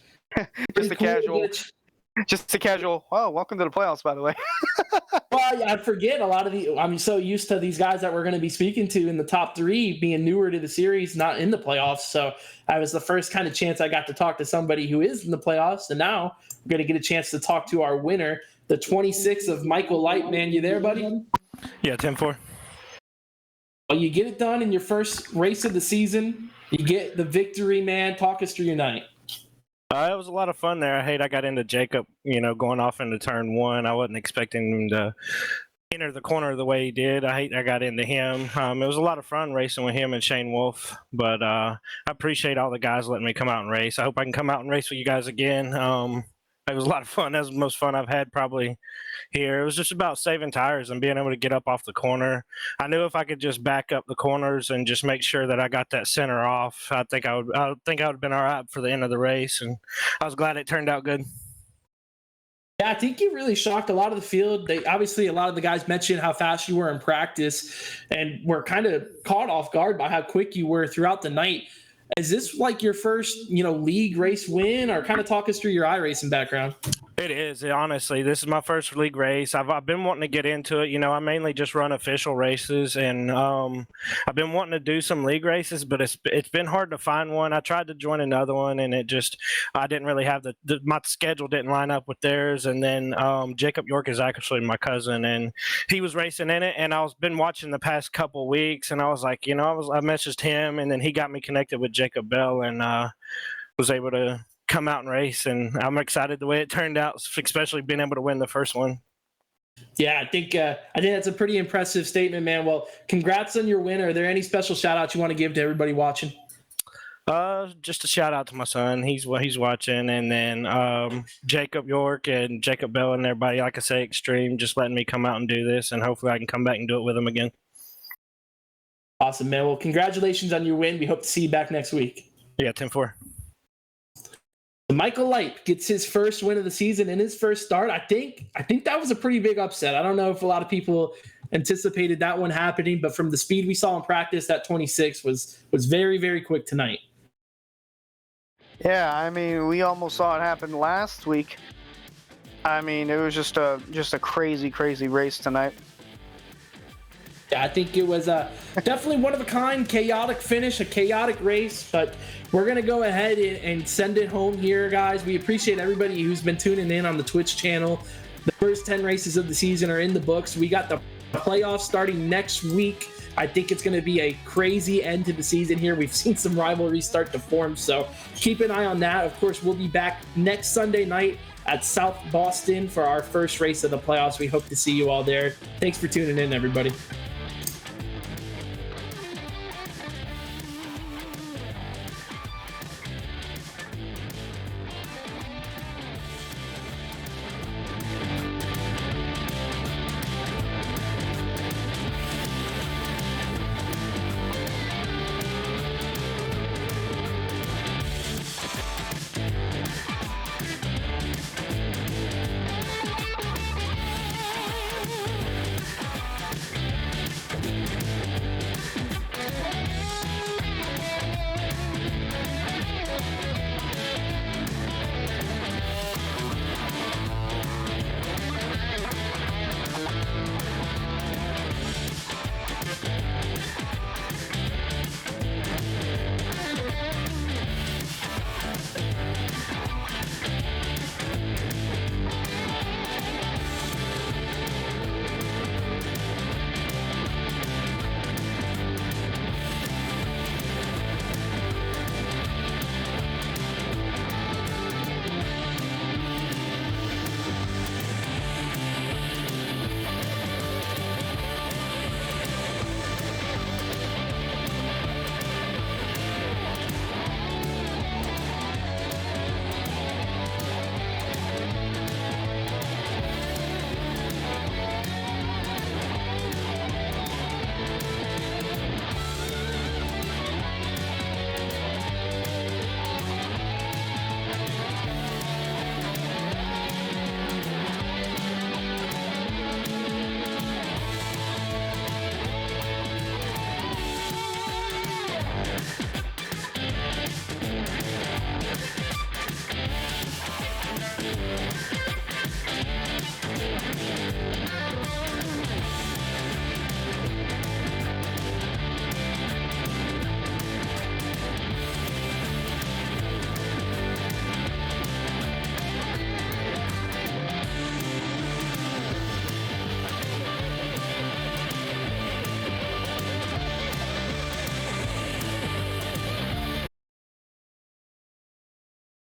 Just a casual. Oh, welcome to the playoffs, by the way. Well, I forget a lot of I'm so used to these guys that we're going to be speaking to in the top 3 being newer to the series, not in the playoffs. So I was the first kind of chance I got to talk to somebody who is in the playoffs. And now we're going to get a chance to talk to our winner, the 26 of Michael Light. Man, you there, buddy? Yeah, 10-4. Well, you get it done in your first race of the season. You get the victory, man. Talk us through your night. It was a lot of fun there. I got into Jacob, going off into turn 1. I wasn't expecting him to enter the corner the way he did. I hate I got into him. It was a lot of fun racing with him and Shane Wolf, but I appreciate all the guys letting me come out and race. I hope I can come out and race with you guys again. It was a lot of fun. That was the most fun I've had probably here. It was just about saving tires and being able to get up off the corner. I knew if I could just back up the corners and just make sure that I got that center off, I think I would have been all right for the end of the race, and I was glad it turned out good. Yeah, I think you really shocked a lot of the field. Obviously, a lot of the guys mentioned how fast you were in practice and were kind of caught off guard by how quick you were throughout the night. Is this like your first, league race win, or kind of talk us through your iRacing background? It is, honestly. This is my first league race. I've been wanting to get into it. I mainly just run official races, and I've been wanting to do some league races, but it's been hard to find one. I tried to join another one, and I didn't really have my schedule didn't line up with theirs. And then Jacob York is actually my cousin, and he was racing in it, and I was been watching the past couple weeks, and I was like, I messaged him, and then he got me connected with Jacob Bell, and was able to come out and race, and I'm excited the way it turned out, especially being able to win the first one. Yeah, I think that's a pretty impressive statement, man. Well, congrats on your win. Are there any special shout outs you want to give to everybody watching? Just a shout out to my son. He's watching, and then Jacob York and Jacob Bell and everybody, like I say, Extreme, just letting me come out and do this, and hopefully I can come back and do it with them again. Awesome, man. Well, congratulations on your win. We hope to see you back next week. Yeah, 10-4. Michael Light gets his first win of the season in his first start. I think that was a pretty big upset. I don't know if a lot of people anticipated that one happening, but from the speed we saw in practice, that 26 was very, very quick tonight. Yeah, I mean, we almost saw it happen last week. I mean, it was just a crazy, crazy race tonight. Yeah, I think it was definitely one of a kind, chaotic finish, a chaotic race, but we're going to go ahead and send it home here, guys. We appreciate everybody who's been tuning in on the Twitch channel. The first 10 races of the season are in the books. We got the playoffs starting next week. I think it's going to be a crazy end to the season here. We've seen some rivalries start to form, so keep an eye on that. Of course, we'll be back next Sunday night at South Boston for our first race of the playoffs. We hope to see you all there. Thanks for tuning in, everybody.